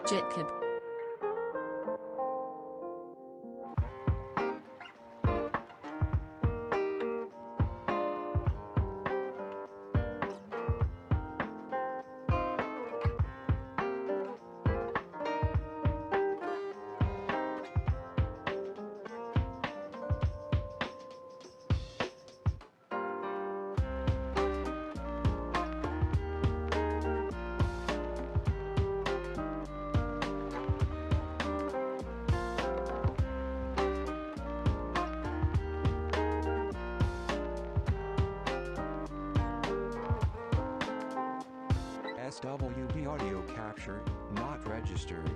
Jacob. SWB audio capture, not registered.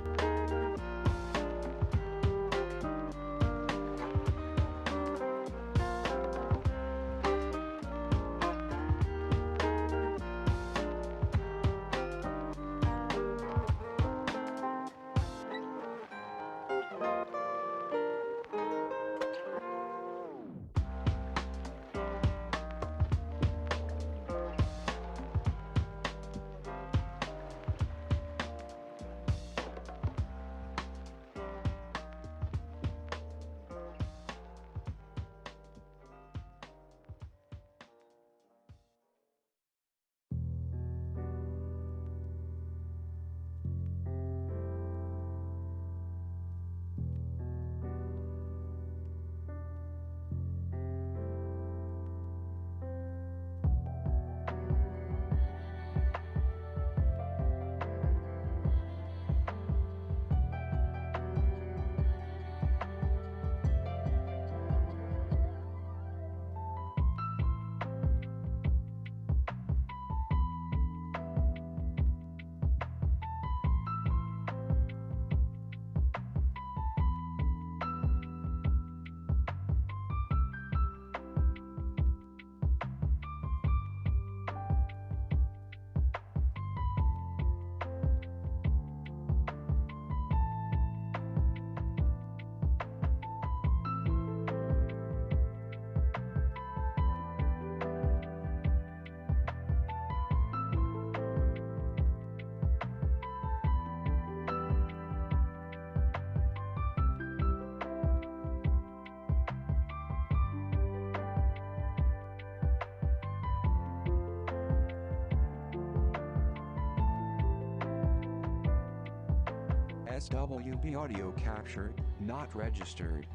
SWB audio capture, not registered.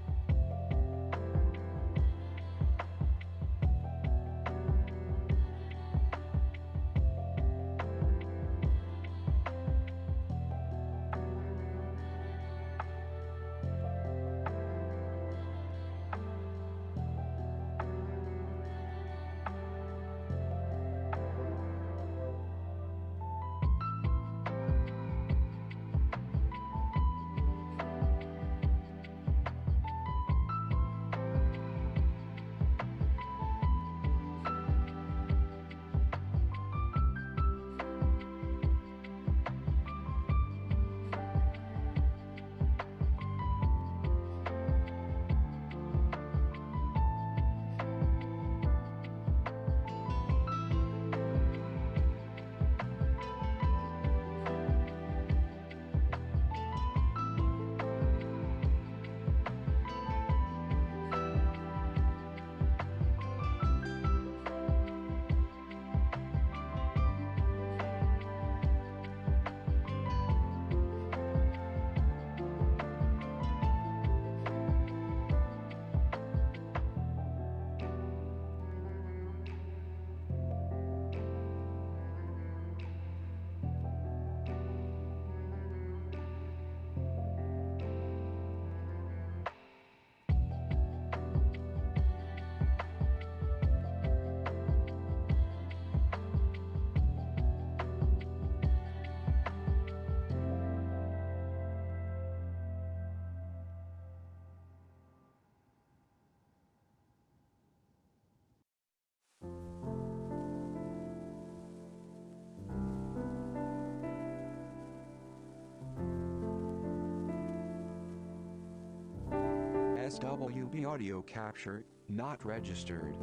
SWB audio capture, not registered.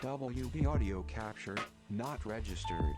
WB audio capture, not registered.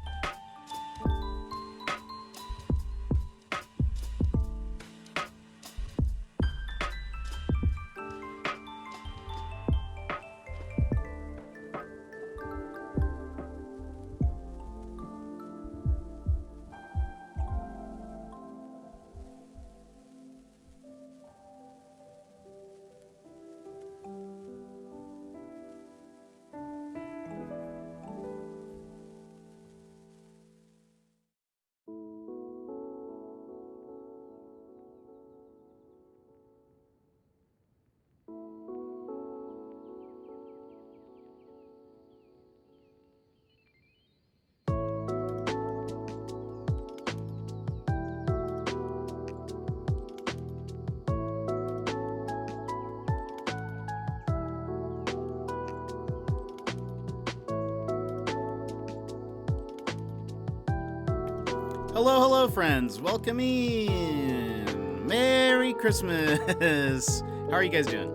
Hello, hello, friends. Welcome in. Merry Christmas. How are you guys doing?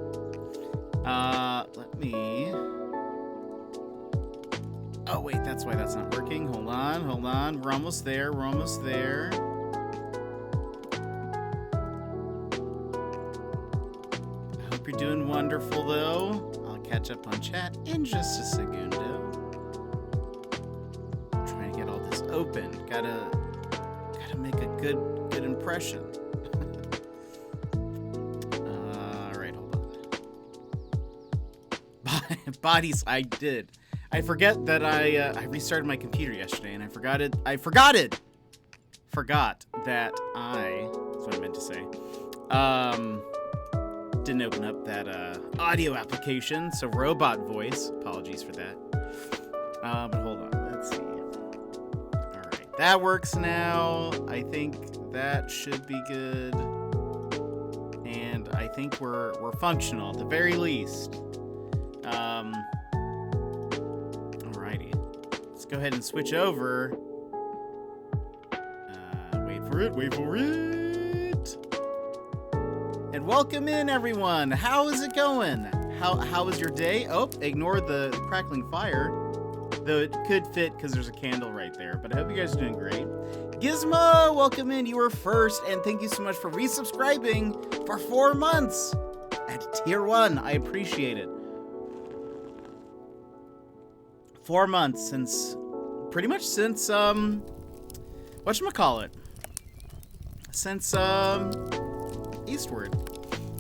Let me... Oh, wait, that's why that's not working. Hold on. We're almost there. I hope you're doing wonderful, though. I'll catch up on chat in just a segundo. Trying to get all this open. Gotta make a good impression. All right, hold on. Bodies, I did. I forget that I restarted my computer yesterday, and I forgot that that's what I meant to say. Didn't open up that audio application, so robot voice. Apologies for that. But hold on, let's see. That works now. I think that should be good. And I think we're functional at the very least. Alrighty. Let's go ahead and switch over. Wait for it. And welcome in, everyone. How is it going? How was your day? Oh, ignore the crackling fire. Though it could fit because there's a candle right there. But I hope you guys are doing great. Gizmo, welcome in. You were first. And thank you so much for resubscribing for 4 months at Tier 1. I appreciate it. 4 months since... Pretty much since, whatchamacallit? Since, Eastward.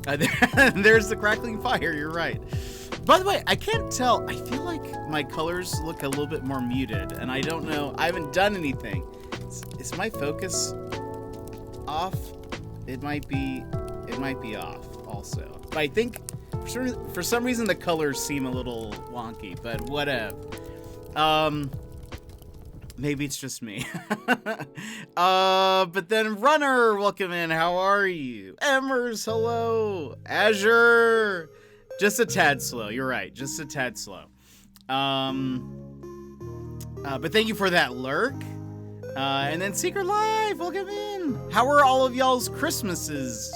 There's the crackling fire. You're right. By the way, I can't tell. I feel like my colors look a little bit more muted, and I don't know. I haven't done anything. Is my focus off? It might be off also. But I think for some reason the colors seem a little wonky, but whatever. Maybe it's just me. But then Runner, welcome in. How are you? Emmers, hello. Azure. Just a tad slow. You're right. Just a tad slow. But thank you for that lurk. And then Secret Life, welcome in. How are all of y'all's Christmases?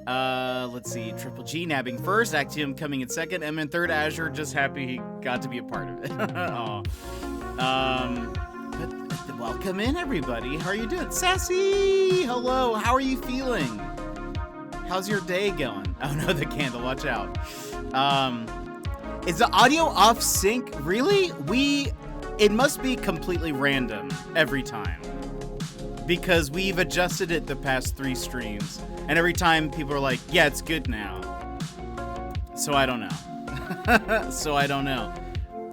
Let's see. Triple G nabbing first. Actium coming in second. M in third. Azure just happy he got to be a part of it. But welcome in, everybody. How are you doing? Sassy, hello. How are you feeling? How's your day going? Oh no, the candle, watch out. Is the audio off sync? Really? It must be completely random every time. Because we've adjusted it the past 3 streams. And every time people are like, yeah, it's good now. So I don't know.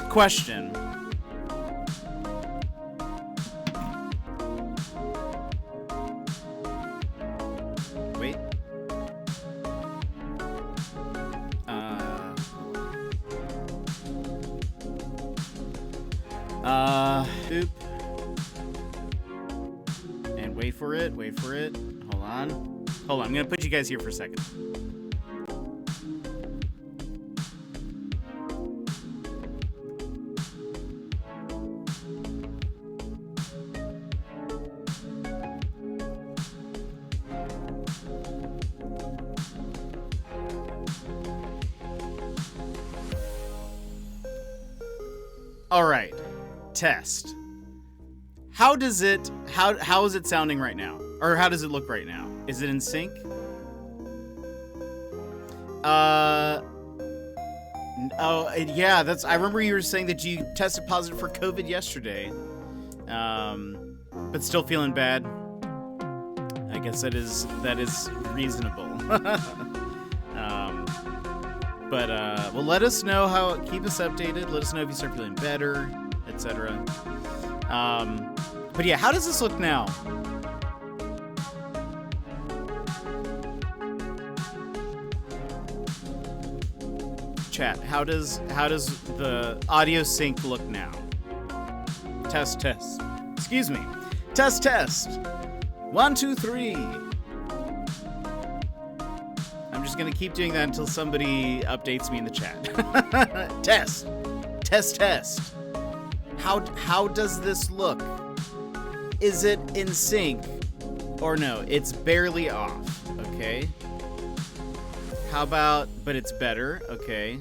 Question. Wait. Boop. And wait for it. Hold on, I'm gonna put you guys here for a second. All right. Test. How is it sounding right now? Or how does it look right now? Is it in sync? Yeah, I remember you were saying that you tested positive for COVID yesterday. But still feeling bad. I guess that is reasonable. Well, let us know keep us updated. Let us know if you start feeling better, etc. But yeah, how does this look now? Chat, how does the audio sync look now? Test. Excuse me. Test. 1, 2, 3. I'm just gonna keep doing that until somebody updates me in the chat. Test. How does this look? Is it in sync or no? It's barely off. Okay. How about, but it's better. Okay.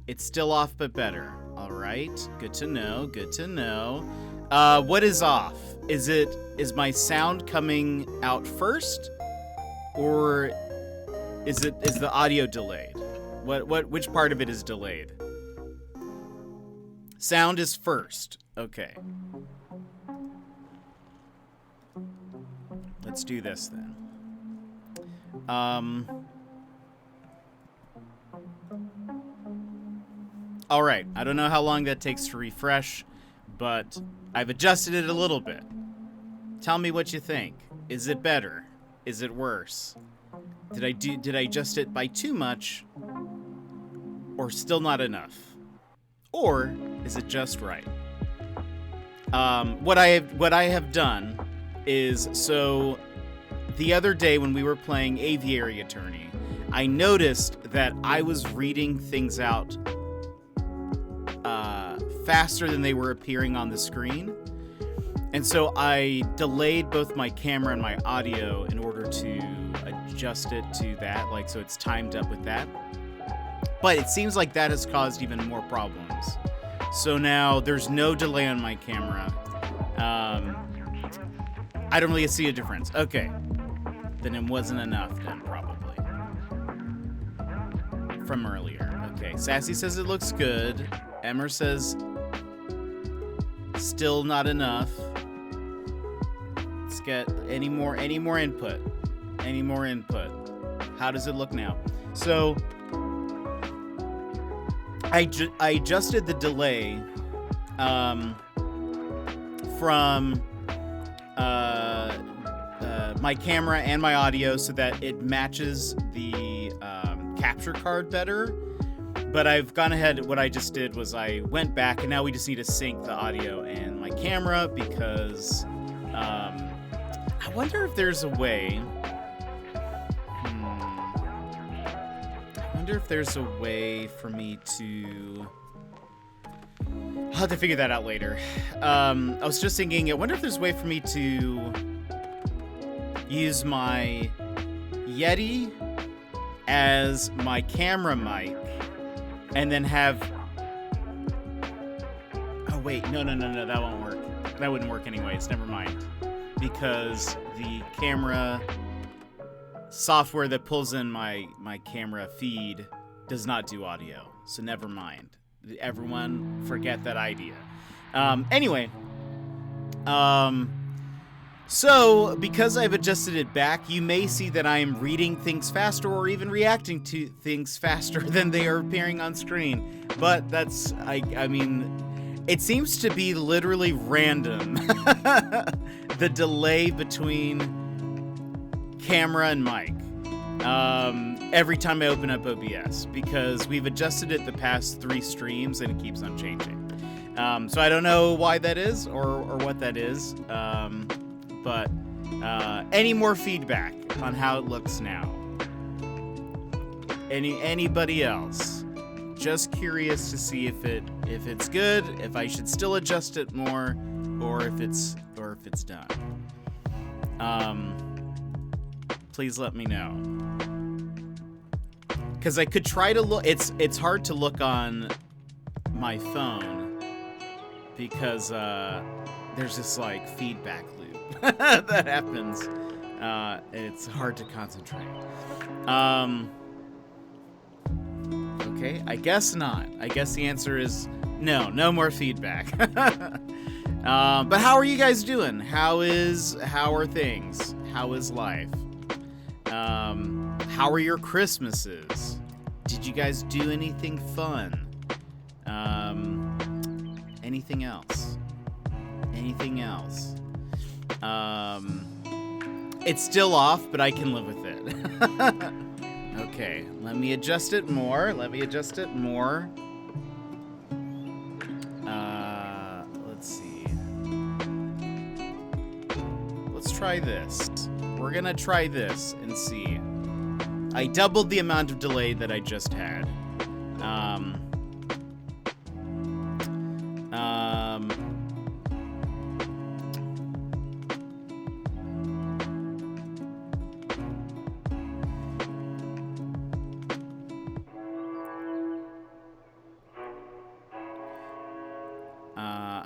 It's still off, but better. All right. Good to know. What is off? Is my sound coming out first, or is the audio delayed? Which part of it is delayed? Sound is first. Okay. Let's do this then. All right. I don't know how long that takes to refresh, but I've adjusted it a little bit. Tell me what you think. Is it better? Is it worse? Did I adjust it by too much, or still not enough? Or is it just right? What I have done is, so the other day when we were playing Aviary Attorney, I noticed that I was reading things out faster than they were appearing on the screen. And so I delayed both my camera and my audio in order to adjust it to that, so it's timed up with that. But it seems like that has caused even more problems. So now there's no delay on my camera. I don't really see a difference. Okay. Then it wasn't enough then, probably. From earlier. Okay. Sassy says it looks good. Emmer says still not enough. Let's get any more input. Any more input. How does it look now? So I adjusted the delay from my camera and my audio so that it matches the capture card better. But I've gone ahead, what I just did was I went back, and now we just need to sync the audio and my camera, because I wonder if there's a way. I wonder if there's a way for me to... I'll have to figure that out later. I was just thinking, I wonder if there's a way for me to use my Yeti as my camera mic, and then have... Oh, wait. No. That won't work. That wouldn't work anyways. Never mind. Because the camera software that pulls in my camera feed does not do audio. So never mind. Everyone forget that idea. Anyway. So, because I've adjusted it back, you may see that I am reading things faster or even reacting to things faster than they are appearing on screen. But that's, I mean, it seems to be literally random. The delay between camera and mic. Every time I open up OBS, because we've adjusted it the past 3 streams and it keeps on changing. So I don't know why that is or what that is. But any more feedback on how it looks now? Anybody else? Just curious to see if it's good, if I should still adjust it more, or if it's done. Please let me know. Because I could try to look. It's hard to look on my phone because there's this like feedback loop that happens. It's hard to concentrate. Okay, I guess not. I guess the answer is no more feedback. But how are you guys doing? How are things? How is life? How are your Christmases? Did you guys do anything fun? Anything else? Anything else? It's still off, but I can live with it. Okay, let me adjust it more. Let's see. Let's try this. We're gonna try this and see. I doubled the amount of delay that I just had.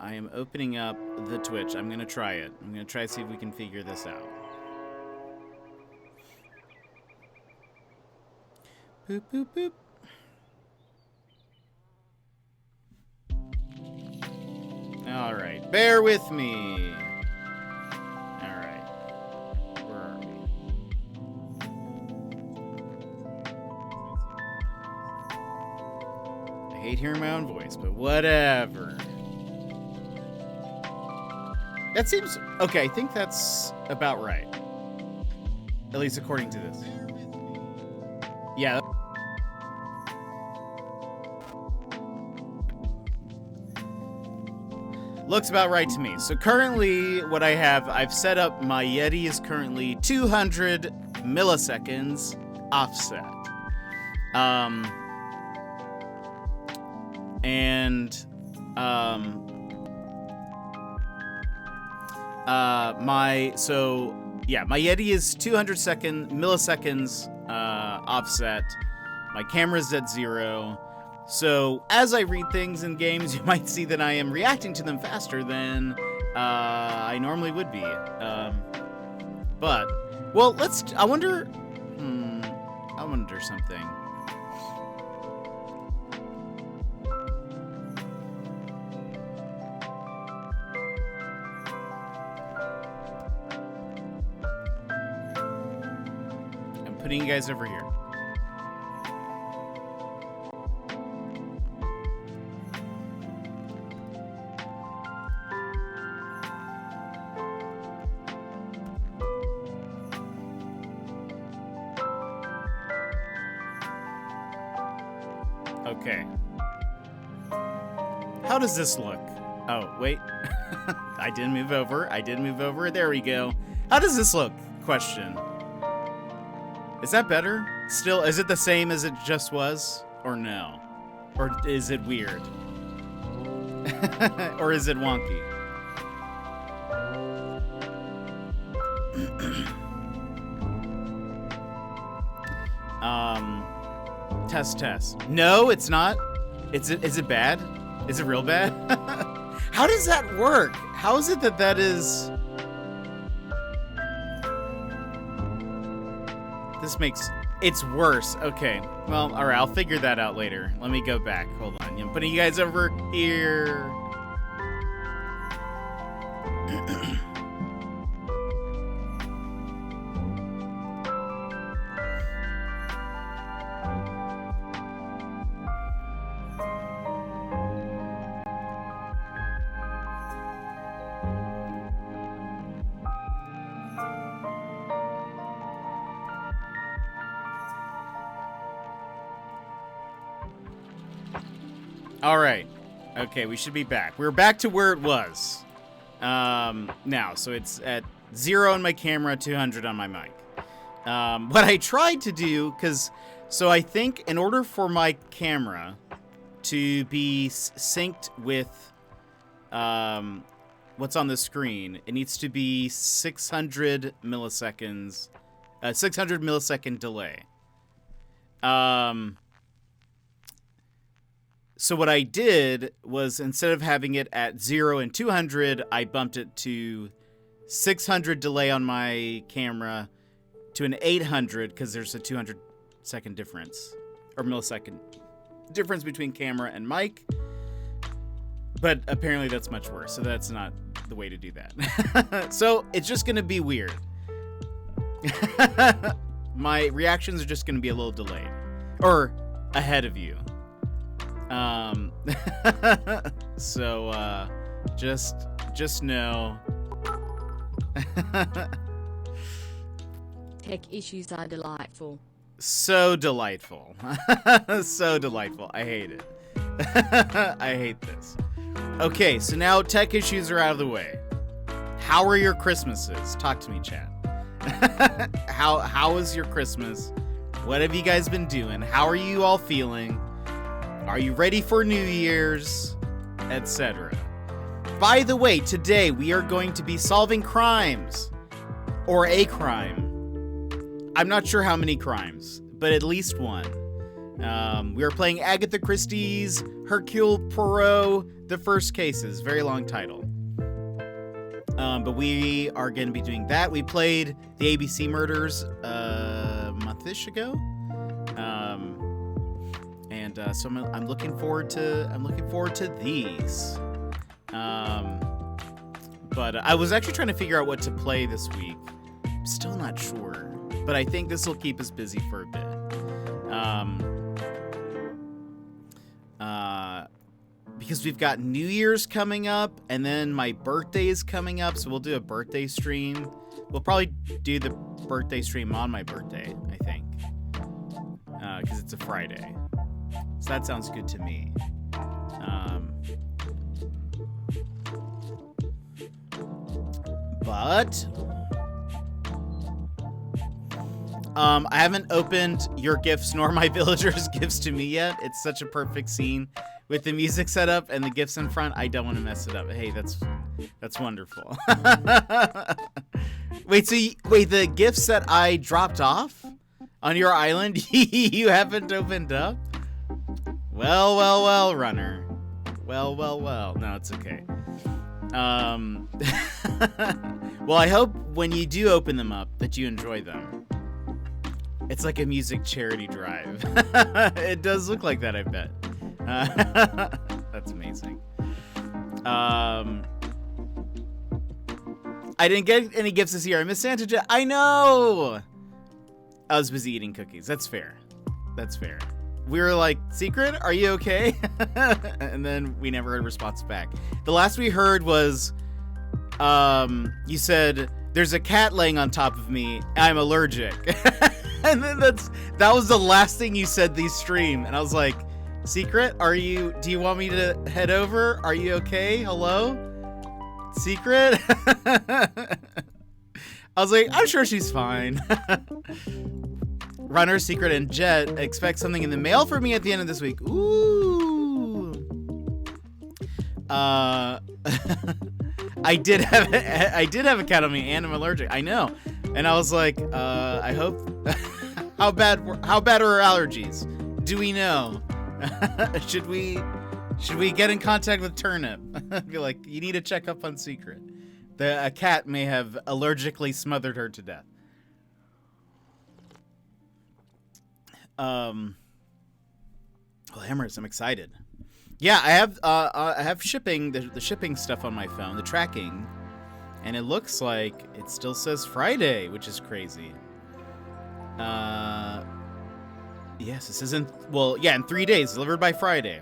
I am opening up the Twitch. I'm gonna try it. I'm gonna try to see if we can figure this out. Boop, boop, boop. All right, bear with me. All right, where are we? I hate hearing my own voice, but whatever. That seems okay. I think that's about right, at least according to this. Yeah. Looks about right to me. So currently what I have, I've set up my Yeti is currently 200 milliseconds offset. My Yeti is 200 milliseconds offset. My camera's at 0. So as I read things in games, you might see that I am reacting to them faster than I normally would be. But, well, I wonder something. I'm putting you guys over here. Okay. How does this look? Oh, wait. I did move over. There we go. How does this look? Question. Is that better? Still, is it the same as it just was? Or no? Or is it weird? Or is it wonky? Test. No, it's not. Is it bad? Is it real bad? How does that work? How is it that is... This makes... It's worse. Okay. Well, alright, I'll figure that out later. Let me go back. Hold on. I'm putting you guys over here. All right. Okay, we should be back. We're back to where it was. Now, so it's at 0 on my camera, 200 on my mic. What I tried to do, so I think in order for my camera to be synced with what's on the screen, it needs to be 600 milliseconds, 600 millisecond delay. So what I did was, instead of having it at 0 and 200, I bumped it to 600 delay on my camera to an 800, because there's a 200 second difference, or millisecond difference between camera and mic. But apparently that's much worse, so that's not the way to do that. So it's just going to be weird. My reactions are just going to be a little delayed, or ahead of you. So just know. Tech issues are delightful. So delightful. So delightful. I hate it. I hate this. Okay, so now tech issues are out of the way. How are your Christmases? Talk to me, chat. How was your Christmas? What have you guys been doing? How are you all feeling? Are you ready for New Year's? Etc. By the way, today we are going to be solving crimes. Or a crime. I'm not sure how many crimes, but at least one. We are playing Agatha Christie's Hercule Poirot, The First Cases. Very long title. But we are going to be doing that. We played the ABC Murders a month-ish ago. So I'm looking forward to these. But I was actually trying to figure out what to play this week. I'm still not sure, but I think this will keep us busy for a bit. Because we've got New Year's coming up, and then my birthday is coming up, so we'll do a birthday stream. We'll probably do the birthday stream on my birthday, I think, because it's a Friday. So that sounds good to me. But I haven't opened your gifts nor my villagers' gifts to me yet. It's such a perfect scene with the music set up and the gifts in front. I don't want to mess it up. Hey, that's wonderful. Wait, the gifts that I dropped off on your island, you haven't opened up? Well, runner. Well. No, it's okay. Well, I hope when you do open them up that you enjoy them. It's like a music charity drive. It does look like that, I bet. That's amazing. I didn't get any gifts this year. I missed Santa. I know! I was busy eating cookies. That's fair. We were like, Secret, are you okay? And then we never heard a response back. The last we heard was, you said, there's a cat laying on top of me. I'm allergic. And then that was the last thing you said these stream. And I was like, Secret, do you want me to head over? Are you okay? Hello? Secret? I was like, I'm sure she's fine. Runner, Secret, and Jet expect something in the mail for me at the end of this week. Ooh. I did have a cat on me, and I'm allergic. I know, and I was like, I hope. How bad are our allergies? Do we know? Should we get in contact with Turnip? Be like, you need to check up on Secret. A cat may have allergically smothered her to death. Well, Hammers, I'm excited. Yeah, I have shipping, the shipping stuff on my phone, the tracking, and it looks like it still says Friday, which is crazy. Yes, this isn't, in 3 days, delivered by Friday.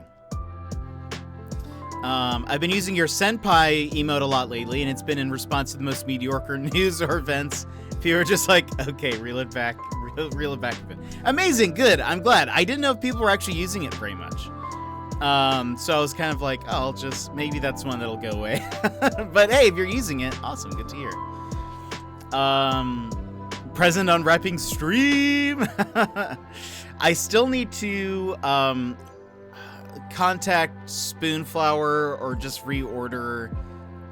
I've been using your Senpai emote a lot lately, and it's been in response to the most mediocre news or events. People are just like, okay, reel it back a bit. Amazing, good, I'm glad. I didn't know if people were actually using it very much. So I was kind of like, oh, maybe that's one that'll go away. But hey, if you're using it, awesome, good to hear. Present unwrapping stream. I still need to contact Spoonflower or just reorder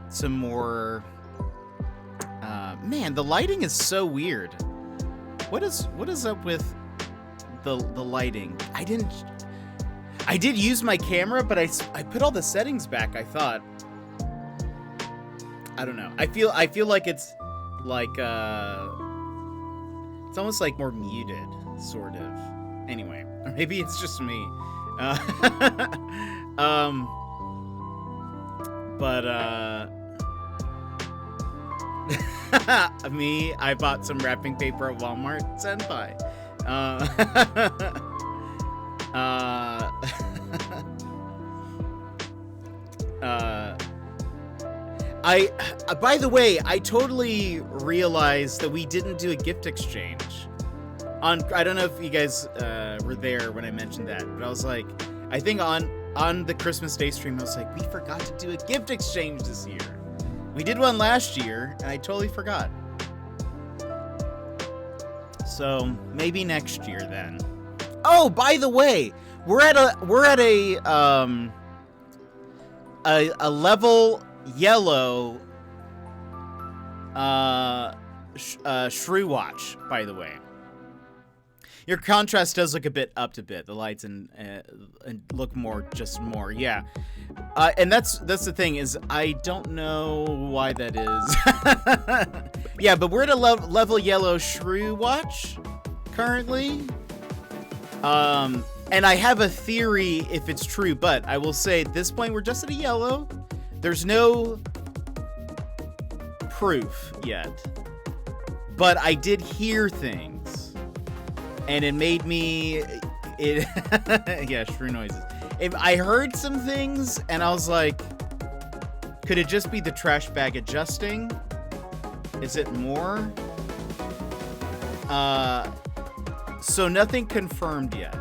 some more. Man, the lighting is so weird. What is up with the lighting? I did use my camera, but I put all the settings back, I thought. I don't know. I feel like it's like it's almost like more muted, sort of. Anyway, or maybe it's just me. Me, I bought some wrapping paper at Walmart. Senpai. By the way, I totally realized that we didn't do a gift exchange. I don't know if you guys were there when I mentioned that, but I was like, I think on the Christmas Day stream, I was like, we forgot to do a gift exchange this year. We did one last year, and I totally forgot. So maybe next year then. Oh, by the way, we're at a level yellow shrew watch, by the way. Your contrast does look a bit upped a bit. The lights and look more, yeah. And that's the thing is I don't know why that is. Yeah, but we're at a level yellow shrew watch currently. And I have a theory if it's true, but I will say at this point we're just at a yellow. There's no proof yet, but I did hear things. And it made me, yeah, shrew noises. I heard some things, and I was like, could it just be the trash bag adjusting? Is it more? So nothing confirmed yet.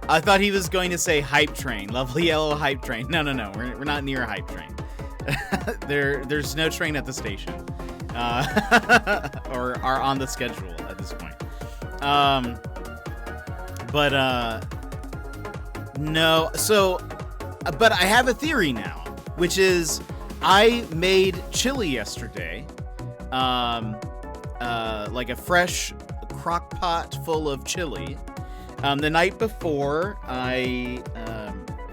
I thought he was going to say hype train, lovely yellow hype train. No, we're not near a hype train. There's no train at the station, or are on the schedule at this point. No, so, but I have a theory now, which is I made chili yesterday, like a fresh crock pot full of chili, the night before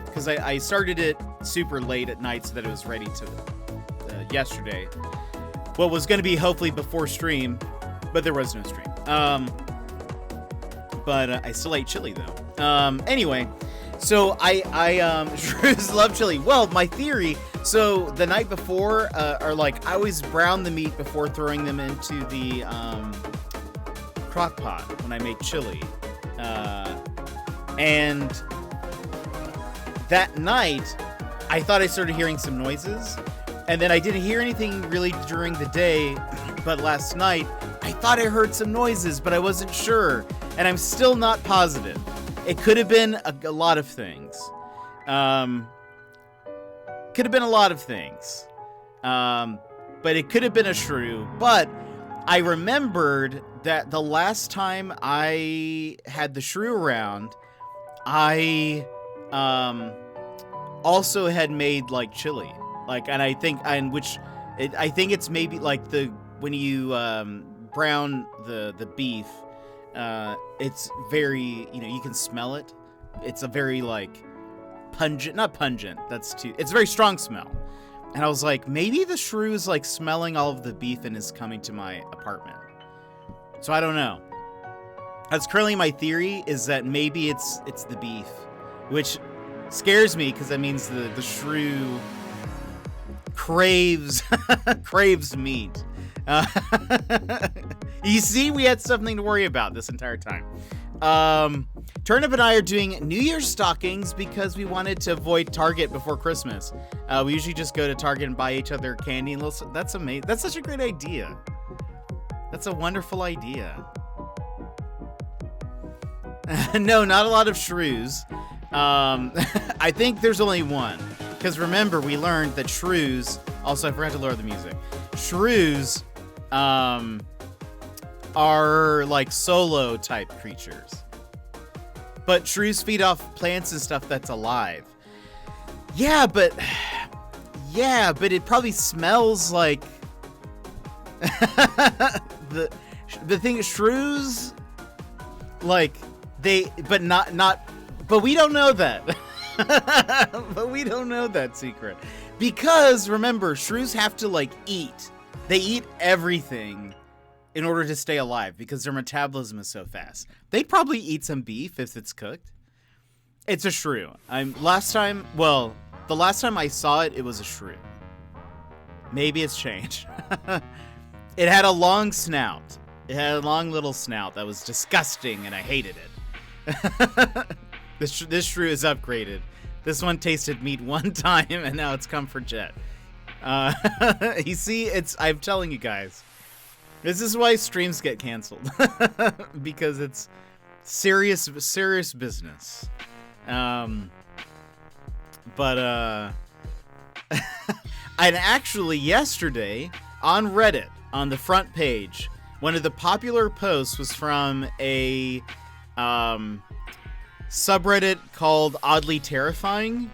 because I started it super late at night so that it was ready to, yesterday, what was going to be hopefully before stream, but there was no stream. But I still ate chili though. Anyway, so I shrews love chili. Well, my theory, so the night before, or like I always brown the meat before throwing them into the crock pot when I make chili. And that night, I thought I started hearing some noises, and then I didn't hear anything really during the day, but last night, I thought I heard some noises, but I wasn't sure. And I'm still not positive. It could have been a lot of things. Could have been a lot of things. But it could have been a shrew. But I remembered that the last time I had the shrew around, I also had made like chili. Like, and I think, I think it's maybe like when you brown the beef. It's very, you can smell it. It's a very like not pungent. It's a very strong smell. And I was like, maybe the shrew is like smelling all of the beef and is coming to my apartment. So I don't know. That's currently my theory, is that maybe it's the beef, which scares me because that means the shrew craves meat. You see, we had something to worry about this entire time. Turnip and I are doing New Year's stockings because we wanted to avoid Target before Christmas. We usually just go to Target and buy each other candy and little. That's amazing. That's such a great idea. That's a wonderful idea. No, not a lot of shrews. I think there's only one. Because remember, we learned that shrews. Also, I forgot to lower the music. Shrews are like solo type creatures, but shrews feed off plants and stuff that's alive. Yeah, but it probably smells like the thing is shrews, like but not But we don't know that. But we don't know that secret. Because, remember, shrews have to, like, eat. They eat everything in order to stay alive because their metabolism is so fast. They'd probably eat some beef if it's cooked. It's a shrew. The last time I saw it, it was a shrew. Maybe it's changed. It had a long snout. It had a long little snout that was disgusting, and I hated it. This shrew is upgraded. This one tasted meat one time, and now it's comfort jet. You see, I'm telling you guys, this is why streams get canceled. Because it's serious business. And actually yesterday on Reddit, on the front page, one of the popular posts was from a subreddit called Oddly Terrifying.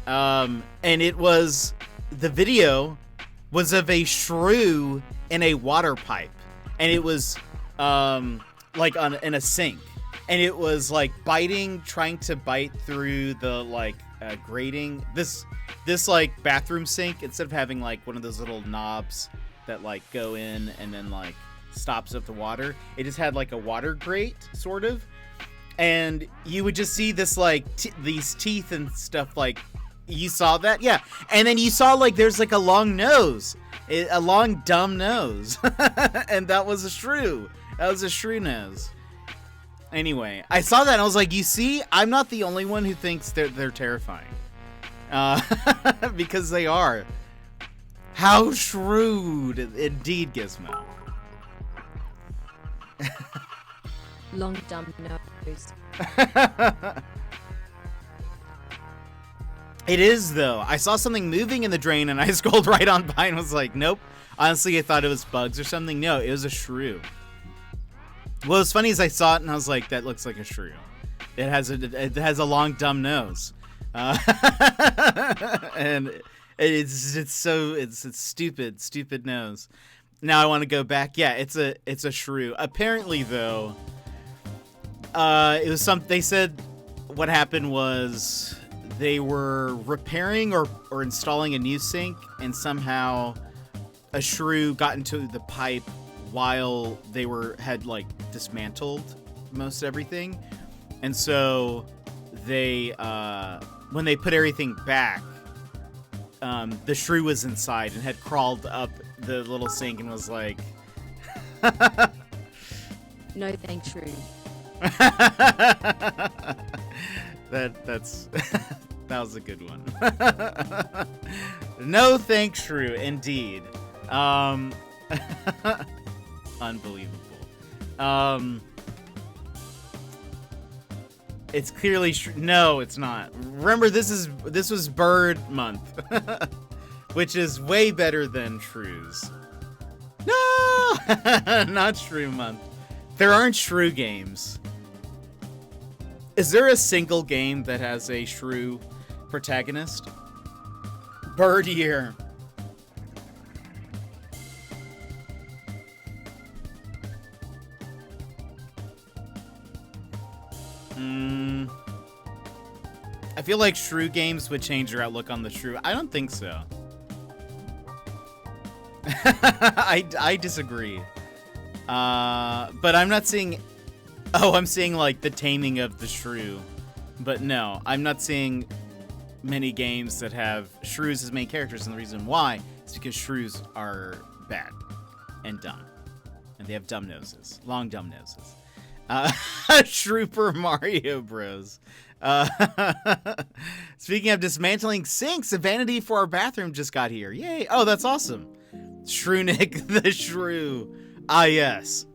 And the video was of a shrew in a water pipe. And it was like in a sink. And it was like trying to bite through the grating. This like bathroom sink, instead of having like one of those little knobs that like go in and then like stops up the water, it just had like a water grate sort of. And you would just see this like these teeth and stuff. Like, you saw that? Yeah. And then you saw like there's like a long nose, a long dumb nose. And that was a shrew. That was a shrew nose. Anyway, I saw that and I was like, you see, I'm not the only one who thinks they're terrifying. Because they are. How shrewd indeed, Gizmo. Long dumb nose. It is, though. I saw something moving in the drain and I scrolled right on by and was like, nope. Honestly, I thought it was bugs or something. No, it was a shrew. What was funny is I saw it and I was like, that looks like a shrew. It has a long dumb nose. And it's stupid nose. Now I want to go back. Yeah, it's a shrew. Apparently, though, it was they said what happened was they were repairing or installing a new sink, and somehow a shrew got into the pipe while they had like dismantled most everything. And so they when they put everything back, the shrew was inside and had crawled up the little sink and was like, No thanks, shrew. That's that was a good one. No thanks, shrew, indeed. Unbelievable. It's clearly no, it's not. Remember, this was Bird Month, which is way better than shrews. No, not Shrew Month. There aren't shrew games. Is there a single game that has a shrew protagonist? Bird Year. I feel like shrew games would change your outlook on the shrew. I don't think so. I disagree. But I'm not seeing... Oh, I'm seeing like the taming of the shrew. But no, I'm not seeing many games that have shrews as main characters. And the reason why is because shrews are bad and dumb. And they have dumb noses. Long dumb noses. Shrooper Mario Bros. Speaking of dismantling sinks, a vanity for our bathroom just got here. Yay. Oh, that's awesome. Shrewnick the Shrew. Ah, yes.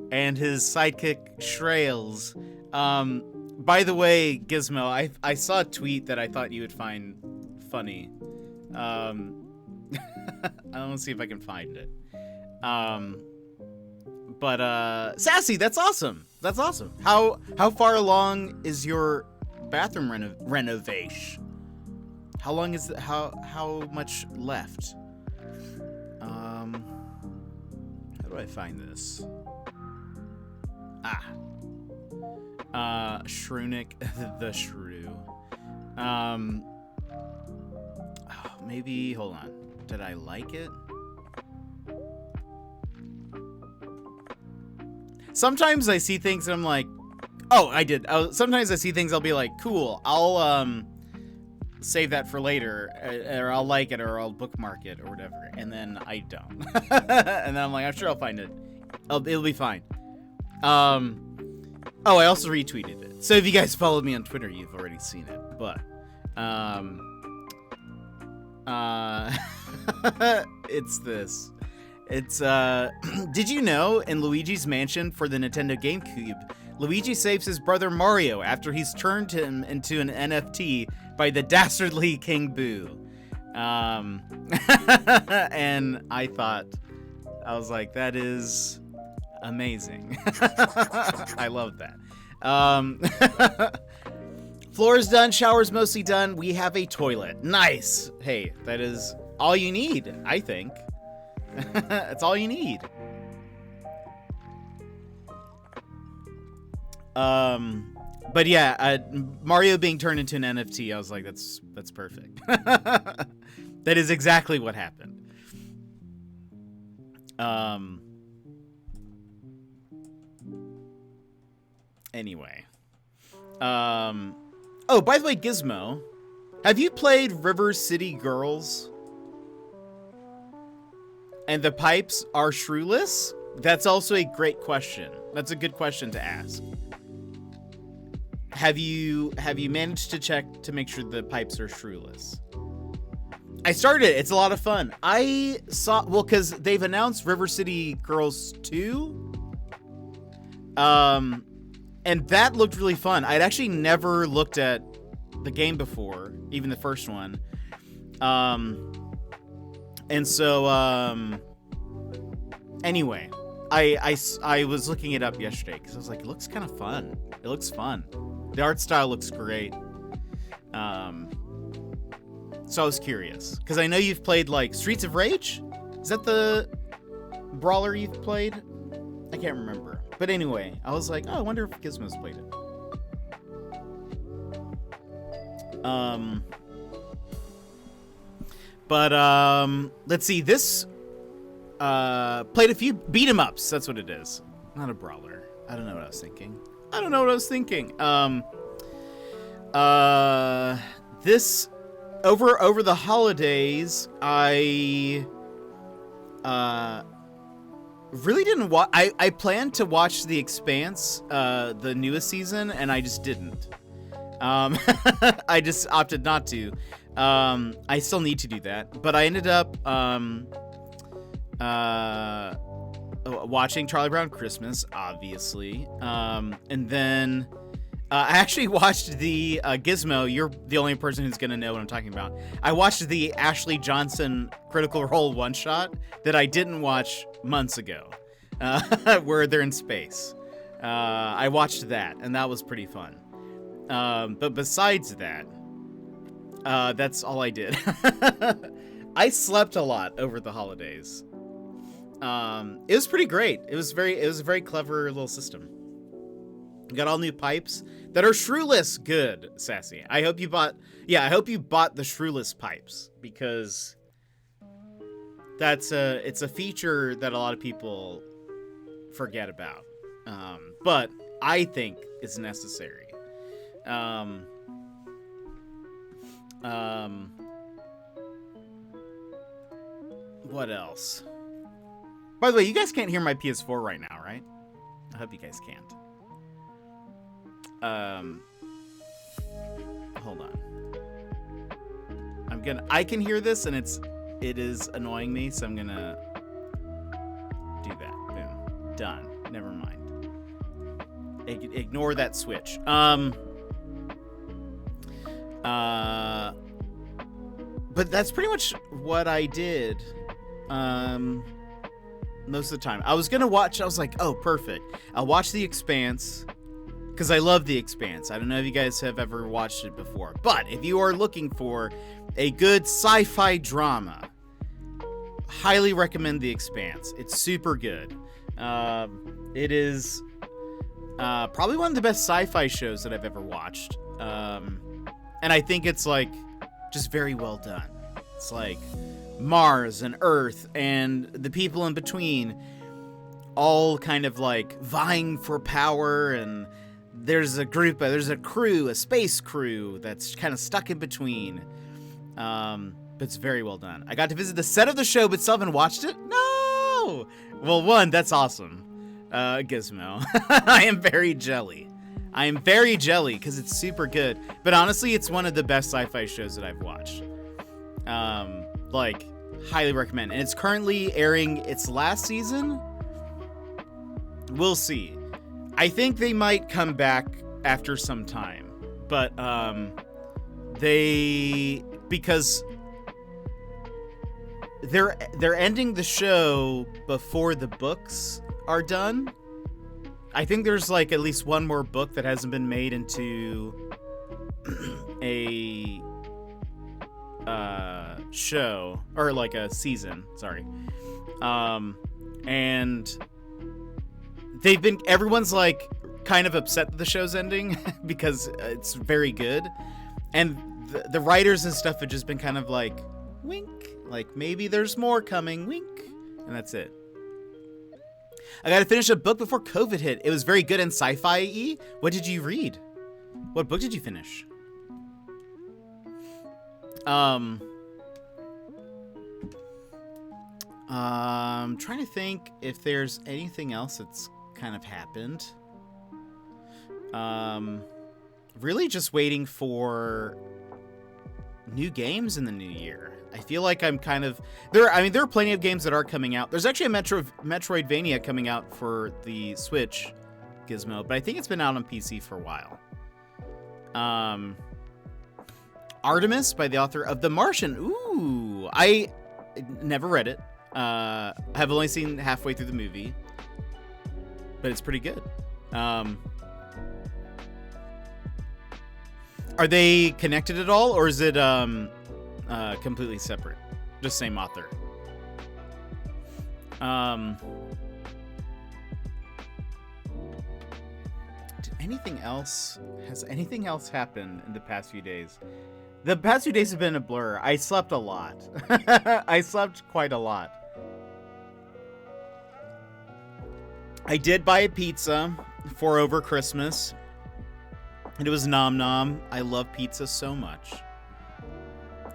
And his sidekick, Shrails. By the way, Gizmo, I saw a tweet that I thought you would find funny. I want to see if I can find it. But Sassy, that's awesome. That's awesome. How far along is your bathroom renovation? How long is how much left? How do I find this? Shrunick the Shrew. Maybe, hold on. Did I like it? Sometimes I see things and I'm like, oh, I did. Sometimes I see things, I'll be like, cool, I'll save that for later, or I'll like it, or I'll bookmark it, or whatever, and then I don't. And then I'm like, I'm sure I'll find it. It'll be fine. Oh, I also retweeted it. So if you guys followed me on Twitter, you've already seen it. But, it's this. It's, did you know in Luigi's Mansion for the Nintendo GameCube, Luigi saves his brother Mario after he's turned him into an NFT by the dastardly King Boo. And I was like, that is amazing. I love that. Floor's done, shower's mostly done. We have a toilet. Nice. Hey, that is all you need, I think. That's all you need. But yeah, Mario being turned into an NFT, I was like, that's perfect. That is exactly what happened. Anyway. Oh, by the way, Gizmo, have you played River City Girls? And the pipes are shrew-less? That's also a great question. That's a good question to ask. Have you managed to check to make sure the pipes are shrew-less? I started it. It's a lot of fun. I saw, well, because they've announced River City Girls 2. And that looked really fun. I'd actually never looked at the game before, even the first one. And so, anyway, I was looking it up yesterday because I was like, it looks kind of fun. It looks fun. The art style looks great. So I was curious because I know you've played like Streets of Rage. Is that the brawler you've played? I can't remember. But anyway, I was like, oh, I wonder if Gizmo's played it. Let's see. This played a few beat 'em ups. That's what it is. Not a brawler. I don't know what I was thinking. This over the holidays, I really didn't watch. I planned to watch The Expanse, the newest season, and I just didn't. I just opted not to. I still need to do that, but I ended up watching Charlie Brown Christmas, obviously, and then I actually watched the Gizmo. You're the only person who's gonna know what I'm talking about. I watched the Ashley Johnson Critical Role one shot that I didn't watch months ago, where they're in space. I watched that, and that was pretty fun. But besides that, that's all I did. I slept a lot over the holidays. It was pretty great. It was a very clever little system. Got all new pipes that are shrew-less. Good, Sassy. I hope you bought the shrew-less pipes, because it's a feature that a lot of people forget about. But I think it's necessary. What else? By the way, you guys can't hear my PS4 right now, right? I hope you guys can't. Hold on. I can hear this, and it is annoying me, so I'm gonna do that. Boom. Done. Never mind. Ignore that switch. But that's pretty much what I did. Most of the time. I was like, oh, perfect. I'll watch The Expanse, because I love The Expanse. I don't know if you guys have ever watched it before, but if you are looking for a good sci-fi drama, highly recommend The Expanse. It's super good. It is Probably one of the best sci-fi shows that I've ever watched. And I think it's like just very well done. It's like Mars and Earth and the people in between all kind of like vying for power, and there's a crew, a space crew that's kind of stuck in between. But it's very well done. I got to visit the set of the show, but still haven't watched it. No! Well, one, that's awesome. Gizmo. I am very jelly because it's super good. But honestly, it's one of the best sci-fi shows that I've watched. Like, highly recommend. And it's currently airing its last season. We'll see. I think they might come back after some time. But, because they're ending the show before the books are done. I think there's like at least one more book that hasn't been made into a show, or like a season, sorry. And everyone's like kind of upset that the show's ending because it's very good. And the writers and stuff have just been kind of like, wink, like maybe there's more coming, wink, and that's it. I gotta finish a book before COVID hit. It was very good and sci-fi-y. What did you read? What book did you finish? Trying to think if there's anything else that's kind of happened. Really just waiting for new games in the new year. I feel like I'm kind of there are plenty of games that are coming out. There's actually a Metroidvania coming out for the Switch, Gizmo, but I think it's been out on PC for a while. Artemis by the author of The Martian. Ooh, I never read it. I've only seen halfway through the movie, but it's pretty good. Are they connected at all, or is it completely separate? Just same author. Has anything else happened in the past few days? The past few days have been a blur. I slept a lot. I slept quite a lot. I did buy a pizza for over Christmas. And it was Nom Nom. I love pizza so much.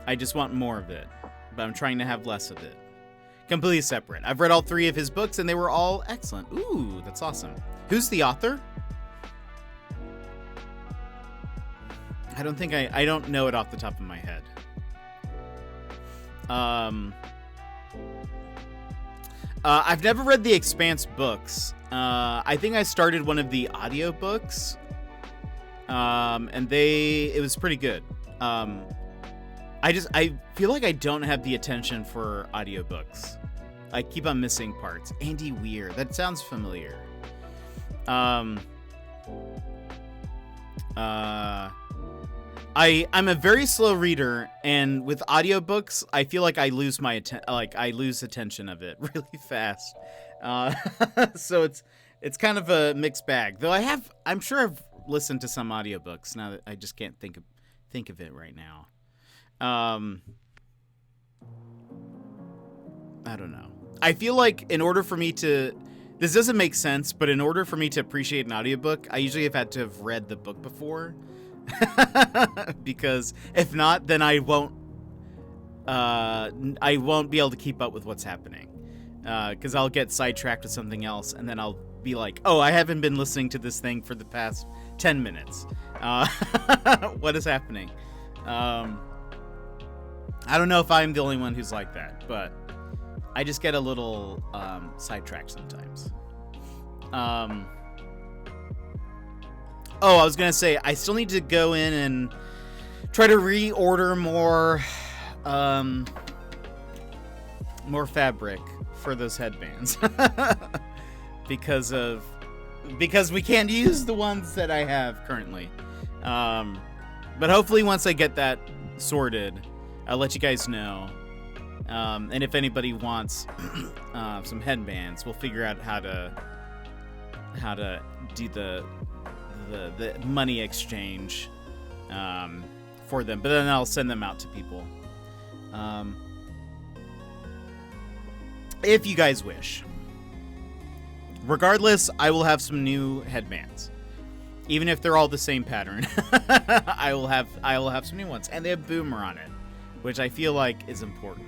I just want more of it, but I'm trying to have less of it. Completely separate. I've read all 3 of his books, and they were all excellent. Ooh, that's awesome. Who's the author? I don't know it off the top of my head. I've never read the Expanse books. I think I started one of the audiobooks. And it was pretty good. I feel like I don't have the attention for audiobooks. I keep on missing parts. Andy Weir, that sounds familiar. I'm a very slow reader, and with audiobooks, I feel like I lose attention of it really fast. So it's kind of a mixed bag. Though I'm sure I've listened to some audiobooks now that I just can't think of it right now. I don't know. I feel like this doesn't make sense, but in order for me to appreciate an audiobook, I usually have had to have read the book before. Because if not, then I won't be able to keep up with what's happening. Because I'll get sidetracked with something else, and then I'll be like, oh, I haven't been listening to this thing for the past 10 minutes. What is happening? I don't know if I'm the only one who's like that, but I just get a little sidetracked sometimes. I was gonna say, I still need to go in and try to reorder more fabric for those headbands. because we can't use the ones that I have currently. But hopefully once I get that sorted, I'll let you guys know. And if anybody wants some headbands, we'll figure out how to do the money exchange for them, but then I'll send them out to people if you guys wish. Regardless, I will have some new headbands, even if they're all the same pattern. I will have some new ones, and they have boomer on it, which I feel like is important.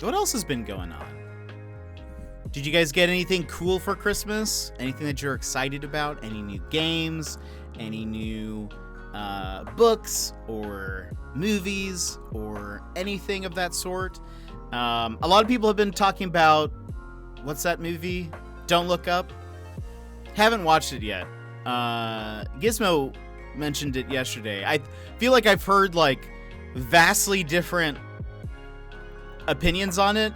What else has been going on? Did you guys get anything cool for Christmas? Anything that you're excited about? Any new games? Any new books or movies or anything of that sort? A lot of people have been talking about, what's that movie? Don't Look Up. Haven't watched it yet. Gizmo mentioned it yesterday. I feel like I've heard like vastly different opinions on it,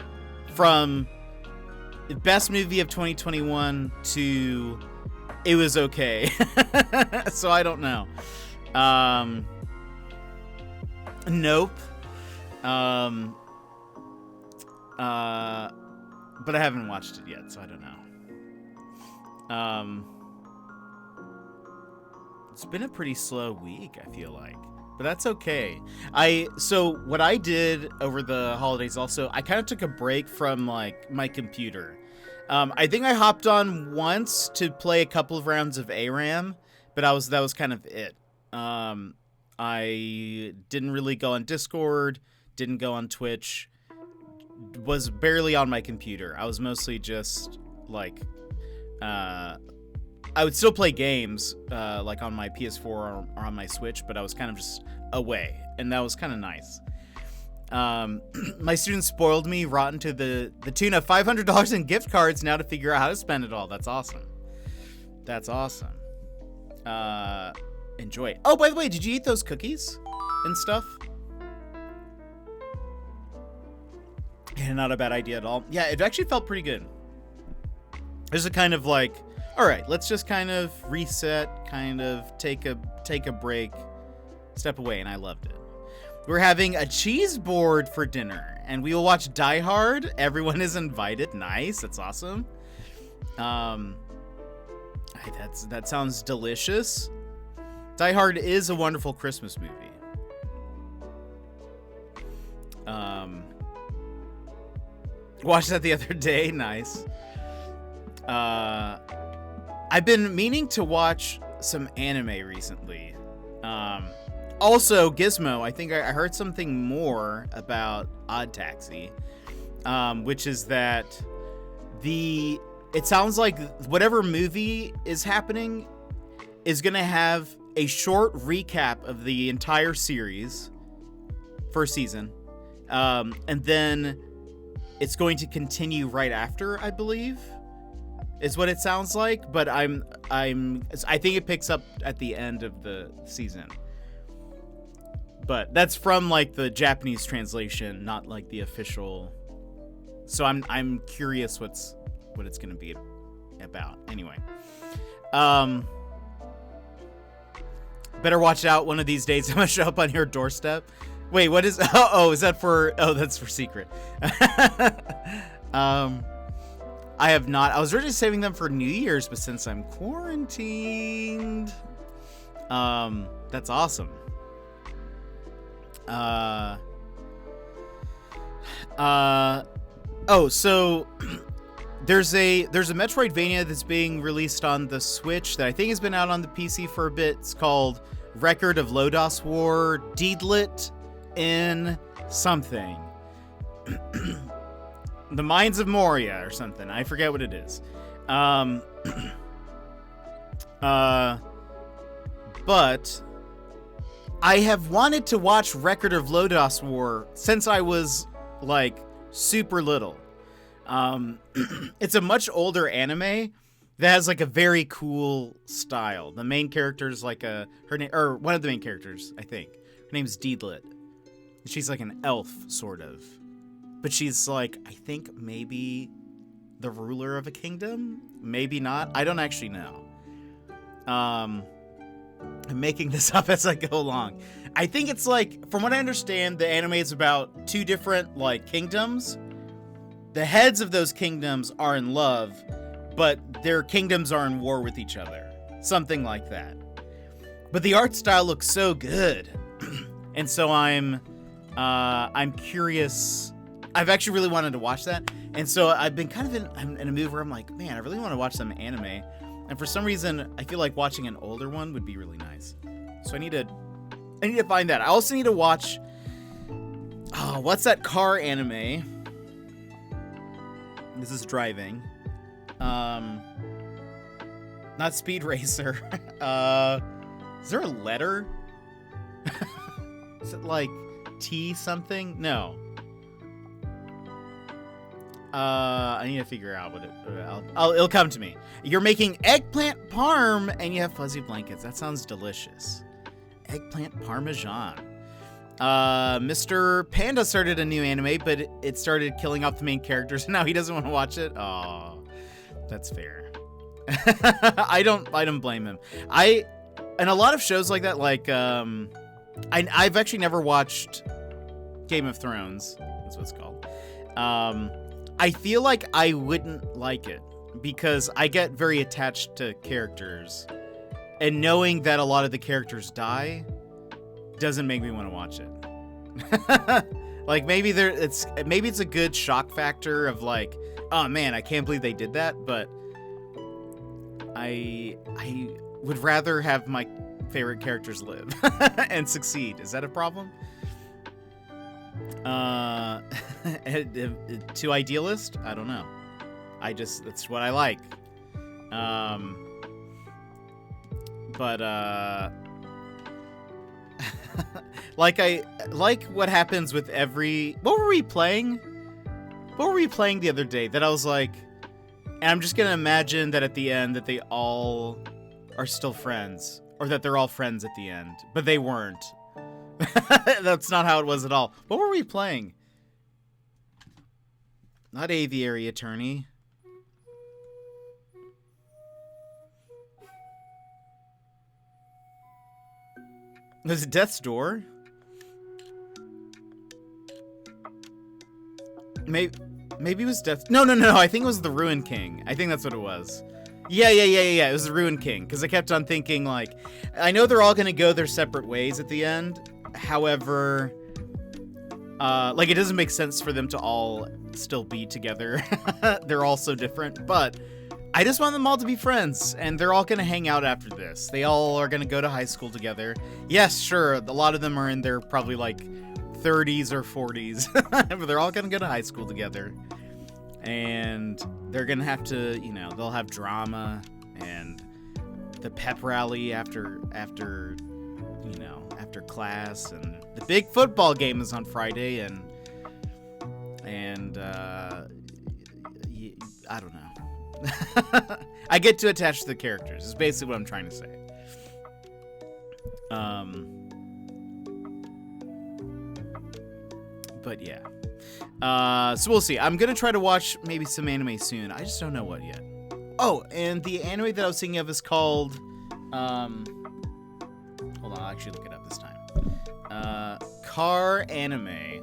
from best movie of 2021 to it was okay. So I don't know. Nope. But I haven't watched it yet, so I don't know. It's been a pretty slow week, I feel like, but that's okay. So what I did over the holidays also, I kind of took a break from like my computer. I think I hopped on once to play a couple of rounds of ARAM, but that was kind of it. I didn't really go on Discord, didn't go on Twitch, was barely on my computer. I was mostly just like, I would still play games, like on my PS4 or on my Switch, but I was kind of just away, and that was kind of nice. My students spoiled me rotten to the tune of $500 in gift cards now to figure out how to spend it all. That's awesome. That's awesome. Enjoy it. Oh, by the way, did you eat those cookies and stuff? Yeah, not a bad idea at all. Yeah, it actually felt pretty good. There's a kind of like, all right, let's just kind of reset, kind of take a break, step away, and I loved it. We're having a cheese board for dinner, and we will watch Die Hard. Everyone is invited. Nice, that's awesome. That sounds delicious. Die Hard is a wonderful Christmas movie. Watched that the other day. Nice. I've been meaning to watch some anime recently. Also, Gizmo, I think I heard something more about Odd Taxi, which is that it sounds like whatever movie is happening is going to have a short recap of the entire series, first season, and then it's going to continue right after, I believe, is what it sounds like. But I think it picks up at the end of the season. But that's from like the Japanese translation, not like the official. So I'm curious what it's going to be about. Anyway, better watch out. One of these days, I'm gonna show up on your doorstep. Wait, what is? Oh, is that for? Oh, that's for secret. I have not. I was originally saving them for New Year's, but since I'm quarantined, that's awesome. So there's a Metroidvania that's being released on the Switch that I think has been out on the PC for a bit. It's called Record of Lodoss War, Deedlit in something. The Mines of Moria or something. I forget what it is. But I have wanted to watch Record of Lodoss War since I was like super little. It's a much older anime that has like a very cool style. The main character is like one of the main characters, I think. Her name's Deedlit. She's like an elf, sort of. But she's like, I think maybe the ruler of a kingdom? Maybe not. I don't actually know. I'm making this up as I go along. I think it's like, from what I understand, the anime is about two different like kingdoms. the heads of those kingdoms are in love, but their kingdoms are in war with each other. Something like that. But the art style looks so good. And so I'm curious. I've actually really wanted to watch that. And so I've been kind of in a mood where I'm like, man, I really want to watch some anime. And for some reason, I feel like watching an older one would be really nice. So I need to find that. I also need to watch, what's that car anime? This is driving. Not Speed Racer. Is there a letter? Is it like T something? No. I need to figure out what it'll come to me. You're making eggplant parm and you have fuzzy blankets. That sounds delicious. Eggplant parmesan. Mr. Panda started a new anime, but it started killing off the main characters, and now he doesn't want to watch it. Oh, that's fair. I don't blame him. And a lot of shows like that, like I've actually never watched Game of Thrones. That's what it's called. I feel like I wouldn't like it because I get very attached to characters, and knowing that a lot of the characters die doesn't make me want to watch it. Like maybe it's a good shock factor of like, oh man, I can't believe they did that, but I would rather have my favorite characters live and succeed. Is that a problem? Too idealist? I don't know. That's what I like. Like what happens with every... What were we playing? What were we playing the other day that I was like... And I'm just gonna imagine that at the end that they all are still friends. Or that they're all friends at the end. But they weren't. That's not how it was at all. What were we playing? Not Aviary Attorney. Was it Death's Door? Maybe it was Death... No. I think it was the Ruin King. I think that's what it was. Yeah. It was the Ruin King. Because I kept on thinking, like... I know they're all going to go their separate ways at the end. However... like, it doesn't make sense for them to all still be together. They're all so different. But... I just want them all to be friends, and they're all going to hang out after this. They all are going to go to high school together. Yes, sure, a lot of them are in their probably like 30s or 40s, but they're all going to go to high school together. And they're going to have to, they'll have drama and the pep rally after class, and the big football game is on Friday, and I don't know. I get too attached to the characters, is basically what I'm trying to say. But yeah. So we'll see. I'm gonna try to watch maybe some anime soon. I just don't know what yet. Oh, and the anime that I was thinking of is called hold on, I'll actually look it up this time. Car anime.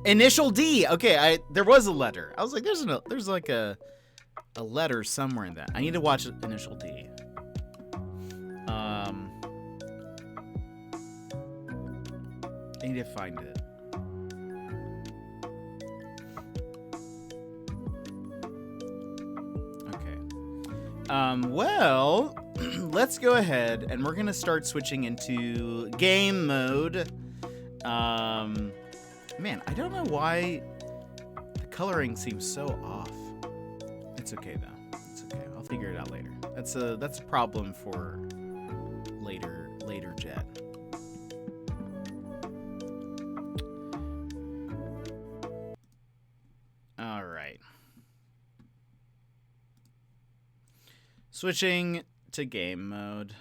Initial D. Okay, there was a letter. I was like, there's like a letter somewhere in that. I need to watch Initial D. I need to find it. Okay. Well, let's go ahead and we're gonna start switching into game mode. Man, I don't know why the coloring seems so off. It's okay though. It's okay. I'll figure it out later. That's a problem for later Jet. All right. Switching to game mode.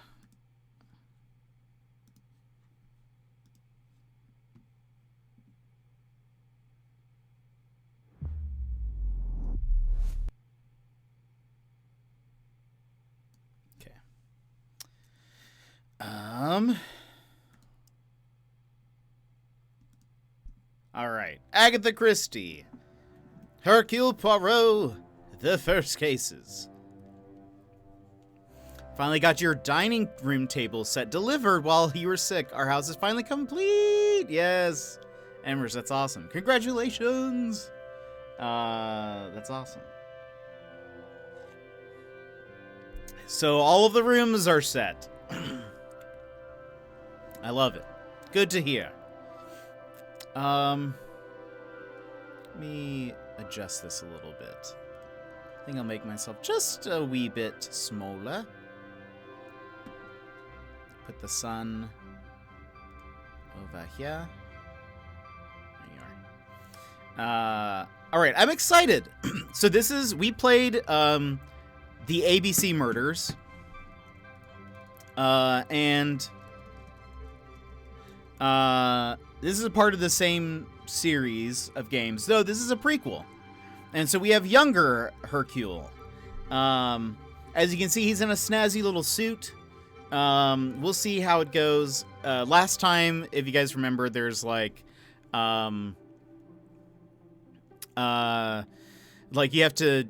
All right. Agatha Christie. Hercule Poirot. The First Cases. Finally got your dining room table set delivered while you were sick. Our house is finally complete. Yes. Embers, that's awesome. Congratulations. That's awesome. So all of the rooms are set. I love it. Good to hear. Let me adjust this a little bit. I think I'll make myself just a wee bit smaller. Put the sun over here. There you are. All right, I'm excited. So we played the ABC Murders. And this is a part of the same series of games, though this is a prequel. And so we have younger Hercule. As you can see, he's in a snazzy little suit. We'll see how it goes. Last time, if you guys remember, there's like you have to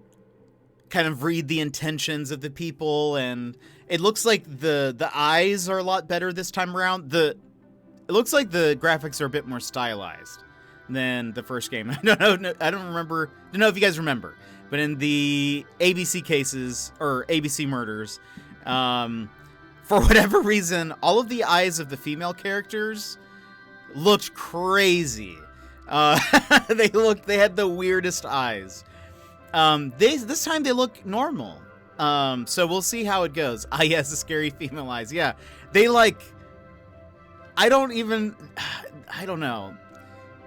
kind of read the intentions of the people, and it looks like the eyes are a lot better this time around. It looks like the graphics are a bit more stylized than the first game. I don't know if you guys remember, but in the ABC cases or ABC Murders, for whatever reason, all of the eyes of the female characters looked crazy. They had the weirdest eyes. This time they look normal. So we'll see how it goes. Ah, yes, the scary female eyes. Yeah, they I don't know.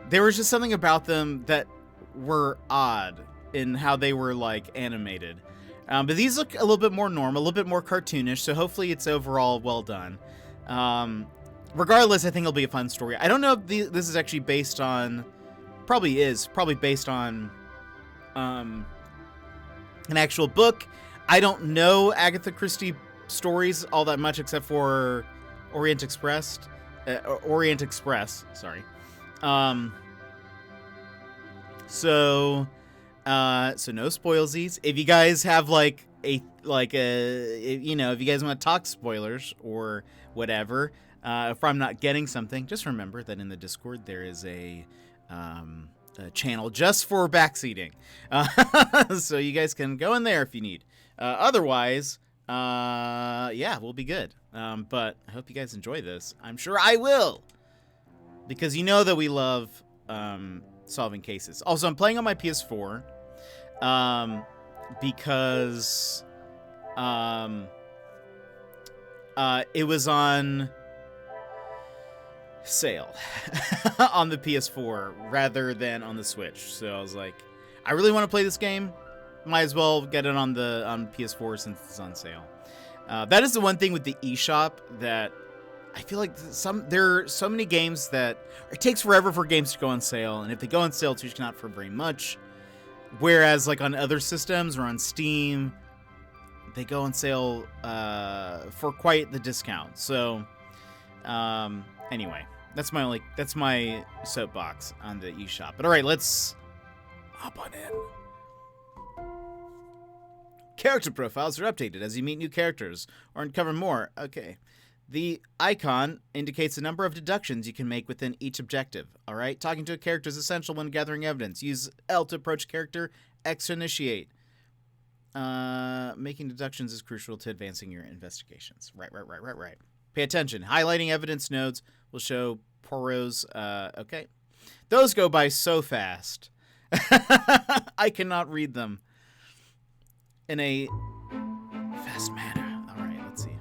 There was just something about them that were odd in how they were animated. But these look a little bit more normal, a little bit more cartoonish, so hopefully it's overall well done. Regardless, I think it'll be a fun story. I don't know if this is actually based on... Probably based on an actual book. I don't know Agatha Christie stories all that much except for Orient Express, sorry. So no spoilsies. If you guys have if you guys want to talk spoilers or whatever, if I'm not getting something, just remember that in the Discord there is a channel just for backseating. So you guys can go in there if you need. Otherwise, yeah, we'll be good. But I hope you guys enjoy this. I'm sure I will, because you know that we love solving cases. Also, I'm playing on my PS4 because it was on sale on the PS4 rather than on the Switch. So I was like, I really want to play this game. Might as well get it on PS4 since it's on sale. That is the one thing with the eShop that I feel like there are so many games that it takes forever for games to go on sale, and if they go on sale, it's usually not for very much. Whereas on other systems or on Steam, they go on sale for quite the discount. So anyway, that's my soapbox on the eShop. But all right, let's hop on in. Character profiles are updated as you meet new characters or uncover more. Okay. The icon indicates the number of deductions you can make within each objective. All right. Talking to a character is essential when gathering evidence. Use L to approach character, X to initiate. Making deductions is crucial to advancing your investigations. Right. Pay attention. Highlighting evidence nodes will show Poirot's. Okay. Those go by so fast. I cannot read them in a fast manner. All right, let's see.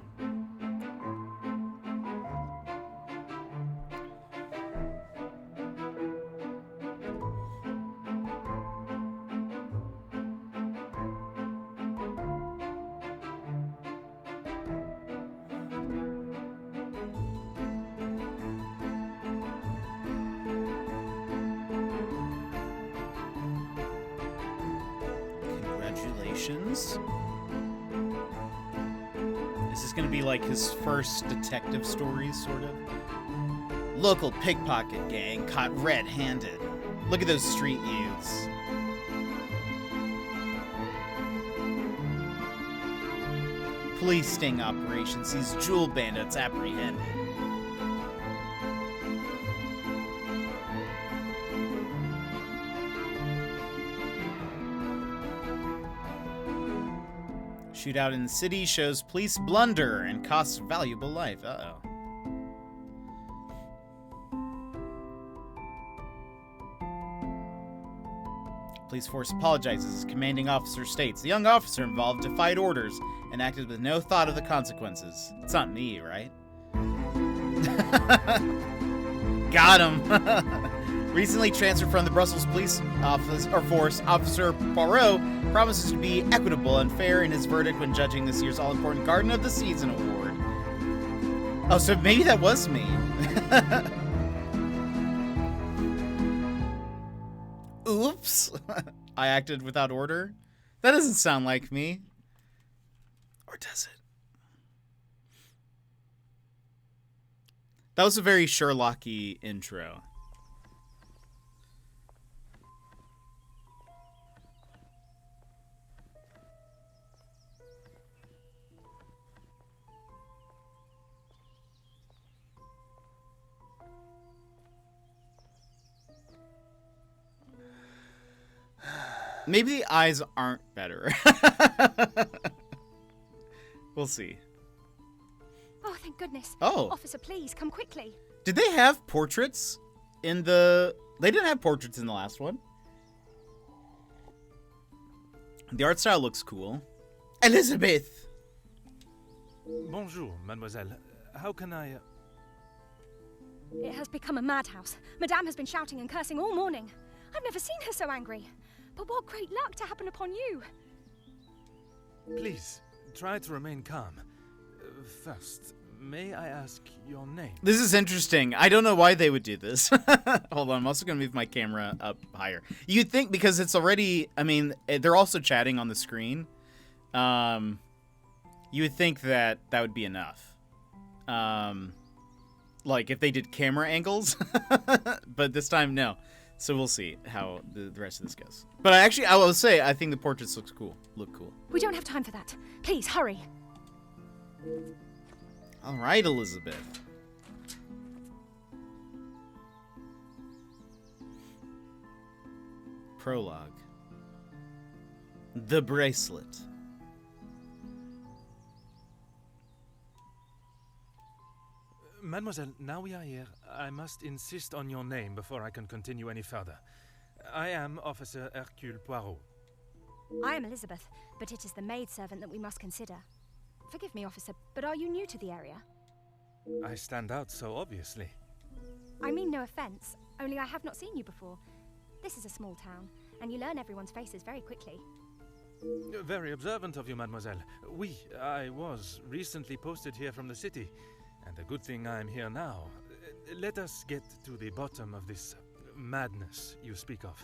Congratulations. Is this going to be like his first detective story, sort of? Local pickpocket gang caught red-handed. Look at those street youths. Police sting operation sees jewel bandits apprehended. Shootout in the city shows police blunder and costs valuable life. Uh-oh. Police force apologizes. Commanding officer states the young officer involved defied orders and acted with no thought of the consequences. It's not me, right? Got him. Recently transferred from the Brussels police force, Officer Poirot promises to be equitable and fair in his verdict when judging this year's all-important Garden of the Season award. Oh, so maybe that was me. Oops. I acted without order? That doesn't sound like me. Or does it? That was a very Sherlock-y intro. Maybe the eyes aren't better. We'll see. Oh, thank goodness. Oh. Officer, please, come quickly. Did they have portraits in the... They didn't have portraits in the last one. The art style looks cool. Elizabeth! Bonjour, mademoiselle. How can I... It has become a madhouse. Madame has been shouting and cursing all morning. I've never seen her so angry. But what great luck to happen upon you. Please, try to remain calm. First, may I ask your name? This is interesting. I don't know why they would do this. Hold on, I'm also going to move my camera up higher. You'd think, because it's already... I mean, they're also chatting on the screen. You would think that that would be enough. Like, if they did camera angles. But this time, no. So we'll see how the rest of this goes. But I will say, I think the portraits look cool. We don't have time for that. Please, hurry. All right, Elizabeth. Prologue. The bracelet. Mademoiselle, now we are here, I must insist on your name before I can continue any further. I am Officer Hercule Poirot. I am Elizabeth, but it is the maidservant that we must consider. Forgive me, officer, but are you new to the area? I stand out so obviously. I mean no offense, only I have not seen you before. This is a small town, and you learn everyone's faces very quickly. Very observant of you, mademoiselle. I was recently posted here from the city, and a good thing I am here now. Let us get to the bottom of this madness you speak of.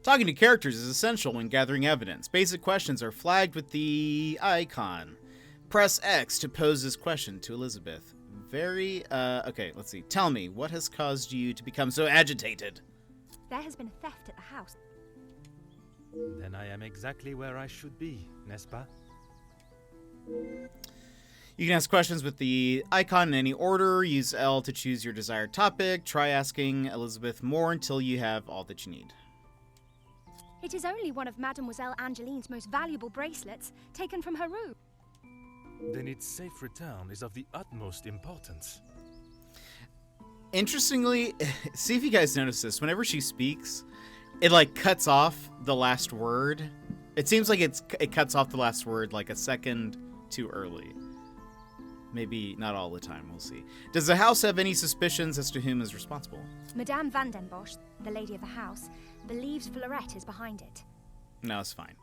Talking to characters is essential when gathering evidence. Basic questions are flagged with the icon. Press X to pose this question to Elizabeth. Okay, let's see. Tell me, what has caused you to become so agitated? There has been a theft at the house. Then I am exactly where I should be, n'est-ce pas? You can ask questions with the icon in any order. Use L to choose your desired topic. Try asking Elizabeth more until you have all that you need. It is only one of Mademoiselle Angeline's most valuable bracelets, taken from her room. Then its safe return is of the utmost importance. Interestingly, see if you guys notice this. Whenever she speaks, it like cuts off the last word. It seems like it cuts off the last word like a second too early. Maybe not all the time, we'll see. Does the house have any suspicions as to whom is responsible? Madame Van den Bosch, the lady of the house, believes Fleurette is behind it. No, it's fine.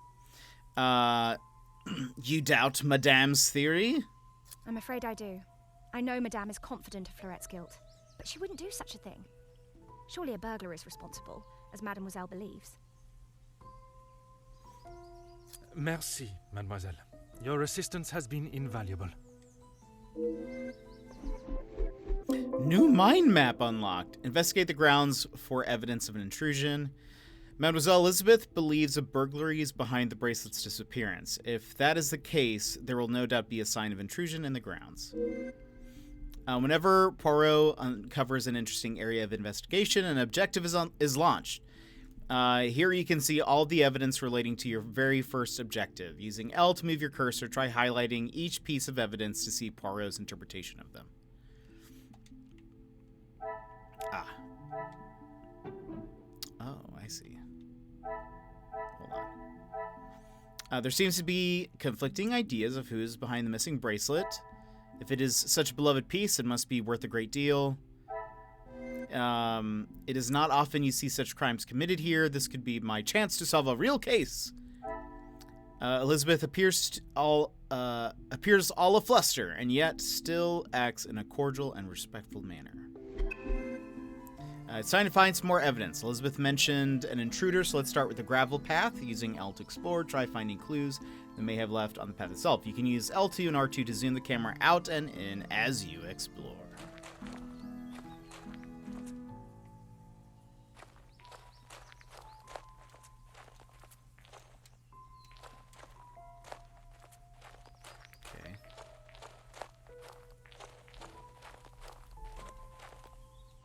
You doubt Madame's theory? I'm afraid I do. I know Madame is confident of Fleurette's guilt, but she wouldn't do such a thing. Surely a burglar is responsible, as Mademoiselle believes. Merci, mademoiselle. Your assistance has been invaluable. New mind map unlocked. Investigate the grounds for evidence of an intrusion. Mademoiselle Elizabeth believes a burglary is behind the bracelet's disappearance. If that is the case, there will no doubt be a sign of intrusion in the grounds. Whenever Poirot uncovers an interesting area of investigation, an objective is launched. Here you can see all the evidence relating to your very first objective. Using L to move your cursor, try highlighting each piece of evidence to see Poirot's interpretation of them. Oh, I see. Hold on. There seems to be conflicting ideas of who is behind the missing bracelet. If it is such a beloved piece, it must be worth a great deal. It is not often you see such crimes committed here. This could be my chance to solve a real case. Elizabeth appears all afluster, and yet still acts in a cordial and respectful manner. It's time to find some more evidence. Elizabeth mentioned an intruder, so let's start with the gravel path. Using L to explore, try finding clues that may have left on the path itself. You can use L2 and R2 to zoom the camera out and in as you explore. Okay.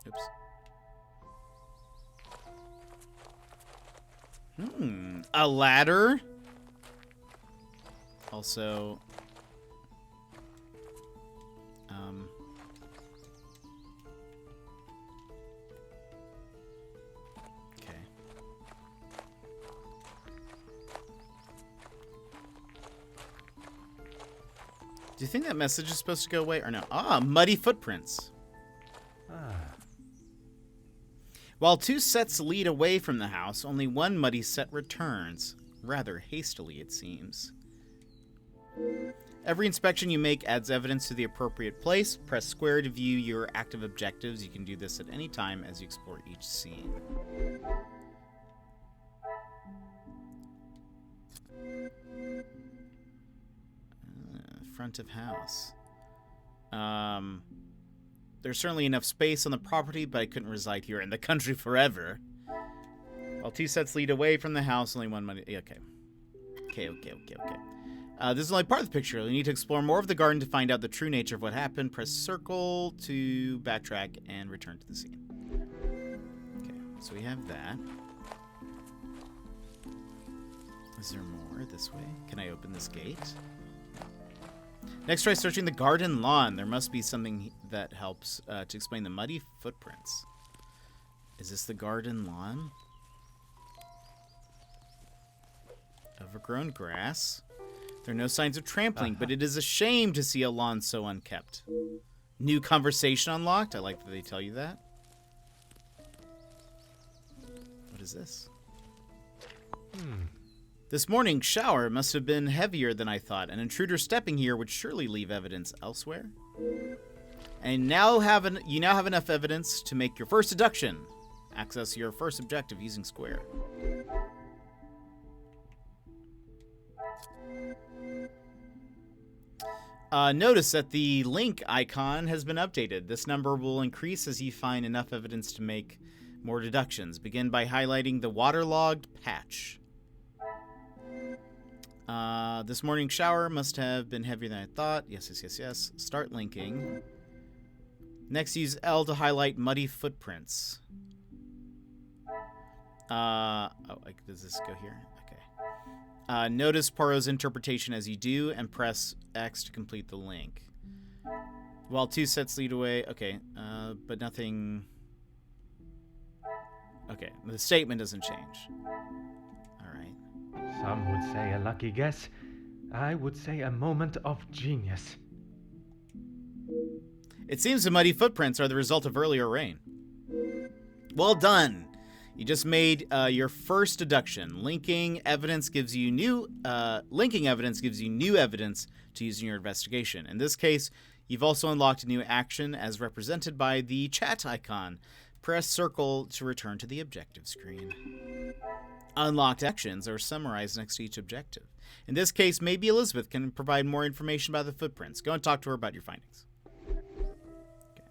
Oops. A ladder? Also, okay. Do you think that message is supposed to go away or no? Muddy footprints. While 2 sets lead away from the house, only 1 muddy set returns. Rather hastily, it seems. Every inspection you make adds evidence to the appropriate place. Press square to view your active objectives. You can do this at any time as you explore each scene. Front of house. There's certainly enough space on the property, but I couldn't reside here in the country forever. While 2 sets lead away from the house, only 1 muddy... Okay. This is only part of the picture. You need to explore more of the garden to find out the true nature of what happened. Press circle to backtrack and return to the scene. Okay, so we have that. Is there more this way? Can I open this gate? Next, try searching the garden lawn. There must be something that helps to explain the muddy footprints. Is this the garden lawn? Overgrown grass. There are no signs of trampling, but it is a shame to see a lawn so unkept. New conversation unlocked. I like that they tell you that. What is this? This morning's shower must have been heavier than I thought. An intruder stepping here would surely leave evidence elsewhere. And you now have enough evidence to make your first deduction. Access your first objective using square. Notice that the link icon has been updated. This number will increase as you find enough evidence to make more deductions. Begin by highlighting the waterlogged patch. This morning's shower must have been heavier than I thought. Yes. Start linking. Next, use L to highlight muddy footprints. Does this go here? Okay. Notice Poirot's interpretation as you do, and press X to complete the link. While 2 sets lead away... Okay, but nothing... Okay, the statement doesn't change. Alright. Some would say a lucky guess. I would say a moment of genius. It seems the muddy footprints are the result of earlier rain. Well done! You just made your first deduction. Linking evidence gives you new evidence to use in your investigation. In this case, you've also unlocked a new action as represented by the chat icon. Press circle to return to the objective screen. Unlocked actions are summarized next to each objective. In this case, maybe Elizabeth can provide more information about the footprints. Go and talk to her about your findings. Okay.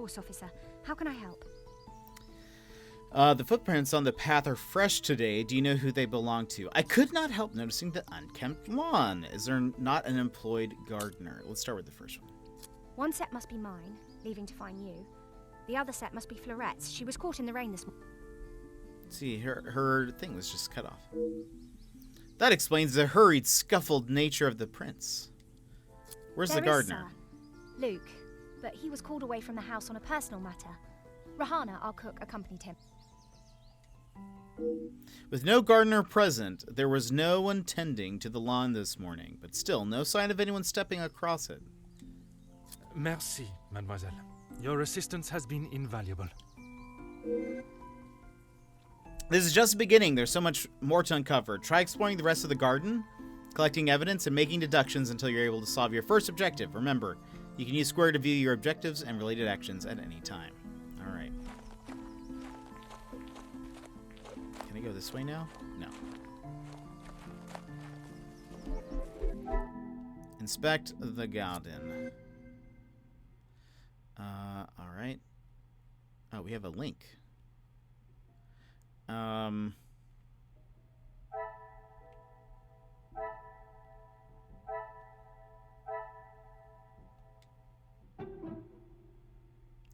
course, officer. How can I help? The footprints on the path are fresh today. Do you know who they belong to? I could not help noticing the unkempt lawn. Is there not an employed gardener? Let's start with the first one. One set must be mine, leaving to find you. The other set must be Florette's. She was caught in the rain this morning. See, her thing was just cut off. That explains the hurried, scuffled nature of the prints. Where's the gardener? Sir. Luke, but he was called away from the house on a personal matter. Rahana, our cook, accompanied him. With no gardener present, there was no one tending to the lawn this morning, but still no sign of anyone stepping across it. Merci, mademoiselle. Your assistance has been invaluable. This is just the beginning. There's so much more to uncover. Try exploring the rest of the garden, collecting evidence, and making deductions until you're able to solve your first objective. Remember, you can use Square to view your objectives and related actions at any time. All right. Can I go this way now? No. Inspect the garden. All right. Oh, we have a link.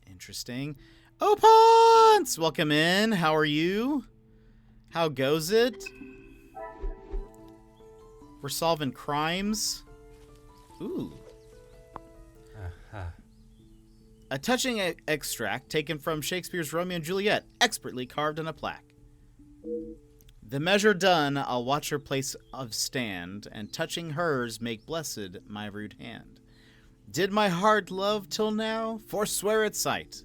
Interesting. Oh, Ponce! Welcome in. How are you? How goes it? We're solving crimes. Ooh. A touching extract taken from Shakespeare's Romeo and Juliet, expertly carved on a plaque. The measure done, I'll watch her place of stand, and touching hers make blessed my rude hand. Did my heart love till now? Forswear its sight,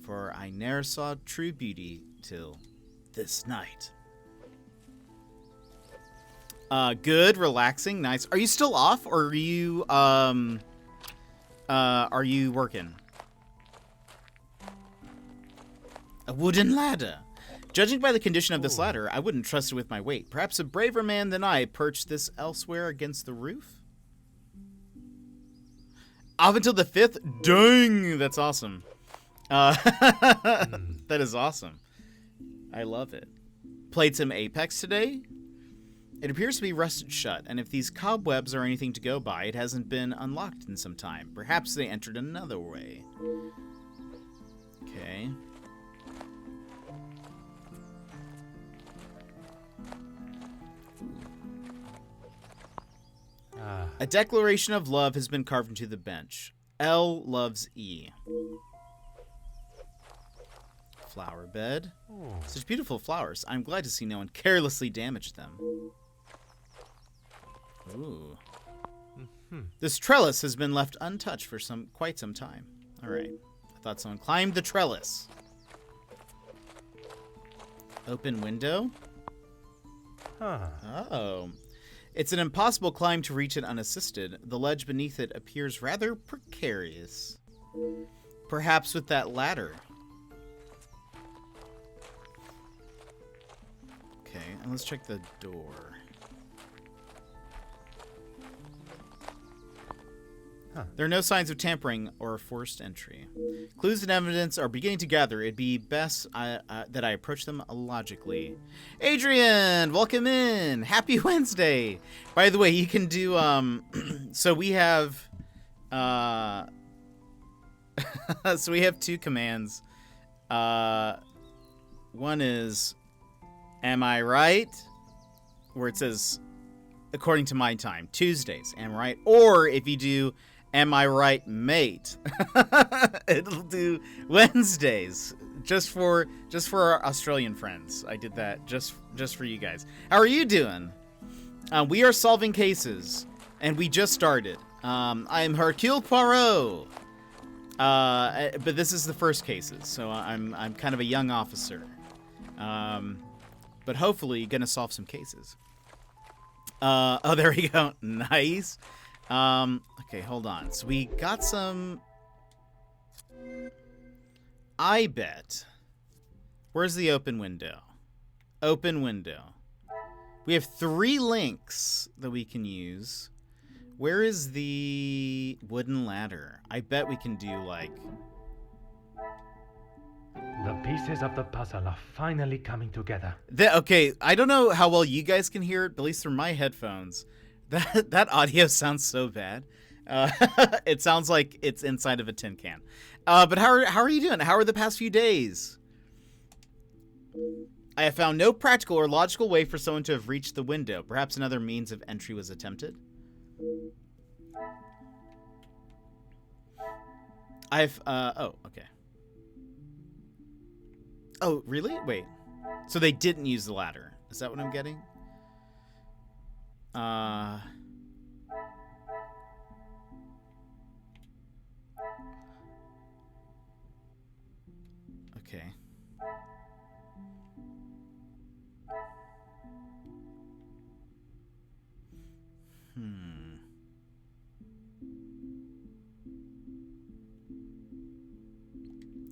for I ne'er saw true beauty till this night. Good, relaxing, nice. Are you still off, or are you working? A wooden ladder. Judging by the condition of this ladder, I wouldn't trust it with my weight. Perhaps a braver man than I perched this elsewhere against the roof? Off until the 5th? Dang! That's awesome. That is awesome. I love it. Played some Apex today? It appears to be rusted shut, and if these cobwebs are anything to go by, it hasn't been unlocked in some time. Perhaps they entered another way. Okay. A declaration of love has been carved into the bench. L loves E. Flower bed. Such beautiful flowers. I'm glad to see no one carelessly damaged them. Ooh. This trellis has been left untouched for quite some time. All right. I thought someone climbed the trellis. Open window. Oh. It's an impossible climb to reach it unassisted. The ledge beneath it appears rather precarious. Perhaps with that ladder. Okay, and let's check the door. There are no signs of tampering or forced entry. Clues and evidence are beginning to gather. It'd be best that I approach them logically. Adrian, welcome in. Happy Wednesday. By the way, you can do so we have so we have two commands. One is am I right? Where it says according to my time, Tuesdays, am I right? Or if you do am I right, mate? It'll do Wednesdays, just for our Australian friends. I did that just for you guys. How are you doing? We are solving cases, and we just started. I am Hercule Poirot, but this is the first cases, so I'm kind of a young officer, but hopefully gonna solve some cases. Oh, there we go. Nice. Okay, hold on. So we got some... I bet. Where's the open window? Open window. We have 3 links that we can use. Where is the wooden ladder? I bet we can do, like... pieces of the puzzle are finally coming together. Okay, I don't know how well you guys can hear it, but at least through my headphones, that audio sounds so bad. It sounds like it's inside of a tin can. But how are you doing? How are the past few days? I have found no practical or logical way for someone to have reached the window. Perhaps another means of entry was attempted. Oh, okay. Oh, really? Wait. So they didn't use the ladder. Is that what I'm getting? Okay.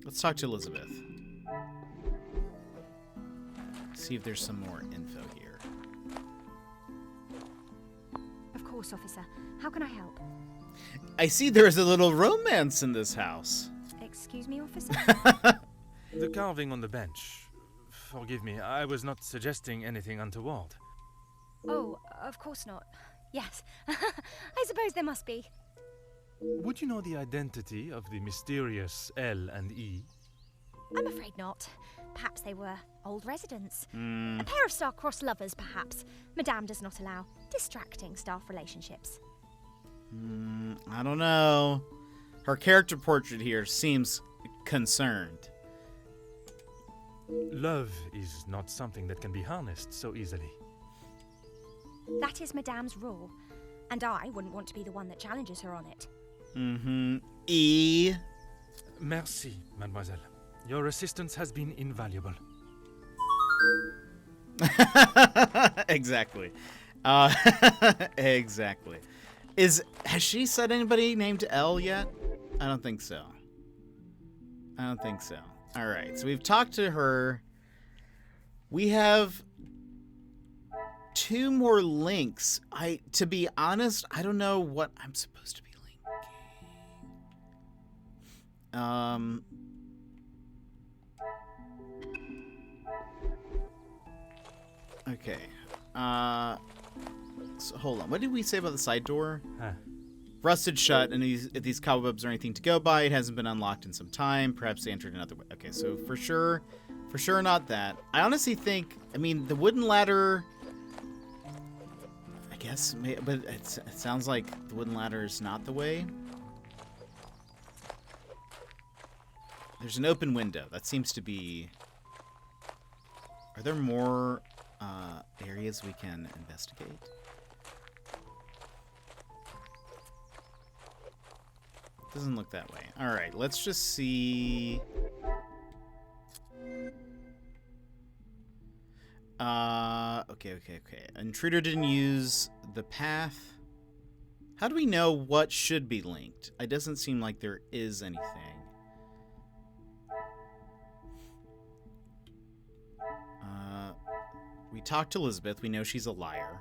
Let's talk to Elizabeth. See if there's some more info here. Of course, officer. How can I help? I see there is a little romance in this house. Excuse me, officer? The carving on the bench. Forgive me, I was not suggesting anything untoward. Oh, of course not. Yes. I suppose there must be. Would you know the identity of the mysterious L and E? I'm afraid not. Perhaps they were old residents. A pair of star-crossed lovers, perhaps. Madame does not allow distracting staff relationships. I don't know. Her character portrait here seems concerned. Love is not something that can be harnessed so easily. That is Madame's rule, and I wouldn't want to be the one that challenges her on it. E. Merci, mademoiselle. Your assistance has been invaluable. Exactly. Exactly. Has she said anybody named L yet? I don't think so. All right, so we've talked to her. We have 2 more links. To be honest, I don't know what I'm supposed to be linking. Okay. So hold on. What did we say about the side door? Rusted shut, and these cobwebs are anything to go by. It hasn't been unlocked in some time. Perhaps they entered another way. Okay, so for sure not that. I honestly think, I mean, the wooden ladder, I guess, but it sounds like the wooden ladder is not the way. There's an open window. That seems to be... Are there more areas we can investigate? Doesn't look that way. All right, let's just see. Okay. Intruder didn't use the path. How do we know what should be linked? It doesn't seem like there is anything. We talked to Elizabeth. We know she's a liar.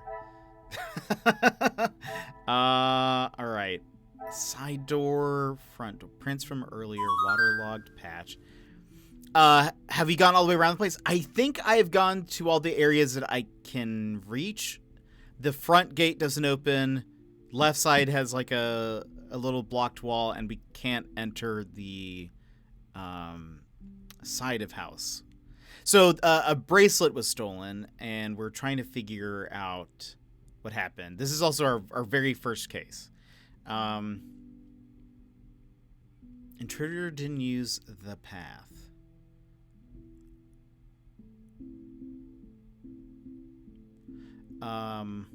All right. Side door, front door, prints from earlier, waterlogged patch. Have you gone all the way around the place? I think I have gone to all the areas that I can reach. The front gate doesn't open. Left side has like a little blocked wall, and we can't enter the side of house. So a bracelet was stolen, and we're trying to figure out what happened. This is also our very first case. Intruder didn't use the path. No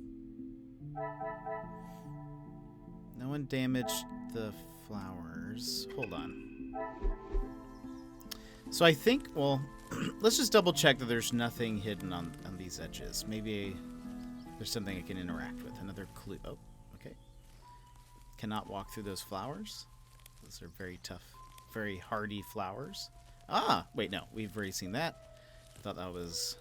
one damaged the flowers. Hold on. So I think, well, let's just double check that there's nothing hidden on these edges. Maybe there's something I can interact with. Another clue. Oh, okay. Cannot walk through those flowers. Those are very tough, very hardy flowers. Ah, wait, no. We've already seen that. I thought that was...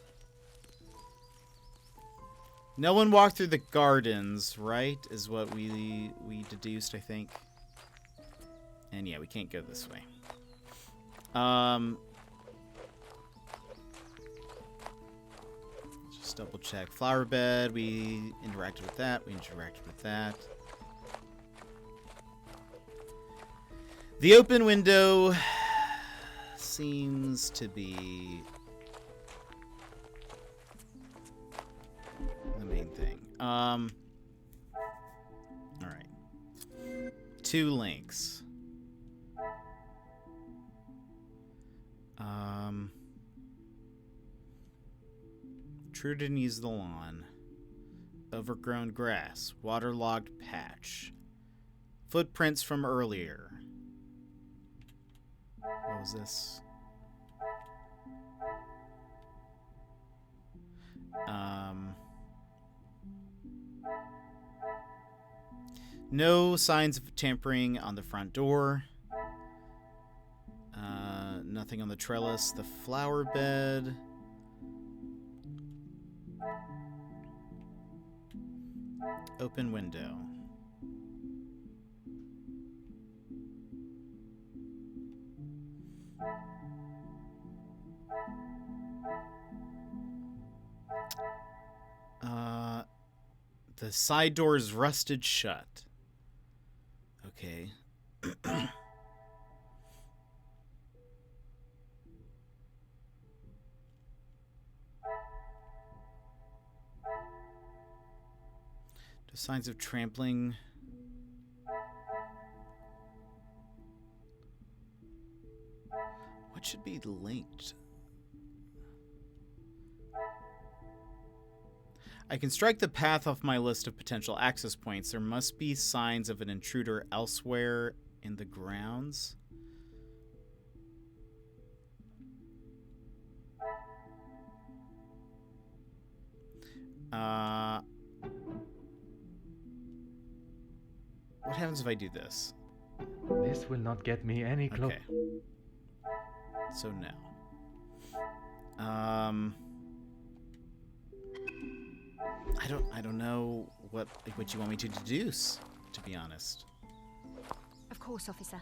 No one walked through the gardens, right? Is what we deduced, I think. And yeah, we can't go this way. Just double check. Flower bed, we interacted with that. We interacted with that. The open window seems to be the main thing. All right. 2 links. True didn't use the lawn. Overgrown grass. Waterlogged patch. Footprints from earlier. What was this? No signs of tampering on the front door. Nothing on the trellis. The flower bed. Open window. The side door is rusted shut. Okay. Signs of trampling. What should be linked? I can strike the path off my list of potential access points. There must be signs of an intruder elsewhere in the grounds. What happens if I do this? This will not get me any closer. Okay. So now. I don't know what you want me to deduce, to be honest. Of course, officer.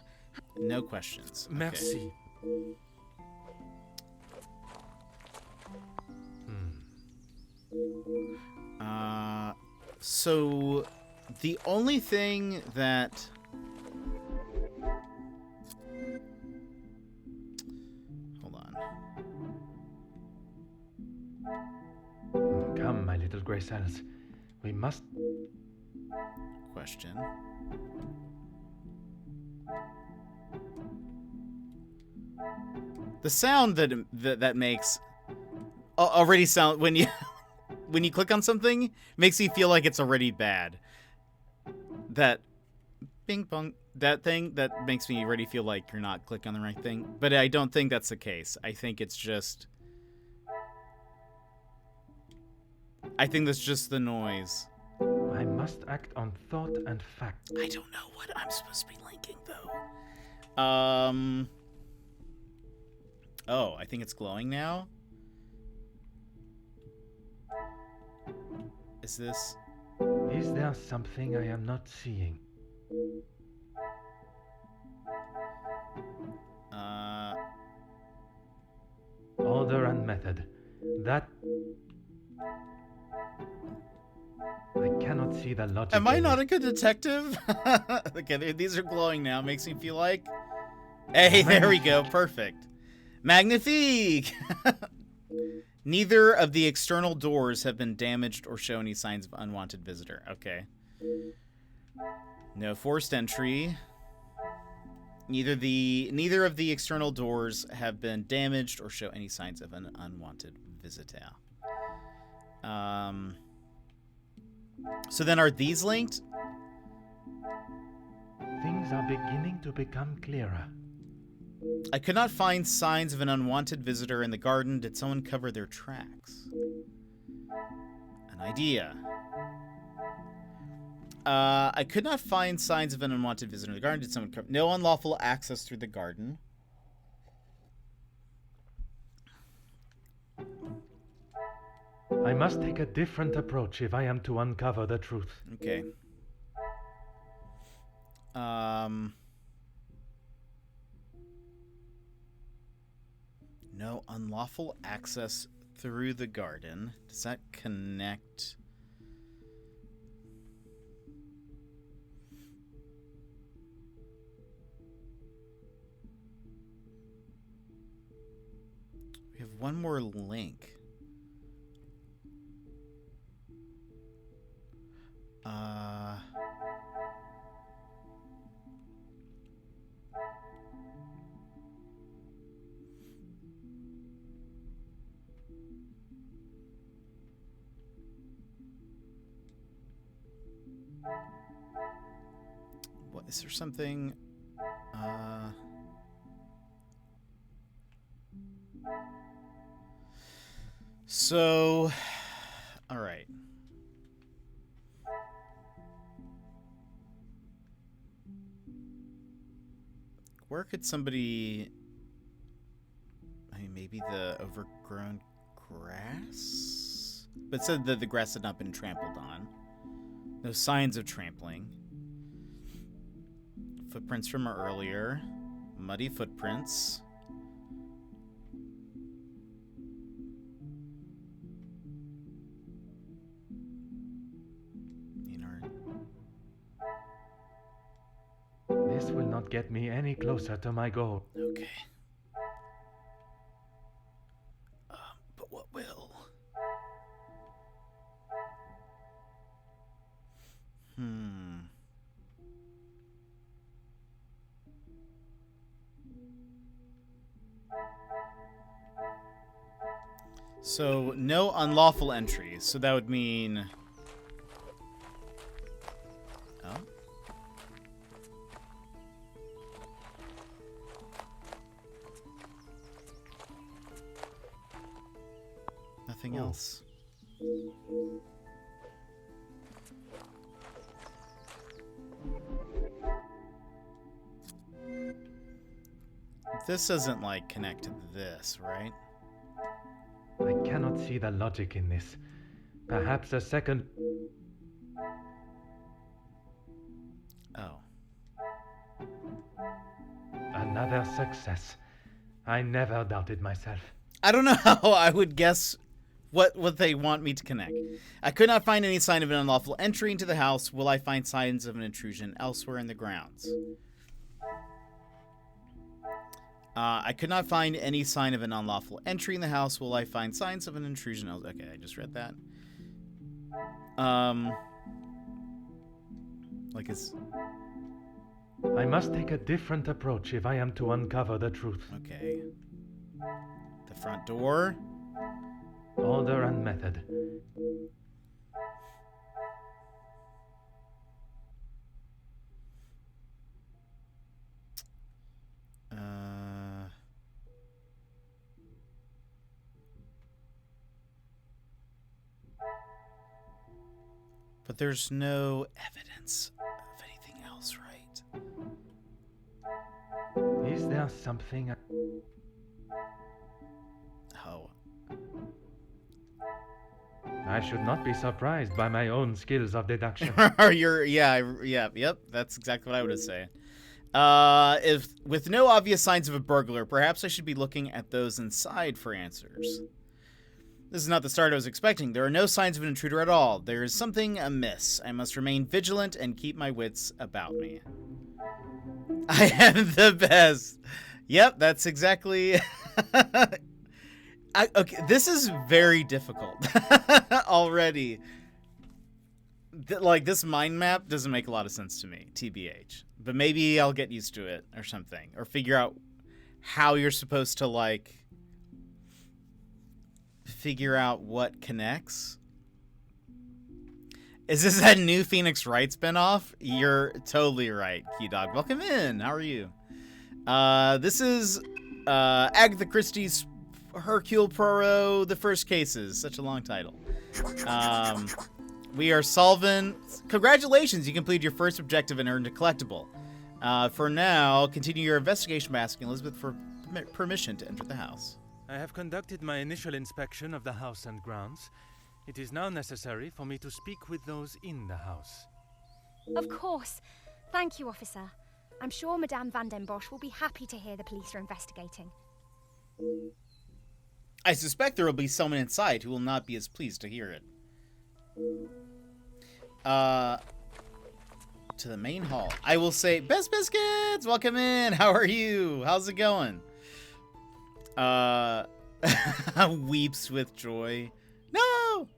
No questions. Okay. Merci. So the only thing that hold on. Come, my little gray cells. We must. Question. The sound that makes already sound when you when you click on something makes you feel like it's already bad. That bing bong, that thing that makes me already feel like you're not clicking on the right thing. But I don't think that's the case. I think that's just the noise. I must act on thought and fact. I don't know what I'm supposed to be linking though. Oh, I think it's glowing now. Is this? Is there something I am not seeing? Order and method. That. I cannot see the logic. Am I not a good detective? Okay, these are glowing now. Makes me feel like. Hey, there we go. Perfect. Magnifique! Neither of the external doors have been damaged or show any signs of unwanted visitor. Okay. No forced entry. Neither of the external doors have been damaged or show any signs of an unwanted visitor. So then are these linked? Things are beginning to become clearer. I could not find signs of an unwanted visitor in the garden. Did someone cover their tracks? An idea. I could not find signs of an unwanted visitor in the garden. Did someone cover... No unlawful access through the garden. I must take a different approach if I am to uncover the truth. Okay. No unlawful access through the garden. Does that connect? We have one more link. What is there something? So, all right. Where could somebody? I mean, maybe the overgrown grass. But it said that the grass had not been trampled on. No signs of trampling. Footprints from earlier. Muddy footprints. This will not get me any closer to my goal. Okay. But what will? So, no unlawful entries. So that would mean... Oh. Nothing else. This doesn't, like, connect to this, right? I cannot see the logic in this. Perhaps a second... Oh. Another success. I never doubted myself. I don't know how I would guess what they want me to connect. I could not find any sign of an unlawful entry into the house. Will I find signs of an intrusion elsewhere in the grounds? I could not find any sign of an unlawful entry in the house. Will I find signs of an intrusion elsewhere? Okay, I just read that. Like it's... I must take a different approach if I am to uncover the truth. Okay. The front door. Order and method. But there's no evidence of anything else, right? Is there something... Oh. I should not be surprised by my own skills of deduction. Yep, that's exactly what I would say. If with no obvious signs of a burglar, perhaps I should be looking at those inside for answers. This is not the start I was expecting. There are no signs of an intruder at all. There is something amiss. I must remain vigilant and keep my wits about me. I am the best. Yep, that's exactly... Okay, this is very difficult already. Like, this mind map doesn't make a lot of sense to me, TBH. But maybe I'll get used to it or something. Or figure out how you're supposed to, like... figure out what connects. Is this that new Phoenix Wright spinoff? You're totally right, Key Dog. Welcome in. How are you? This is Agatha Christie's Hercule Poirot, The First Cases. Such a long title. We are solving... Congratulations, you completed your first objective and earned a collectible. For now, continue your investigation by asking Elizabeth for permission to enter the house. I have conducted my initial inspection of the house and grounds. It is now necessary for me to speak with those in the house. Of course. Thank you, officer. I'm sure Madame Van den Bosch will be happy to hear the police are investigating. I suspect there will be someone inside who will not be as pleased to hear it. To the main hall. I will say, Best Biscuits, welcome in. How are you? How's it going? Weeps with joy. No!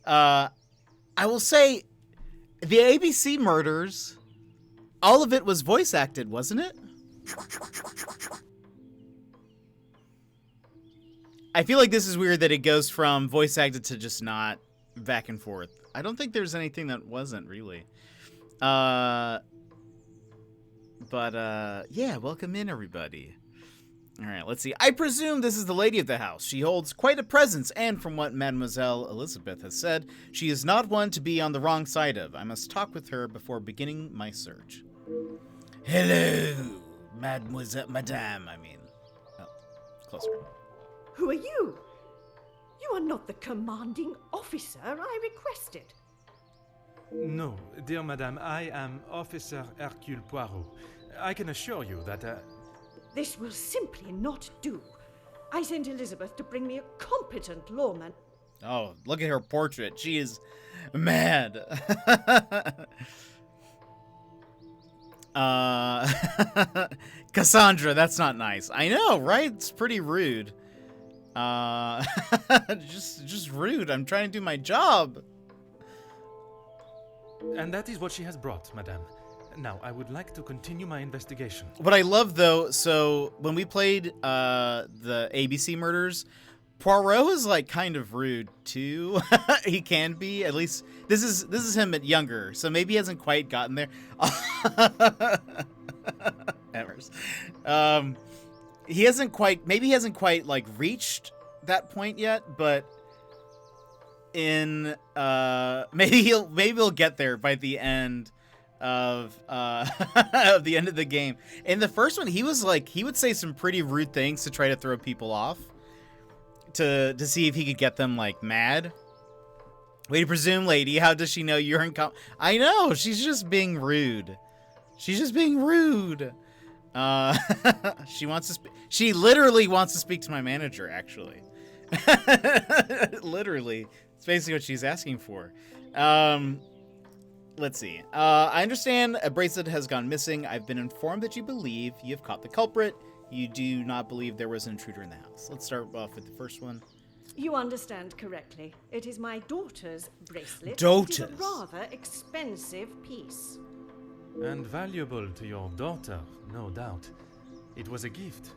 I will say, the ABC murders, all of it was voice acted, wasn't it? I feel like this is weird that it goes from voice acted to just not back and forth. I don't think there's anything that wasn't, really. Yeah, welcome in, everybody. All right, let's see. I presume this is the lady of the house. She holds quite a presence, and from what Mademoiselle Elizabeth has said, she is not one to be on the wrong side of. I must talk with her before beginning my search. Hello, Madame, I mean. Oh, closer. Who are you? You are not the commanding officer I requested. No, dear madame, I am Officer Hercule Poirot. I can assure you that... This will simply not do. I sent Elizabeth to bring me a competent lawman. Oh, look at her portrait. She is mad. Cassandra, that's not nice. I know, right? It's pretty rude. Just rude. I'm trying to do my job. And that is what she has brought, madame. Now, I would like to continue my investigation. What I love, though, so when we played the ABC murders, Poirot is like kind of rude too. He can be, at least. This is him at younger, so maybe he hasn't quite gotten there. Evers. He hasn't quite like reached that point yet, but in maybe he'll get there by the end of of the end of the game. In the first one, he would say some pretty rude things to try to throw people off, to see if he could get them like mad. We presume, lady, how does she know you're in I know, she's just being rude. She's just being rude. She literally wants to speak to my manager, actually. Literally. It's basically what she's asking for. Let's see. I understand a bracelet has gone missing. I've been informed that you believe you have caught the culprit. You do not believe there was an intruder in the house. Let's start off with the first one. You understand correctly. It is my daughter's bracelet. Daughter's? It is a rather expensive piece. And valuable to your daughter, no doubt. It was a gift.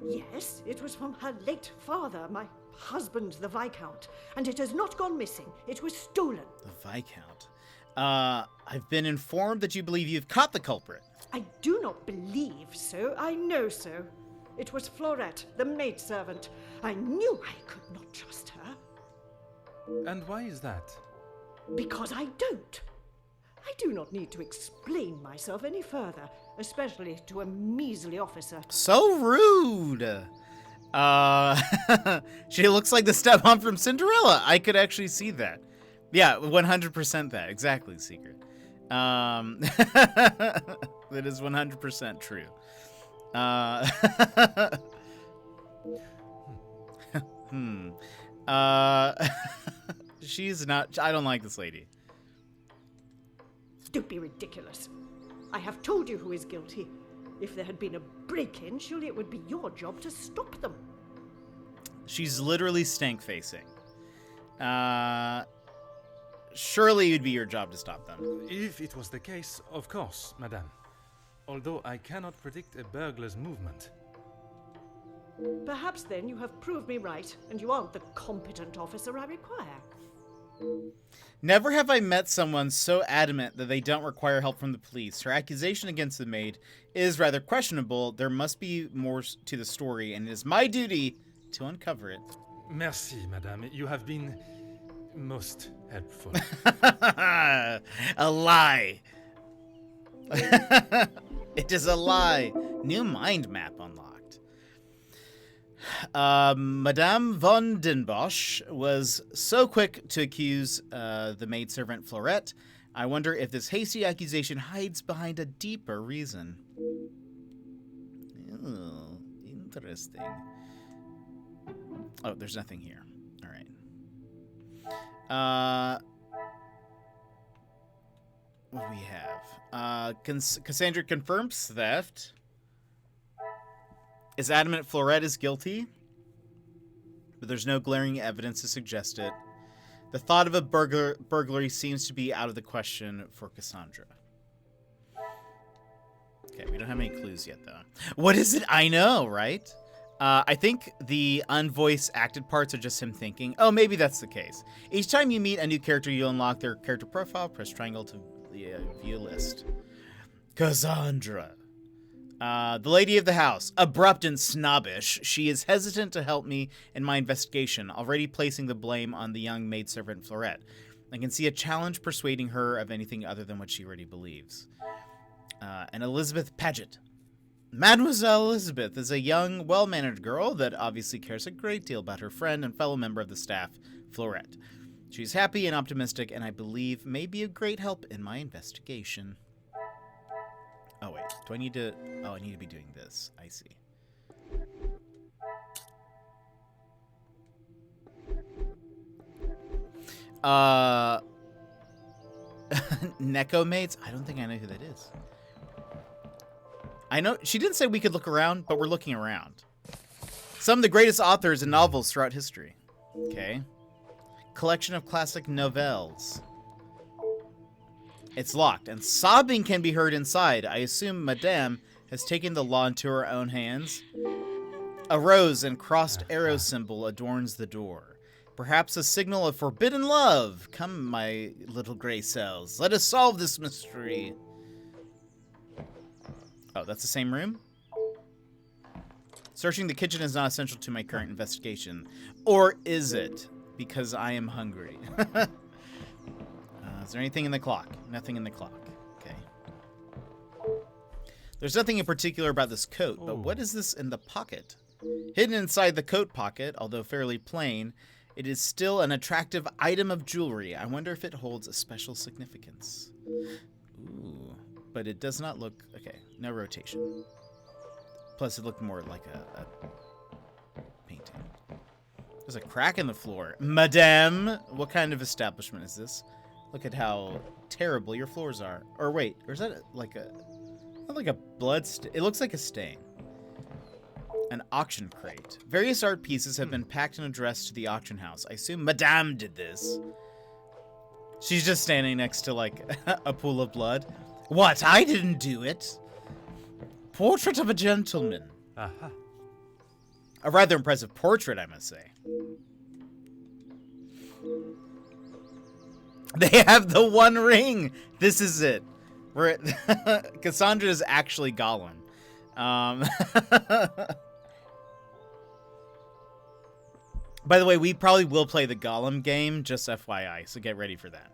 Yes, it was from her late father, my husband, the Viscount, and it has not gone missing. It was stolen. The Viscount. I've been informed that you believe you've caught the culprit. I do not believe so. I know so. It was Florette, the maidservant. I knew I could not trust her. And why is that? Because I don't. I do not need to explain myself any further, especially to a measly officer. So rude. She looks like the stepmom from Cinderella. I could actually see that. Yeah, 100% that. Exactly, Secret. That is 100% true. She's not... I don't like this lady. Don't be ridiculous. I have told you who is guilty. If there had been a break-in, surely it would be your job to stop them. She's literally stank-facing. Surely it'd be your job to stop them. If it was the case, of course, madame. Although I cannot predict a burglar's movement. Perhaps then you have proved me right, and you aren't the competent officer I require. Never have I met someone so adamant that they don't require help from the police. Her accusation against the maid is rather questionable. There must be more to the story, and it is my duty to uncover it. Merci, madame. You have been most helpful. A lie. It is a lie. New mind map unlocked. Madame von den Bosch was so quick to accuse the maidservant Florette. I wonder if this hasty accusation hides behind a deeper reason. Oh, interesting. Oh, there's nothing here. All right. What do we have? Cassandra confirms theft. Is adamant Florette is guilty, but there's no glaring evidence to suggest it. The thought of a burglary seems to be out of the question for Cassandra. Okay, we don't have any clues yet, though. What is it? I know, right? I think the unvoiced acted parts are just him thinking, oh, maybe that's the case. Each time you meet a new character, you unlock their character profile. Press triangle to view list. Cassandra. The lady of the house. Abrupt and snobbish. She is hesitant to help me in my investigation, already placing the blame on the young maidservant Florette. I can see a challenge persuading her of anything other than what she already believes. And Elizabeth Paget. Mademoiselle Elizabeth is a young, well-mannered girl that obviously cares a great deal about her friend and fellow member of the staff, Florette. She's happy and optimistic, and I believe may be a great help in my investigation. Oh, wait. Do I need to... Oh, I need to be doing this. I see. Neko mates? I don't think I know who that is. I know... She didn't say we could look around, but we're looking around. Some of the greatest authors and novels throughout history. Okay. Collection of classic novels. It's locked, and sobbing can be heard inside. I assume Madame has taken the law into her own hands. A rose and crossed arrow symbol adorns the door. Perhaps a signal of forbidden love. Come, my little gray cells. Let us solve this mystery. Oh, that's the same room? Searching the kitchen is not essential to my current investigation. Or is it? Because I am hungry. Is there anything in the clock? Nothing in the clock. Okay. There's nothing in particular about this coat, but what is this in the pocket? Hidden inside the coat pocket, although fairly plain, it is still an attractive item of jewelry. I wonder if it holds a special significance. Ooh. But it does not look... Okay, no rotation. Plus, it looked more like a painting. There's a crack in the floor. Madame! What kind of establishment is this? Look at how terrible your floors are. Or wait, or is that like a... Not like a blood stain. It looks like a stain. An auction crate. Various art pieces have been packed and addressed to the auction house. I assume Madame did this. She's just standing next to, like, a pool of blood. What? I didn't do it. Portrait of a gentleman. Aha. A rather impressive portrait, I must say. They have the one ring. This is it. We're at Cassandra is actually Gollum. By the way, we probably will play the Gollum game, just FYI, so get ready for that.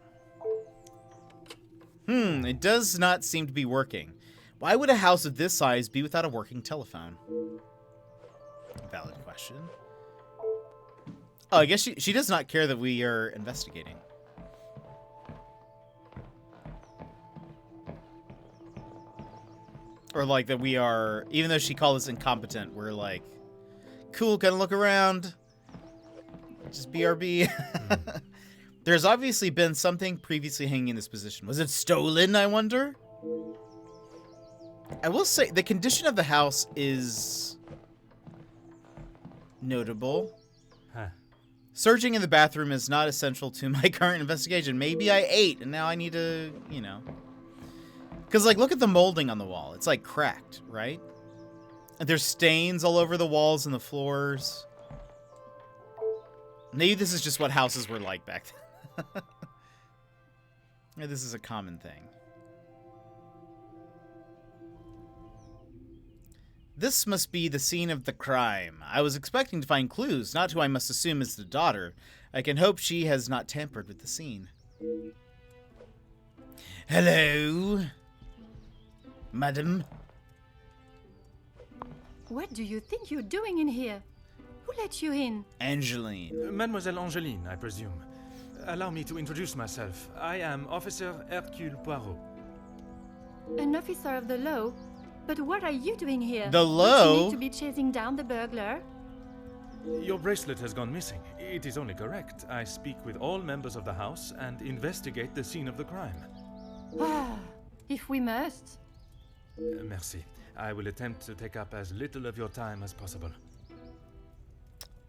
It does not seem to be working. Why would a house of this size be without a working telephone? Valid question. Oh, I guess she does not care that we are investigating. Or like that we are, even though she called us incompetent, we're like, cool, gonna look around. Just BRB. There's obviously been something previously hanging in this position. Was it stolen, I wonder? I will say, the condition of the house is notable. Huh. Searching in the bathroom is not essential to my current investigation. Maybe I ate, and now I need to, you know. Because, like, look at the molding on the wall. It's, like, cracked, right? And there's stains all over the walls and the floors. Maybe this is just what houses were like back then. Yeah, this is a common thing. This must be the scene of the crime. I was expecting to find clues, not who I must assume is the daughter. I can hope she has not tampered with the scene. Hello, madam. What do you think you're doing in here? Who let you in? Angeline. Mademoiselle Angeline, I presume. Allow me to introduce myself. I am Officer Hercule Poirot. An officer of the law? But what are you doing here? The Don't you law? need to be chasing down the burglar? Your bracelet has gone missing. It is only correct. I speak with all members of the house and investigate the scene of the crime. Ah, if we must. Merci. I will attempt to take up as little of your time as possible.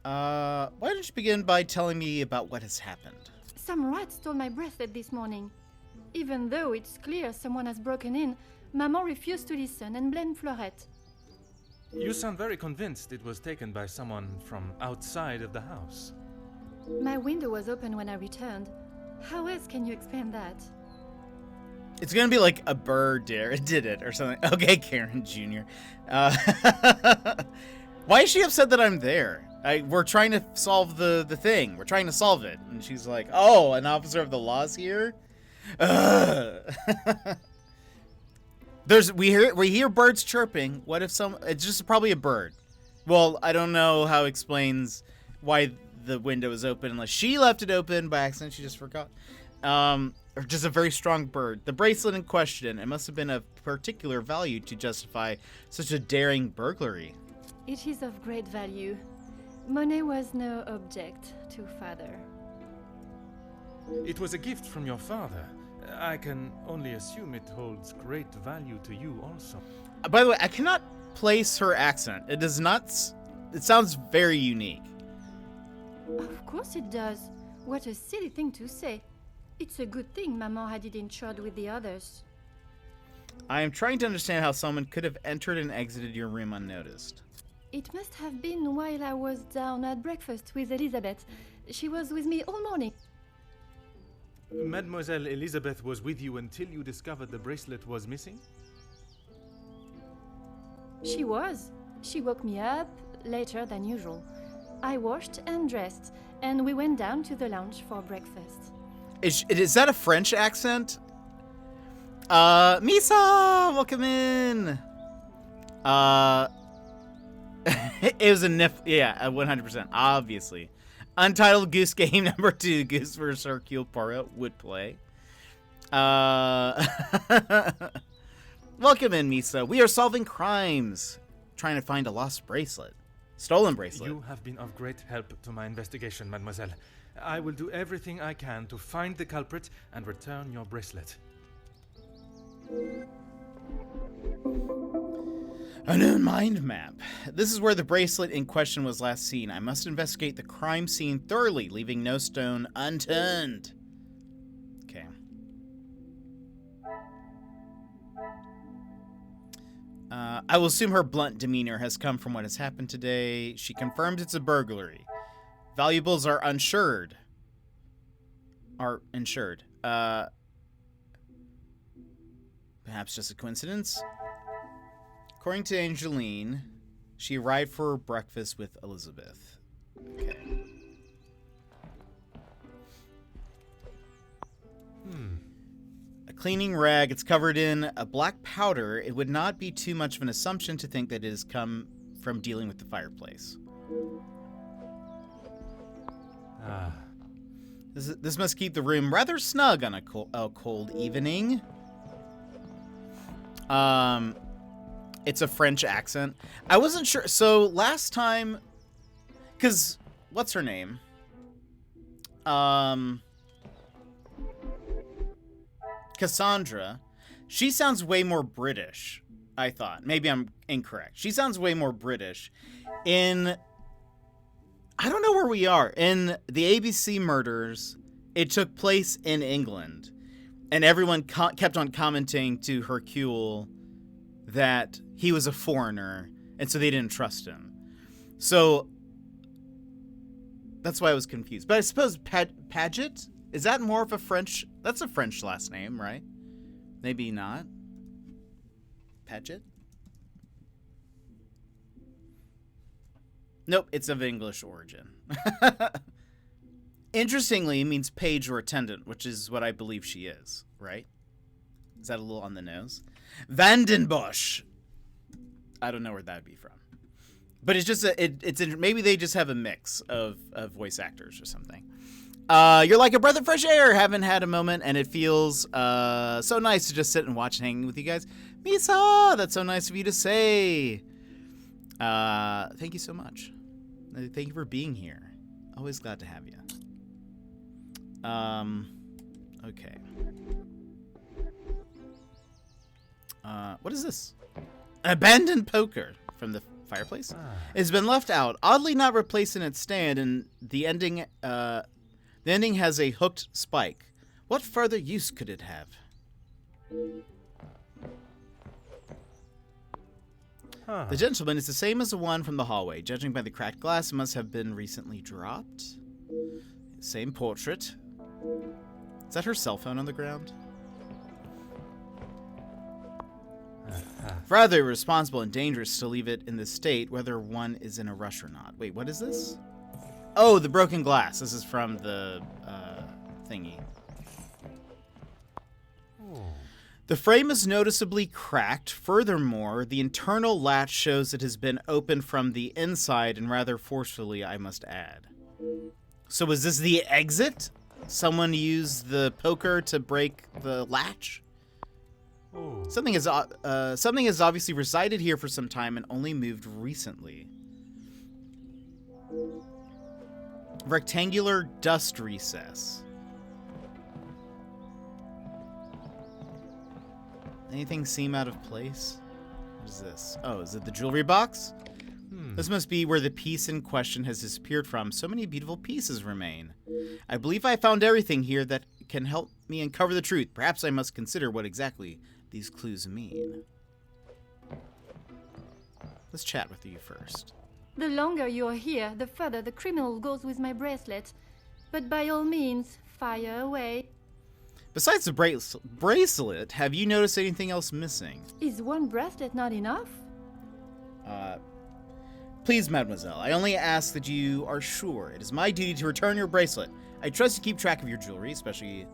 Why don't you begin by telling me about what has happened? Some rat stole my bracelet this morning. Even though it's clear someone has broken in, Maman refused to listen and blamed Florette. You sound very convinced it was taken by someone from outside of the house. My window was open when I returned. How else can you explain that? It's gonna be like a bird did it or something. Okay, Karen Jr. Why is she upset that I'm there? We're trying to solve the thing. We're trying to solve it. And she's like, oh, an officer of the law's here? We hear birds chirping. What if it's just probably a bird. Well, I don't know how it explains why the window is open unless she left it open by accident. She just forgot. Or just a very strong bird. The bracelet in question, it must have been of particular value to justify such a daring burglary. It is of great value. Money was no object to father. It was a gift from your father. I can only assume it holds great value to you also. By the way, I cannot place her accent. It does not. It sounds very unique. Of course it does. What a silly thing to say. It's a good thing Maman had it insured with the others. I am trying to understand how someone could have entered and exited your room unnoticed. It must have been while I was down at breakfast with Elizabeth. She was with me all morning. Mademoiselle Elizabeth was with you until you discovered the bracelet was missing? She was. She woke me up later than usual. I washed and dressed, and we went down to the lounge for breakfast. Is that a French accent? Misa, welcome in. It was a yeah, 100%, obviously. Untitled Goose Game number 2, Goose vs. Hercule Poirot would play. Welcome in, Misa. We are solving crimes, trying to find a lost bracelet. Stolen bracelet. You have been of great help to my investigation, mademoiselle. I will do everything I can to find the culprit and return your bracelet. Unknown mind map. This is where the bracelet in question was last seen. I must investigate the crime scene thoroughly, leaving no stone unturned. Okay. I will assume her blunt demeanor has come from what has happened today. She confirms it's a burglary. Valuables are insured. Perhaps just a coincidence. According to Angeline, she arrived for breakfast with Elizabeth. Okay. A cleaning rag. It's covered in a black powder. It would not be too much of an assumption to think that it has come from dealing with the fireplace. This must keep the room rather snug on a cold evening. It's a French accent. I wasn't sure. So last time, because what's her name? Cassandra. She sounds way more British, I thought. Maybe I'm incorrect. She sounds way more British. I don't know where we are. In the ABC murders, it took place in England. And everyone kept on commenting to Hercule that he was a foreigner, and so they didn't trust him. So that's why I was confused. But I suppose Paget? Is that more of a French? That's a French last name, right? Maybe not. Paget? Nope, it's of English origin. Interestingly, it means page or attendant, which is what I believe she is, right? Is that a little on the nose? Vandenbosch. I don't know where that'd be from. But it's just maybe they just have a mix of voice actors or something. You're like a breath of fresh air. Haven't had a moment, and it feels so nice to just sit and watch and hang with you guys. Misa, that's so nice of you to say. Thank you so much. Thank you for being here. Always glad to have you. Okay. What is this? An abandoned poker from the fireplace. It's been left out, oddly not replaced in its stand, and the ending has a hooked spike. What further use could it have? The gentleman is the same as the one from the hallway. Judging by the cracked glass, it must have been recently dropped. Same portrait. Is that her cell phone on the ground? Rather irresponsible and dangerous to leave it in this state, whether one is in a rush or not. Wait, what is this? Oh, the broken glass. This is from the thingy. The frame is noticeably cracked. Furthermore, the internal latch shows it has been opened from the inside, and rather forcefully, I must add. So is this the exit? Someone used the poker to break the latch? Something has obviously resided here for some time and only moved recently. Rectangular dust recess. Anything seem out of place? What is this? Oh, is it the jewelry box? This must be where the piece in question has disappeared from. So many beautiful pieces remain. I believe I found everything here that can help me uncover the truth. Perhaps I must consider what exactly these clues mean. Let's chat with you first. The longer you are here, the further the criminal goes with my bracelet. But by all means, fire away. Besides the bracelet, have you noticed anything else missing? Is one bracelet not enough? Please, mademoiselle, I only ask that you are sure. It is my duty to return your bracelet. I trust you keep track of your jewelry, especially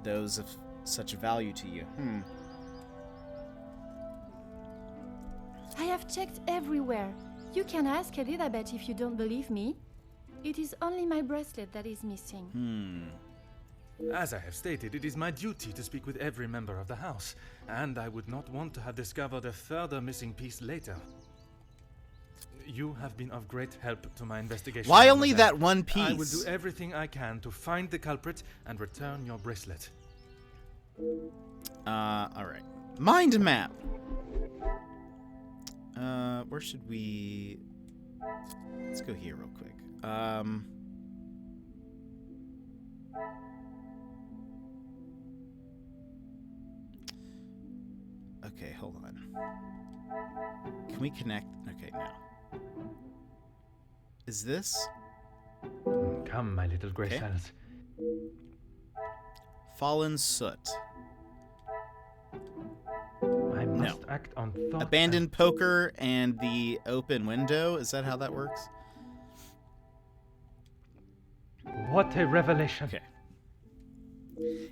those of such value to you. I have checked everywhere. You can ask Elizabeth if you don't believe me. It is only my bracelet that is missing. As I have stated, it is my duty to speak with every member of the house, and I would not want to have discovered a further missing piece later. You have been of great help to my investigation. Why only mademoiselle. that one piece? I will do everything I can to find the culprit and return your bracelet. Alright. Mind map. Where should we... Let's go here real quick. Okay, hold on. Can we connect? Okay, no. Is this? Come, my little gray cells. Fallen soot. I must act on thought. Abandoned poker and the open window. Is that how that works? What a revelation. Okay.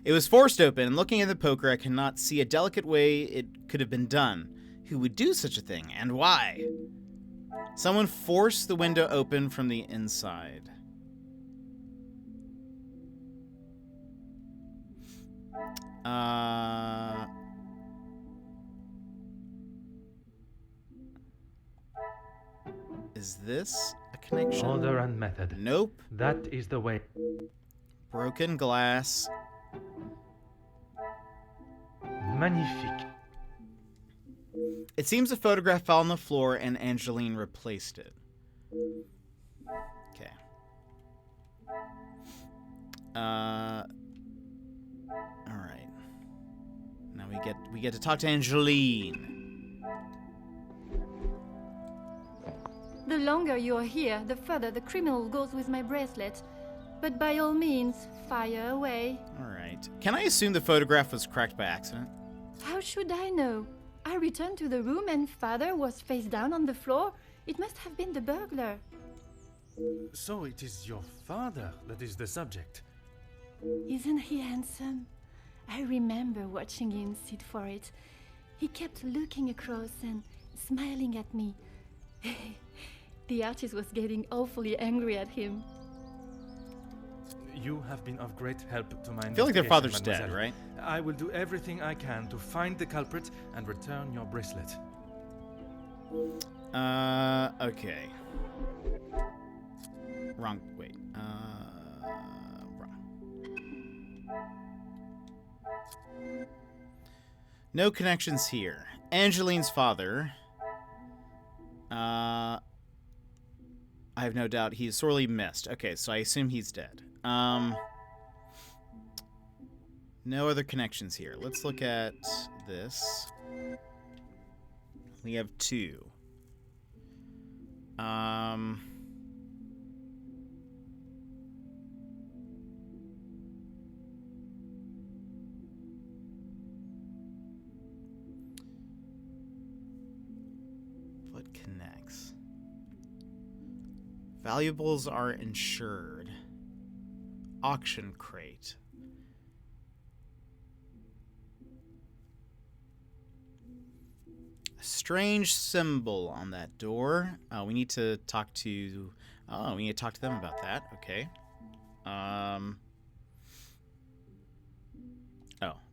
It was forced open, and looking at the poker, I cannot see a delicate way it could have been done. Who would do such a thing, and why? Someone forced the window open from the inside. Is this a connection? Order and method. Nope. That is the way. Broken glass. Magnifique. It seems a photograph fell on the floor and Angeline replaced it. Okay. All right. Now we get to talk to Angeline. The longer you are here, the further the criminal goes with my bracelet. But by all means, fire away. All right. Can I assume the photograph was cracked by accident? How should I know? I returned to the room and father was face down on the floor. It must have been the burglar. So it is your father that is the subject. Isn't he handsome? I remember watching him sit for it. He kept looking across and smiling at me. The artist was getting awfully angry at him. You have been of great help to my investigation, I feel like their father's mademoiselle. dead, right? I will do everything I can to find the culprit and return your bracelet. Okay. wrong. Wait. Wrong. No connections here. Angeline's father. I have no doubt he's sorely missed. Okay, so I assume he's dead. No other connections here. Let's look at this. We have 2. What connects? Valuables are insured. Auction crate. Strange symbol on that door. We need to talk to. Oh, we need to talk to them about that. Okay. Oh,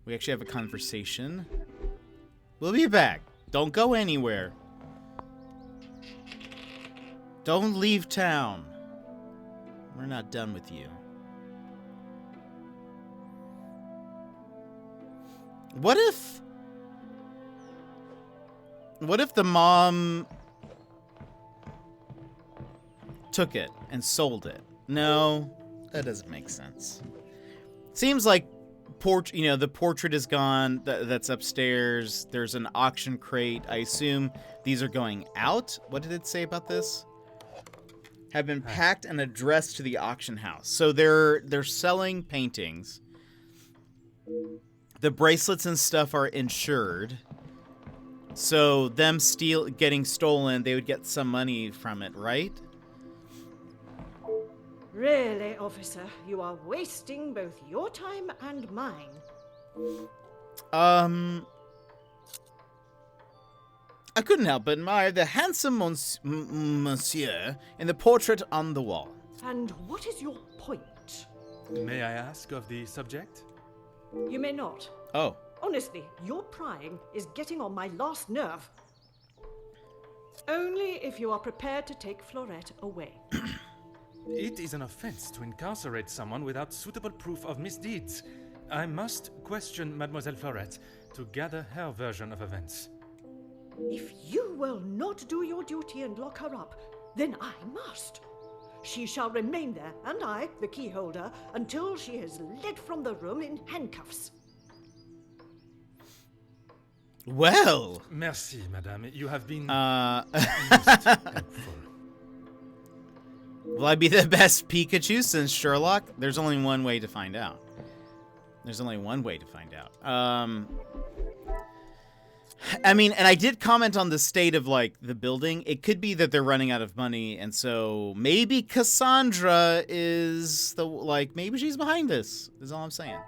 we actually have a conversation. We'll be back. Don't go anywhere. Don't leave town. We're not done with you. What if the mom took it and sold it? No, that doesn't make sense. Seems like the portrait is gone. That's upstairs. There's an auction crate. I assume these are going out. What did it say about this? Have been packed and addressed to the auction house. So they're selling paintings. The bracelets and stuff are insured. So them getting stolen, they would get some money from it, right? Really, officer, you are wasting both your time and mine. I couldn't help but admire the handsome monsieur in the portrait on the wall. And what is your point? May I ask of the subject? You may not. Oh. Honestly, your prying is getting on my last nerve. Only if you are prepared to take Florette away. It is an offense to incarcerate someone without suitable proof of misdeeds. I must question Mademoiselle Florette to gather her version of events. If you will not do your duty and lock her up, then I must. She shall remain there, and I, the key holder, until she is led from the room in handcuffs. Well. Merci, madame. You have been Will helpful. I be the best Pikachu since Sherlock? There's only one way to find out. I mean, and I did comment on the state of, like, the building. It could be that they're running out of money, and so maybe Cassandra is maybe she's behind this, is all I'm saying.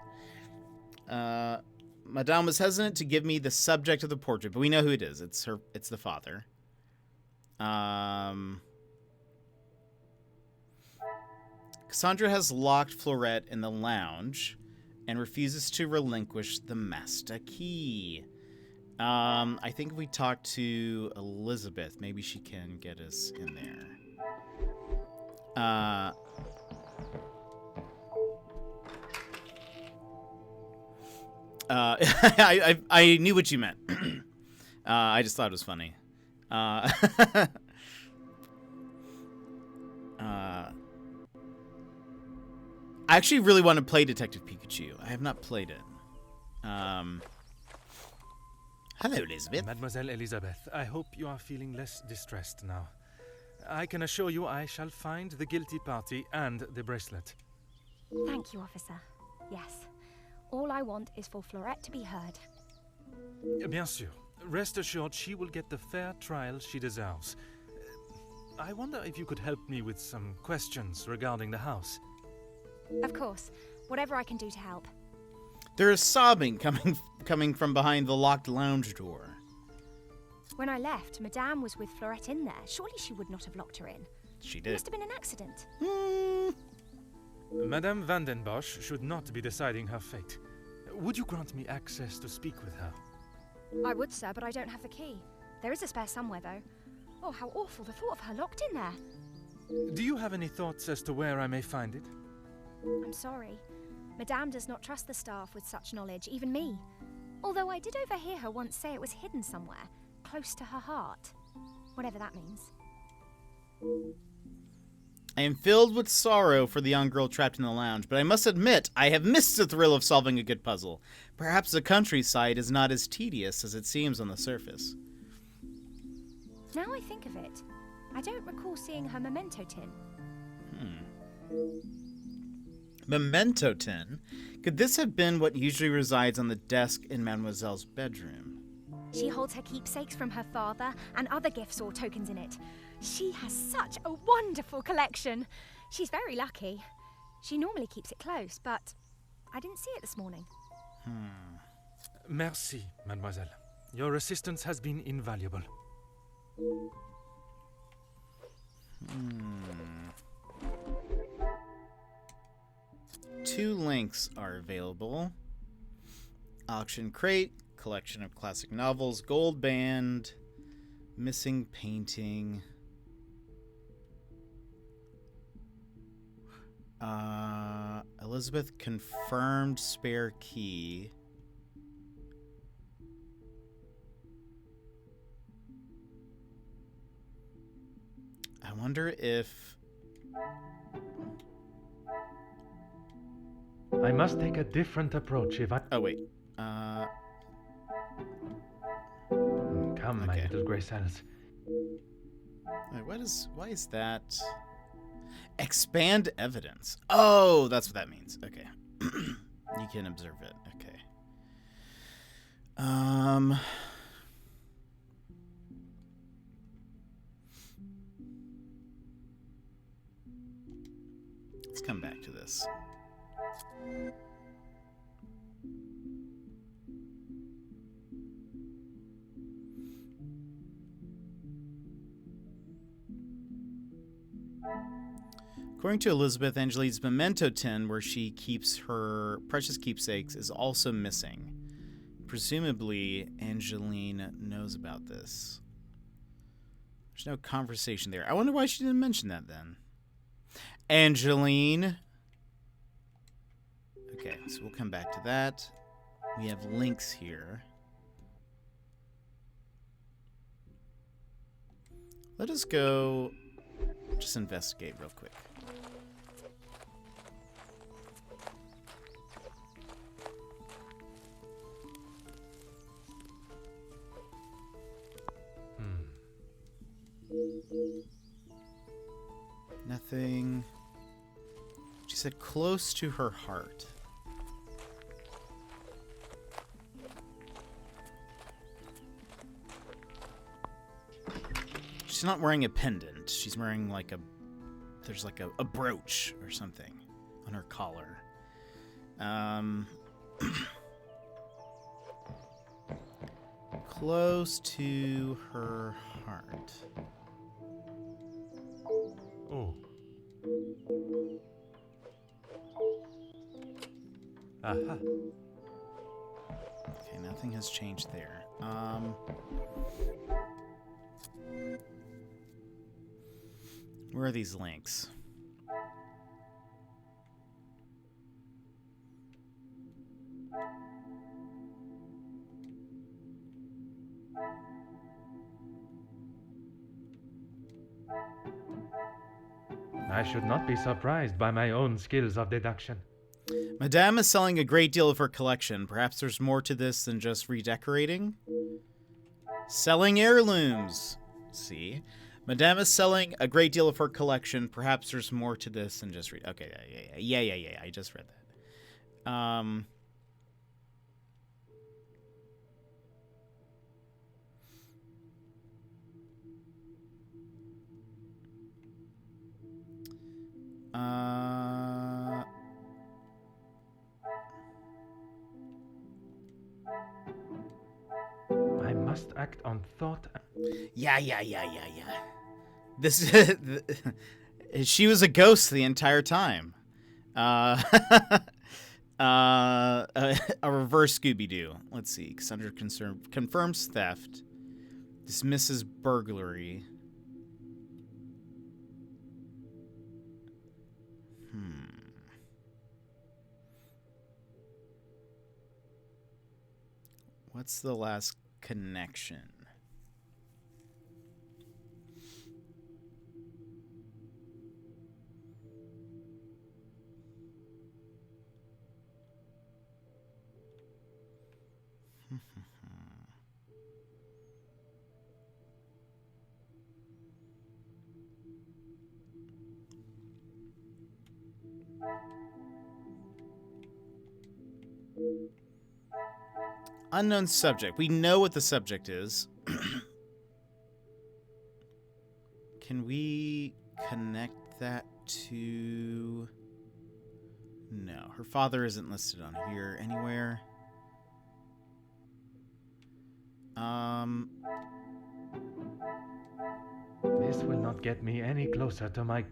Madame was hesitant to give me the subject of the portrait, but we know who it is. It's the father. Cassandra has locked Florette in the lounge and refuses to relinquish the master key. I think if we talk to Elizabeth, maybe she can get us in there. I knew what you meant. I just thought it was funny. I actually really want to play Detective Pikachu. I have not played it. Hello, Elizabeth. Mademoiselle Elizabeth, I hope you are feeling less distressed now. I can assure you I shall find the guilty party and the bracelet. Thank you, officer. Yes. All I want is for Florette to be heard. Bien sûr. Rest assured she will get the fair trial she deserves. I wonder if you could help me with some questions regarding the house. Of course. Whatever I can do to help. There is sobbing coming from behind the locked lounge door. When I left, Madame was with Florette in there. Surely she would not have locked her in. She It did. must have been an accident. Madame Van den Bosch should not be deciding her fate. Would you grant me access to speak with her? I would, sir, but I don't have the key. There is a spare somewhere, though. Oh, how awful, the thought of her locked in there. Do you have any thoughts as to where I may find it? I'm sorry. Madame does not trust the staff with such knowledge, even me. Although I did overhear her once say it was hidden somewhere, close to her heart. Whatever that means. I am filled with sorrow for the young girl trapped in the lounge, but I must admit I have missed the thrill of solving a good puzzle. Perhaps the countryside is not as tedious as it seems on the surface. Now I think of it, I don't recall seeing her memento tin. Memento tin? Could this have been what usually resides on the desk in Mademoiselle's bedroom? She holds her keepsakes from her father and other gifts or tokens in it. She has such a wonderful collection. She's very lucky. She normally keeps it close, but I didn't see it this morning. Merci, mademoiselle. Your assistance has been invaluable. 2 links are available. Auction crate, collection of classic novels, gold band, missing painting. Elizabeth confirmed spare key. I wonder if... I must take a different approach if I... Oh, wait. Come, my Okay. little Grey Cells. Wait, why is that? Expand evidence. Oh, that's what that means. Okay. You can observe it. Okay. Let's come back to this. According to Elizabeth, Angeline's memento tin, where she keeps her precious keepsakes, is also missing. Presumably, Angeline knows about this. There's no conversation there. I wonder why she didn't mention that then. Angeline. Okay, so we'll come back to that. We have links here. Let us go just investigate real quick. Nothing. She said close to her heart. She's not wearing a pendant. She's wearing like there's like a brooch or something on her collar. Close to her heart. Oh. Aha. Okay, nothing has changed there. Where are these links? I should not be surprised by my own skills of deduction. Madame is selling a great deal of her collection. Perhaps there's more to this than just redecorating? Selling heirlooms. See? Madame is selling a great deal of her collection. Perhaps there's more to this than just okay, yeah. I just read that. I must act on thought. Yeah. This she was a ghost the entire time. A reverse Scooby-Doo. Let's see. Cassandra confirms theft. Dismisses burglary. What's the last connection? Unknown subject. We know what the subject is. Can we connect that to... No, her father isn't listed on here anywhere. This will not get me any closer to my...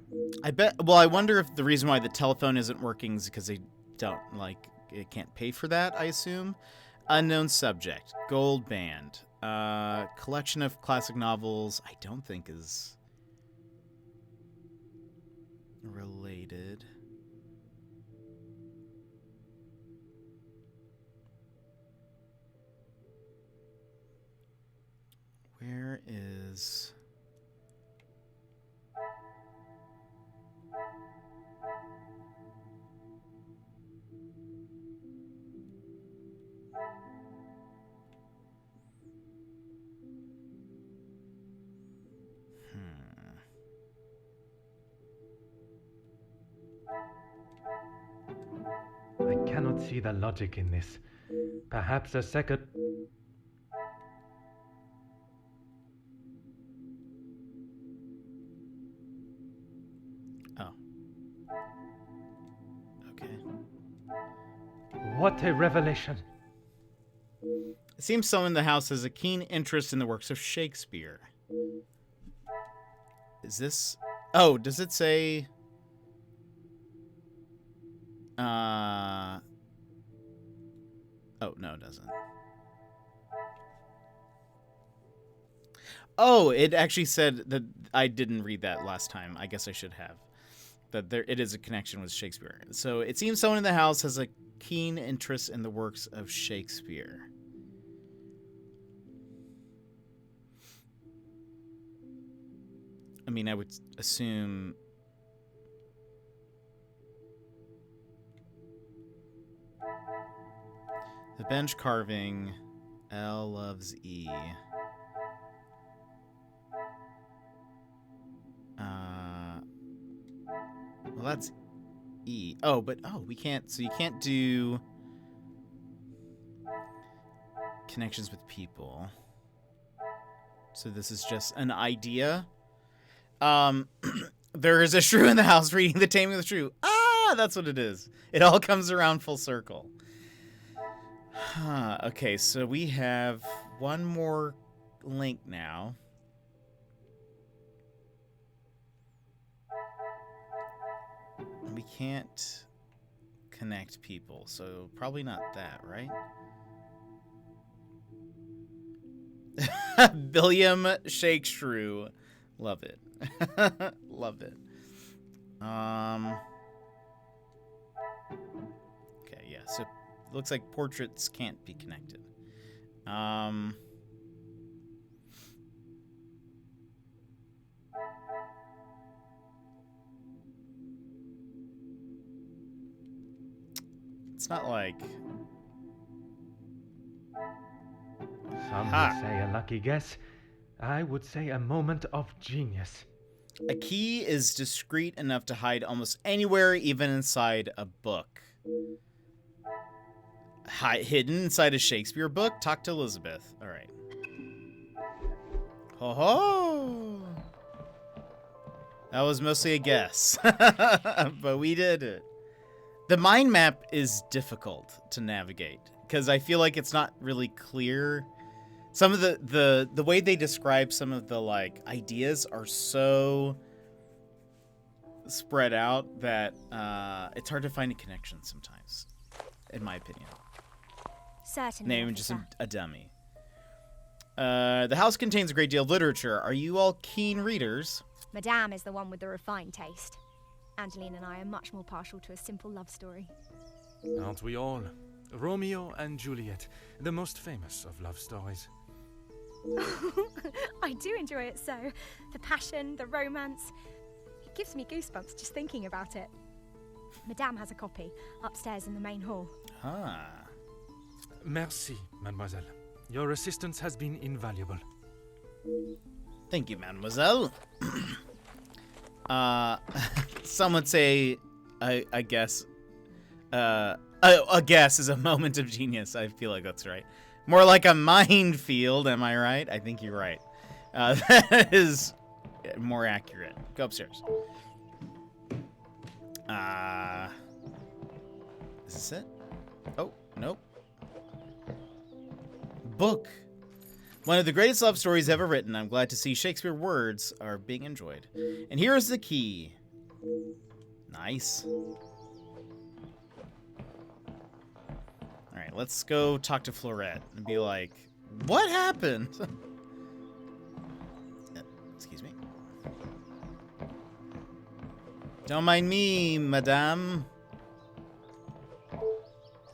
I bet... Well, I wonder if the reason why the telephone isn't working is because they don't, like, it can't pay for that, I assume. Unknown subject. Gold band. Collection of classic novels I don't think is related. Where is... I cannot see the logic in this. Perhaps a second... Oh. Okay. What a revelation! It seems someone in the house has a keen interest in the works of Shakespeare. Is this... Oh, does it say... Oh, no, it doesn't. Oh, it actually said that... I didn't read that last time. I guess I should have. That there it is a connection with Shakespeare. So it seems someone in the house has a keen interest in the works of Shakespeare. I mean, I would assume... The bench carving, L loves E. Well, that's E. Oh, but, oh, we can't, so you can't do connections with people. So this is just an idea. There is a shrew in the house reading The Taming of the Shrew. Ah, that's what it is. It all comes around full circle. Okay, so we have one more link now. We can't connect people, so probably not that, right? William Shakespeare. Love it. Love it. Okay, yeah, so looks like portraits can't be connected. It's not like... Some would say a lucky guess. I would say a moment of genius. A key is discreet enough to hide almost anywhere, even inside a book. Hidden inside a Shakespeare book? Talk to Elizabeth. All right. Ho ho! That was mostly a guess. But we did it. The mind map is difficult to navigate because I feel like it's not really clear. Some of the way they describe some of the like ideas are so spread out that it's hard to find a connection sometimes, in my opinion. Certainly. Name just a dummy. The house contains a great deal of literature. Are you all keen readers? Madame is the one with the refined taste. Angeline and I are much more partial to a simple love story. Aren't we all? Romeo and Juliet, the most famous of love stories. I do enjoy it so. The passion, the romance. It gives me goosebumps just thinking about it. Madame has a copy upstairs in the main hall. Ah. Merci, mademoiselle. Your assistance has been invaluable. Thank you, mademoiselle. Some would say, I guess, a guess is a moment of genius. I feel like that's right. More like a minefield, am I right? I think you're right. That is more accurate. Go upstairs. Is this it? Oh, nope. Book. One of the greatest love stories ever written. I'm glad to see Shakespeare words are being enjoyed. And here's the key. Nice. Alright, let's go talk to Florette and be like, what happened? Excuse me. Don't mind me, madame.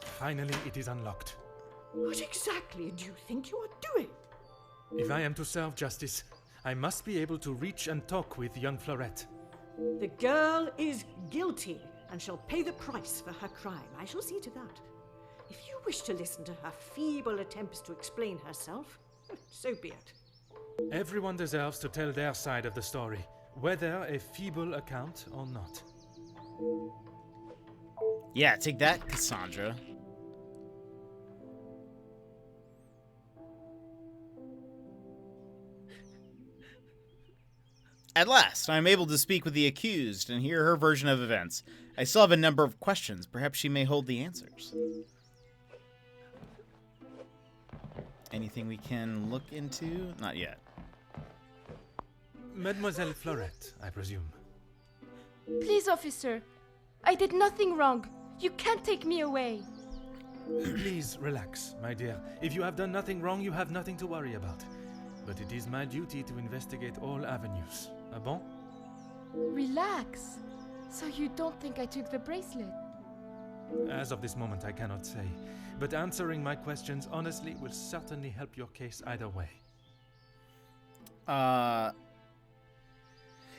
Finally, it is unlocked. What exactly do you think you are doing? If I am to serve justice, I must be able to reach and talk with young Florette. The girl is guilty and shall pay the price for her crime. I shall see to that. If you wish to listen to her feeble attempts to explain herself, so be it. Everyone deserves to tell their side of the story, whether a feeble account or not. Yeah, take that, Cassandra. At last, I am able to speak with the accused and hear her version of events. I still have a number of questions. Perhaps she may hold the answers. Anything we can look into? Not yet. Mademoiselle Florette, I presume. Please, officer. I did nothing wrong. You can't take me away. Please relax, my dear. If you have done nothing wrong, you have nothing to worry about. But it is my duty to investigate all avenues. Ah bon? Relax. So you don't think I took the bracelet? As of this moment, I cannot say. But answering my questions honestly will certainly help your case either way.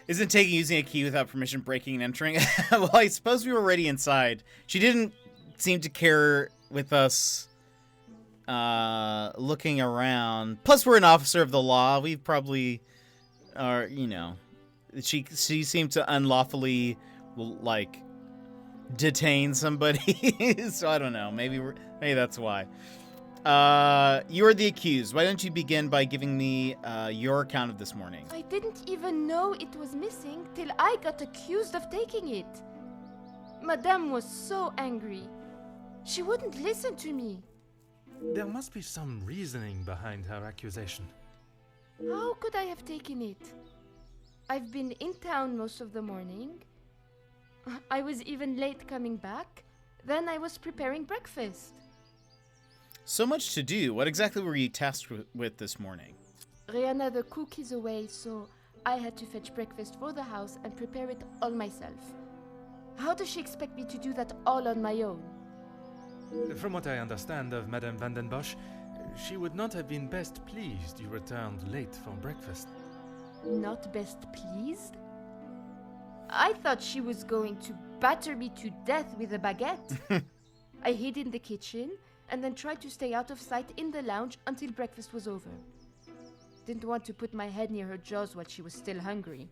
Isn't taking using a key without permission breaking and entering? Well, I suppose we were already inside. She didn't seem to care with us looking around. Plus, we're an officer of the law. We probably are, you know. She seemed to unlawfully, like, detain somebody. So I don't know. Maybe that's why. You are the accused. Why don't you begin by giving me your account of this morning? I didn't even know it was missing till I got accused of taking it. Madame was so angry. She wouldn't listen to me. There must be some reasoning behind her accusation. How could I have taken it? I've been in town most of the morning. I was even late coming back. Then I was preparing breakfast. So much to do. What exactly were you tasked with this morning? Rihanna the cook is away, so I had to fetch breakfast for the house and prepare it all myself. How does she expect me to do that all on my own? From what I understand of Madame van den Bosch, she would not have been best pleased you returned late for breakfast. Not best pleased? I thought she was going to batter me to death with a baguette. I hid in the kitchen and then tried to stay out of sight in the lounge until breakfast was over. Didn't want to put my head near her jaws while she was still hungry.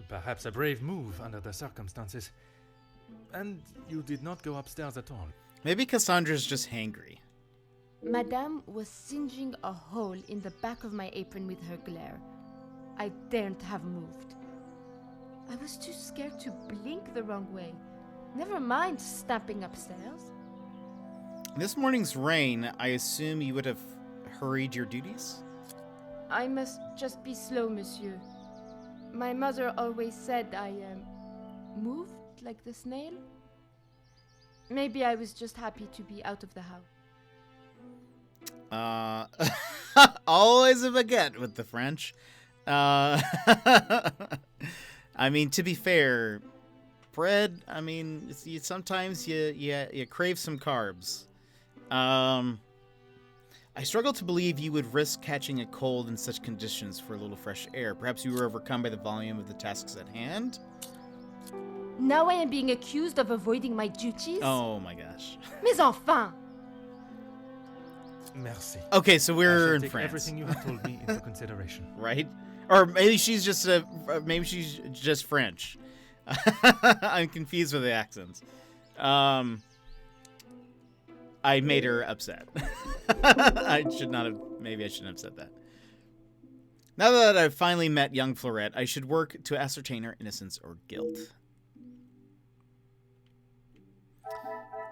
Perhaps a brave move under the circumstances. And you did not go upstairs at all. Maybe Cassandra's just hangry. Madame was singeing a hole in the back of my apron with her glare. I daren't have moved. I was too scared to blink the wrong way. Never mind stamping upstairs. This morning's rain, I assume you would have hurried your duties? I must just be slow, monsieur. My mother always said I moved like the snail. Maybe I was just happy to be out of the house. Always a baguette with the French. I mean, to be fair, bread, I mean, sometimes you crave some carbs. I struggle to believe you would risk catching a cold in such conditions for a little fresh air. Perhaps you were overcome by the volume of the tasks at hand? Now I am being accused of avoiding my duties? Oh my gosh. Mais enfin! Merci. Okay, so I we're shall in take France. everything you have told me into consideration. Right? Or maybe she's just French. I'm confused with the accents. I made her upset. Maybe I shouldn't have said that. Now that I've finally met young Florette, I should work to ascertain her innocence or guilt.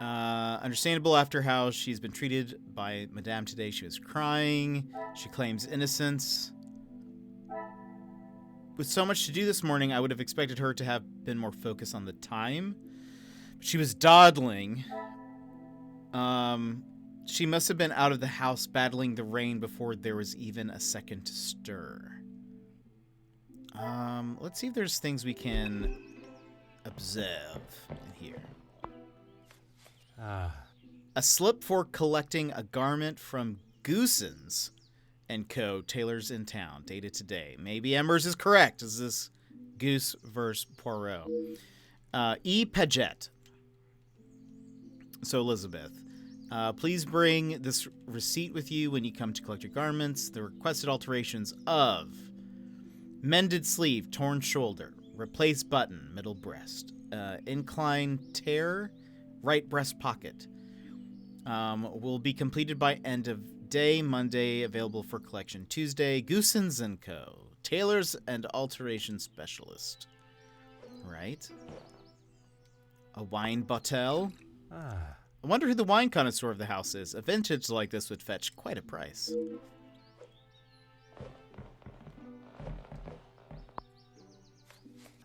Understandable after how she's been treated by Madame today. She was crying. She claims innocence. With so much to do this morning, I would have expected her to have been more focused on the time. But she was dawdling. She must have been out of the house battling the rain before there was even a second to stir. Let's see if there's things we can observe in here. A slip for collecting a garment from Goosens & Co. Tailors in town. Dated today. Maybe Embers is correct. Is this Goose versus Poirot? E. Paget. So Elizabeth. Please bring this receipt with you when you come to collect your garments. The requested alterations of mended sleeve, torn shoulder, replaced button, middle breast, incline tear, right breast pocket. Will be completed by end of day, Monday, available for collection Tuesday. Goosens & Co. Tailors and alteration specialist. Right. A wine bottle. I wonder who the wine connoisseur of the house is. A vintage like this would fetch quite a price.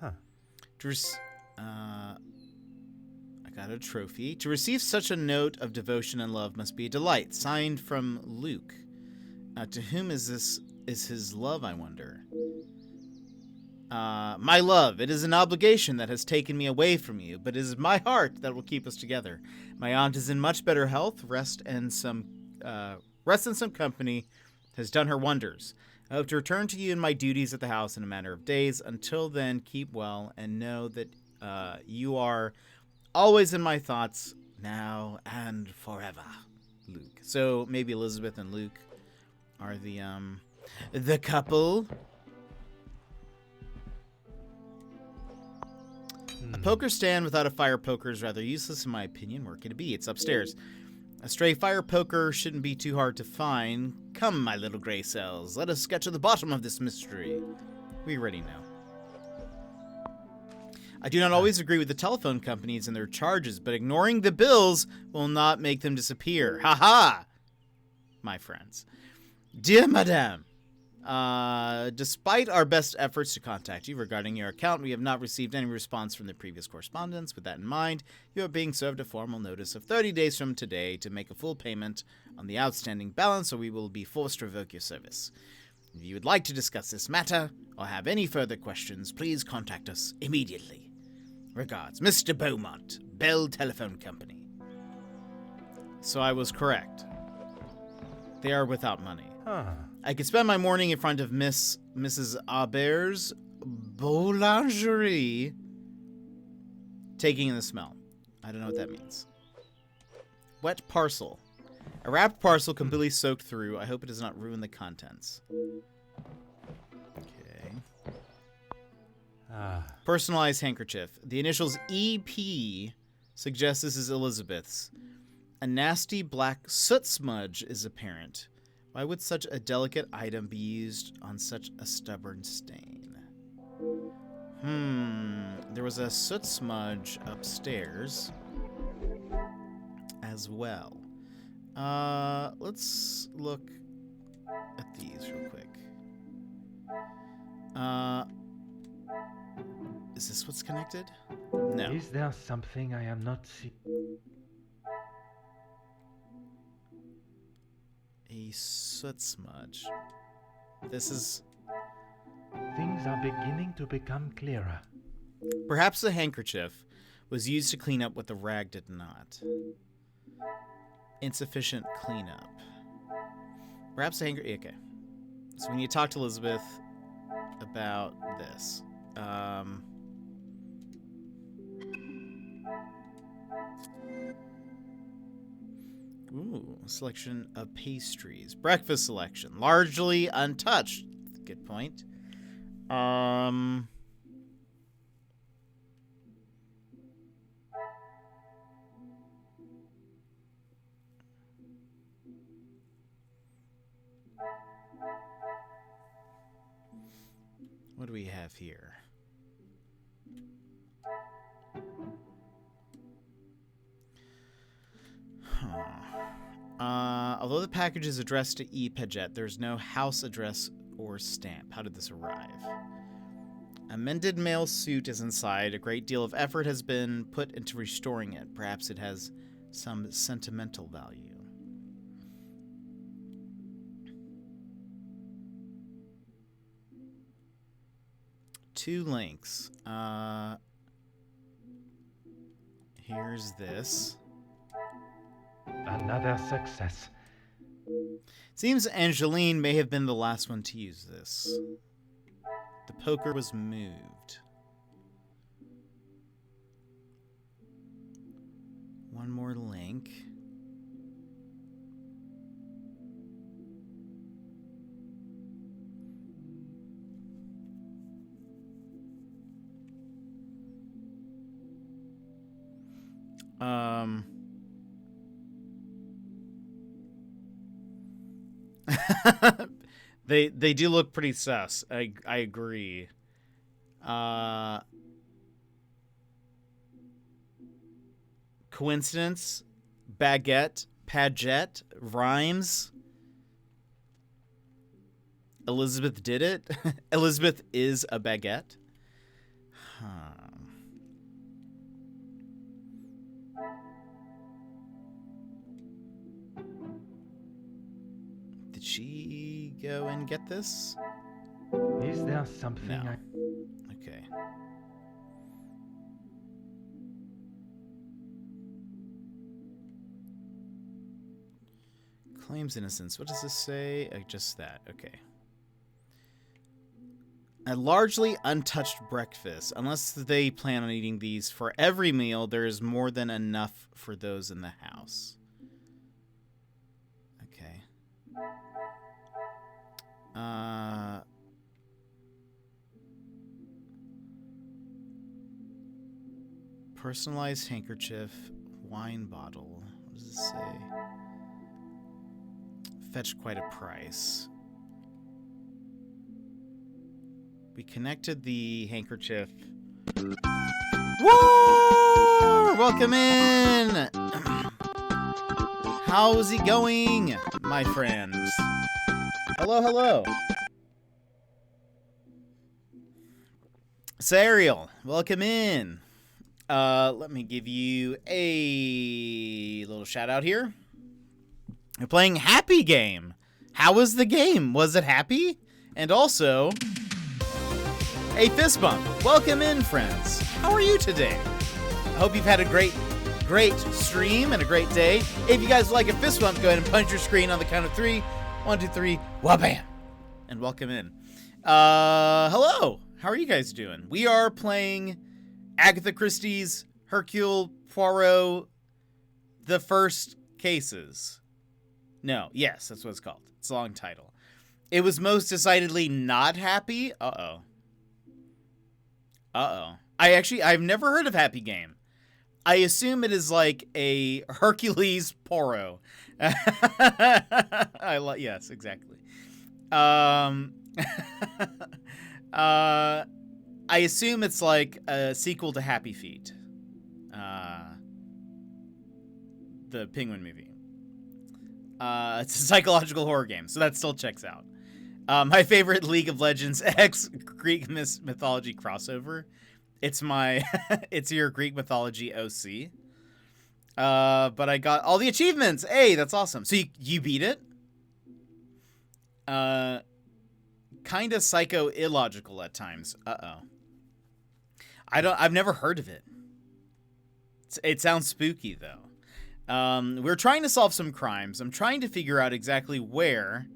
I got a trophy. To receive such a note of devotion and love must be a delight. Signed from Luke. To whom is his love, I wonder? My love, it is an obligation that has taken me away from you, but it is my heart that will keep us together. My aunt is in much better health. Rest and some company has done her wonders. I hope to return to you in my duties at the house in a matter of days. Until then, keep well and know that you are always in my thoughts, now and forever. Luke. So maybe Elizabeth and Luke are the couple. A poker stand without a fire poker is rather useless in my opinion. Where can it be? It's upstairs. A stray fire poker shouldn't be too hard to find. Come, my little gray cells. Let us get to the bottom of this mystery. We already know. I do not always agree with the telephone companies and their charges, but ignoring the bills will not make them disappear. Ha ha! My friends. Dear Madame, despite our best efforts to contact you regarding your account, we have not received any response from the previous correspondence. With that in mind, you are being served a formal notice of 30 days from today to make a full payment on the outstanding balance, or we will be forced to revoke your service. If you would like to discuss this matter or have any further questions, please contact us immediately. Regards, Mr. Beaumont, Bell Telephone Company. So I was correct. They are without money. I could spend my morning in front of Mrs. Aubert's boulangerie, taking in the smell. I don't know what that means. Wet parcel. A wrapped parcel completely soaked through. I hope it does not ruin the contents. Okay. Personalized handkerchief. The initials EP suggest this is Elizabeth's. A nasty black soot smudge is apparent. Why would such a delicate item be used on such a stubborn stain? There was a soot smudge upstairs as well. Let's look at these real quick. Is this what's connected? No. Is there something I am not seeing? A soot smudge. This is... Things are beginning to become clearer. Perhaps the handkerchief was used to clean up what the rag did not. insufficient cleanup. Perhaps angry. Okay. So we need to talk to Elizabeth about this. Ooh, selection of pastries. Breakfast selection. Largely untouched. Good point. What do we have here? Although the package is addressed to E. Paget, there's no house address or stamp. How did this arrive? A mended mail suit is inside. A great deal of effort has been put into restoring it. Perhaps it has some sentimental value. Two links. Here's this. Another success. Seems Angeline may have been the last one to use this. The poker was moved. One more link. They do look pretty sus. I agree. Coincidence? Baguette? Paget? Rhymes? Elizabeth did it? Elizabeth is a baguette? Did she go and get this? Is there something No. Okay. Claims innocence. What does this say? Just that. Okay. A largely untouched breakfast. Unless they plan on eating these for every meal, there is more than enough for those in the house. Okay. Personalized handkerchief, wine bottle. What does it say? Fetched quite a price. We connected the handkerchief. Whoa! Welcome in! How's it going, my friends? Hello, hello. Sariel, welcome in. Let me give you a little shout out here. You're playing Happy Game. How was the game? Was it happy? And also, a fist bump. Welcome in, friends. How are you today? I hope you've had a great stream and a great day. If you guys would like a fist bump, go ahead and punch your screen on the count of 3. 1, 2, 3. Wha-bam! And welcome in. Hello. How are you guys doing? We are playing Agatha Christie's Hercule Poirot, The First Cases. No, yes, that's what it's called. It's a long title. It was most decidedly not happy. Uh-oh. I've never heard of Happy Game. I assume it is like a Hercules Poirot. Yes, exactly. I assume it's like a sequel to Happy Feet. The Penguin movie. It's a psychological horror game, so that still checks out. My favorite League of Legends X Greek mythology crossover. It's my, it's your Greek mythology OC. But I got all the achievements. Hey, that's awesome. So you beat it? Kind of psycho illogical at times. Uh-oh. I've never heard of it. It sounds spooky though. We're trying to solve some crimes. I'm trying to figure out exactly where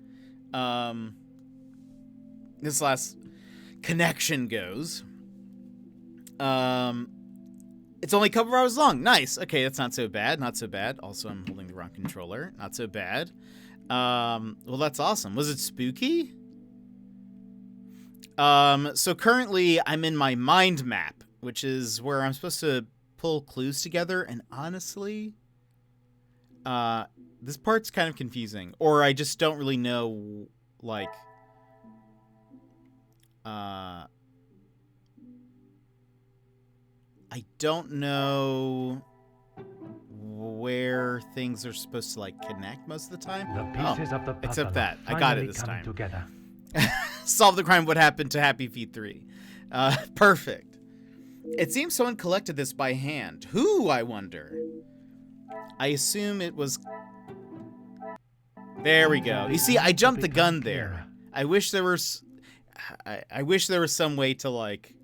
this last connection goes. It's only a couple of hours long. Nice. Okay, that's not so bad. Not so bad. Also, I'm holding the wrong controller. Not so bad. Well, that's awesome. Was it spooky? So currently I'm in my mind map, which is where I'm supposed to pull clues together. And honestly, this part's kind of confusing, or I just don't really know, like, I don't know where things are supposed to, like, connect most of the time. The pieces of the puzzle except that. I got it finally this come time. together. Solve the crime. What happened to Happy Feet 3? Perfect. It seems someone collected this by hand. Who, I wonder? I assume it was... There we go. You see, I jumped the gun there. I wish there was... I wish there was some way to, like...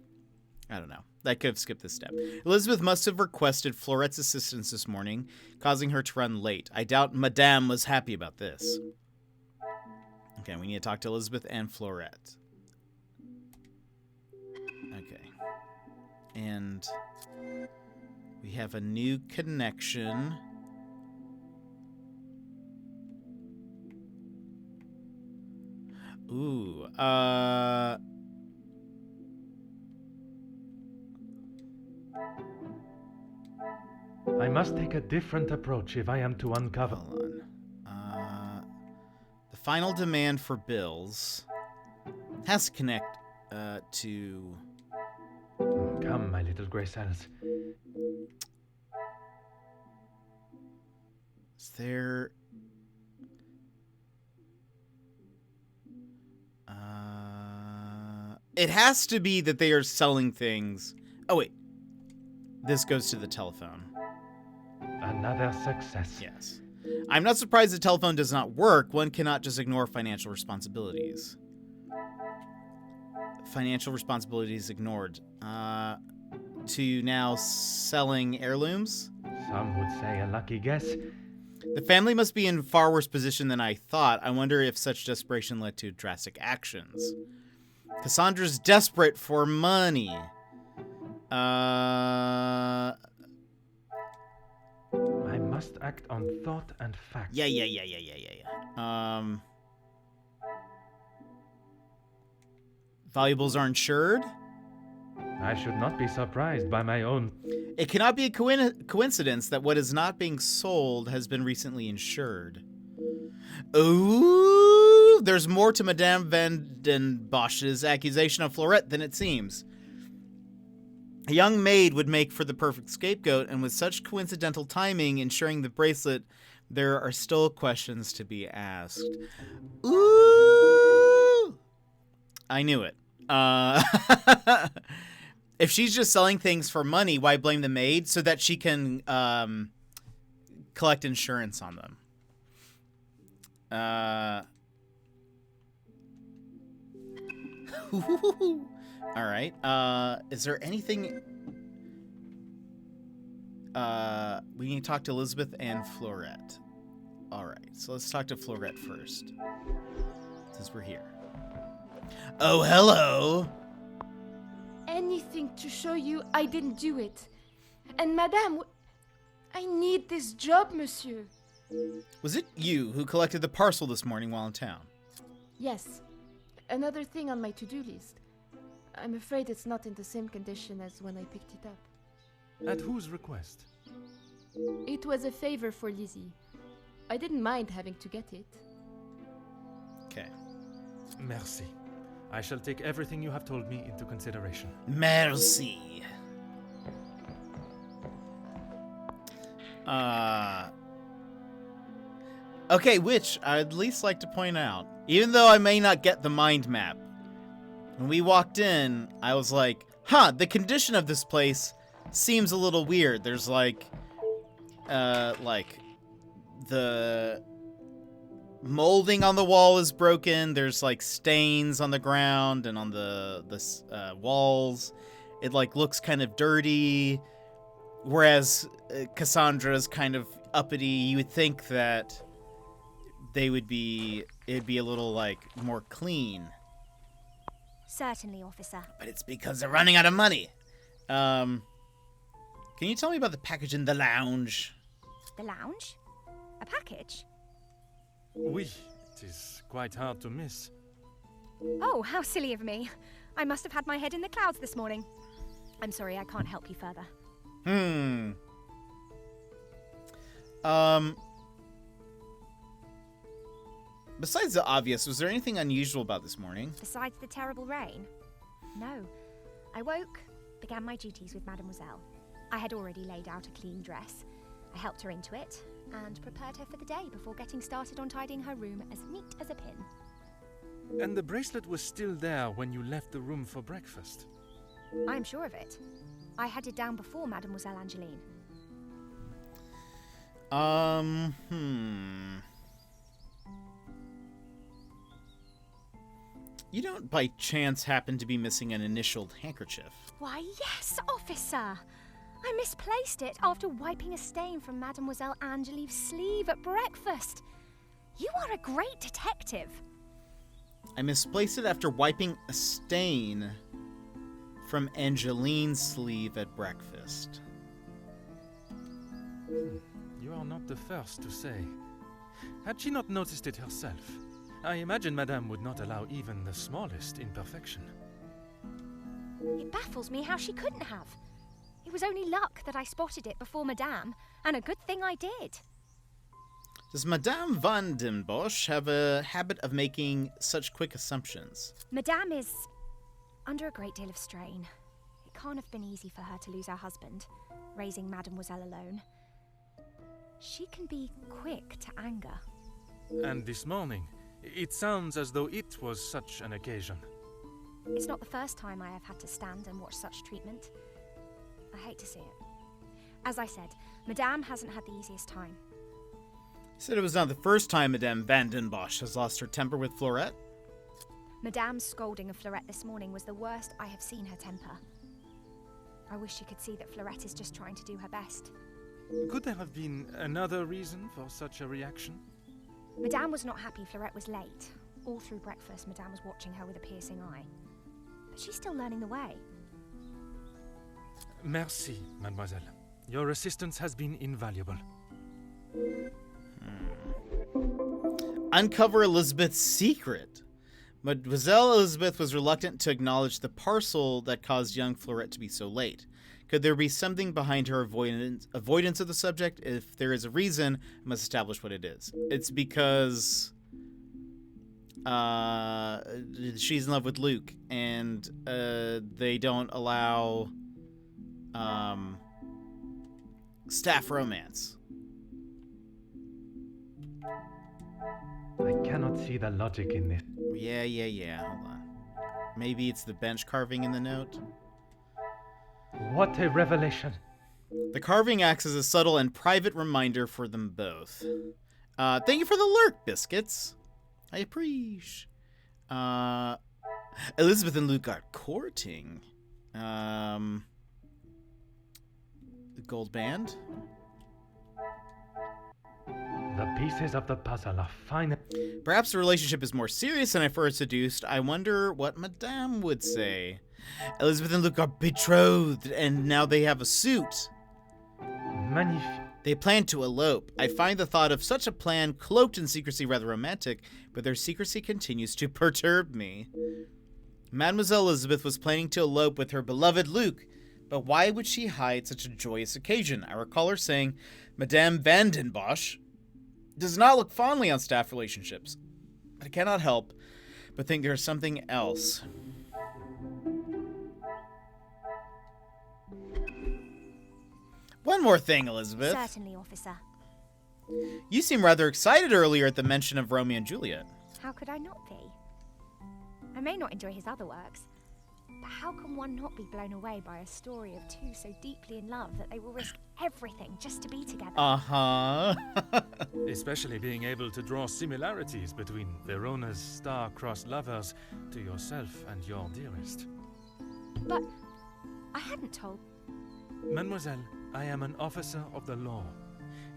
I don't know. I could have skipped this step. Elizabeth must have requested Florette's assistance this morning, causing her to run late. I doubt Madame was happy about this. Okay, we need to talk to Elizabeth and Florette. Okay. And we have a new connection. Ooh, I must take a different approach if I am to uncover... Hold on. The final demand for bills has to connect to... Come, my little gray cells. Is there... It has to be that they are selling things. Oh, wait. This goes to the telephone. Another success. Yes. I'm not surprised the telephone does not work. One cannot just ignore financial responsibilities. Financial responsibilities ignored. To now selling heirlooms? Some would say a lucky guess. The family must be in far worse position than I thought. I wonder if such desperation led to drastic actions. Cassandra's desperate for money. I must act on thought and fact. Yeah. Valuables are insured? I should not be surprised by my own... It cannot be a coincidence that what is not being sold has been recently insured. Ooh, there's more to Madame Van den Bosch's accusation of Florette than it seems. A young maid would make for the perfect scapegoat, and with such coincidental timing ensuring the bracelet, there are still questions to be asked. Ooh! I knew it. If she's just selling things for money, why blame the maid? So that she can collect insurance on them. All right. Is there anything... we need to talk to Elizabeth and Florette. All right. So let's talk to Florette first. Since we're here. Oh, hello. Anything to show you I didn't do it. And Madame, I need this job, monsieur. Was it you who collected the parcel this morning while in town? Yes. Another thing on my to-do list. I'm afraid it's not in the same condition as when I picked it up. At whose request? It was a favor for Lizzie. I didn't mind having to get it. Okay. Merci. I shall take everything you have told me into consideration. Merci. Okay, which I'd at least like to point out, even though I may not get the mind map, when we walked in, I was like, huh, the condition of this place seems a little weird. There's like the molding on the wall is broken. There's like stains on the ground and on the walls. It like looks kind of dirty. Whereas Cassandra's kind of uppity. You would think that it'd be a little, like, more clean. Certainly, officer. But it's because they're running out of money. Can you tell me about the package in the lounge? The lounge? A package? Oui, it is quite hard to miss. Oh, how silly of me. I must have had my head in the clouds this morning. I'm sorry, I can't help you further. Besides the obvious, was there anything unusual about this morning? Besides the terrible rain? No. I woke, began my duties with Mademoiselle. I had already laid out a clean dress. I helped her into it, and prepared her for the day before getting started on tidying her room as neat as a pin. And the bracelet was still there when you left the room for breakfast. I'm sure of it. I had it down before Mademoiselle Angeline. You don't by chance happen to be missing an initialed handkerchief? Why, yes, officer! I misplaced it after wiping a stain from Mademoiselle Angeline's sleeve at breakfast. You are a great detective. I misplaced it after wiping a stain from Angeline's sleeve at breakfast. You are not the first to say. Had she not noticed it herself, I imagine Madame would not allow even the smallest imperfection. It baffles me how she couldn't have. It was only luck that I spotted it before Madame, and a good thing I did. Does Madame van den Bosch have a habit of making such quick assumptions? Madame is under a great deal of strain. It can't have been easy for her to lose her husband, raising Mademoiselle alone. She can be quick to anger. And this morning, it sounds as though it was such an occasion. It's not the first time I have had to stand and watch such treatment. I hate to see it. As I said, Madame hasn't had the easiest time. You said it was not the first time Madame van den Bosch has lost her temper with Fleurette? Madame's scolding of Fleurette this morning was the worst I have seen her temper. I wish you could see that Fleurette is just trying to do her best. Could there have been another reason for such a reaction? Madame was not happy Fleurette was late. All through breakfast, Madame was watching her with a piercing eye. But she's still learning the way. Merci, mademoiselle. Your assistance has been invaluable. Uncover Elizabeth's secret. Mademoiselle Elizabeth was reluctant to acknowledge the parcel that caused young Fleurette to be so late. Could there be something behind her avoidance of the subject? If there is a reason, I must establish what it is. It's because she's in love with Luke, and they don't allow staff romance. I cannot see the logic in this. Yeah. Hold on. Maybe it's the bench carving in the note. What a revelation. The carving acts as a subtle and private reminder for them both. Thank you for the lurk, Biscuits. I appreciate. Elizabeth and Luke are courting. Gold band? The pieces of the puzzle are fine. Perhaps the relationship is more serious than I first deduced. I wonder what Madame would say. Elizabeth and Luke are betrothed, and now they have a suit. Magnifique. They plan to elope. I find the thought of such a plan cloaked in secrecy rather romantic, but their secrecy continues to perturb me. Mademoiselle Elizabeth was planning to elope with her beloved Luke, but why would she hide such a joyous occasion? I recall her saying, Madame van den Bosch does not look fondly on staff relationships. I cannot help but think there is something else. One more thing, Elizabeth. Certainly, officer. You seem rather excited earlier at the mention of Romeo and Juliet. How could I not be? I may not enjoy his other works, but how can one not be blown away by a story of two so deeply in love that they will risk everything just to be together? Uh-huh. Especially being able to draw similarities between Verona's star-crossed lovers to yourself and your dearest. But I hadn't told. Mademoiselle, I am an officer of the law.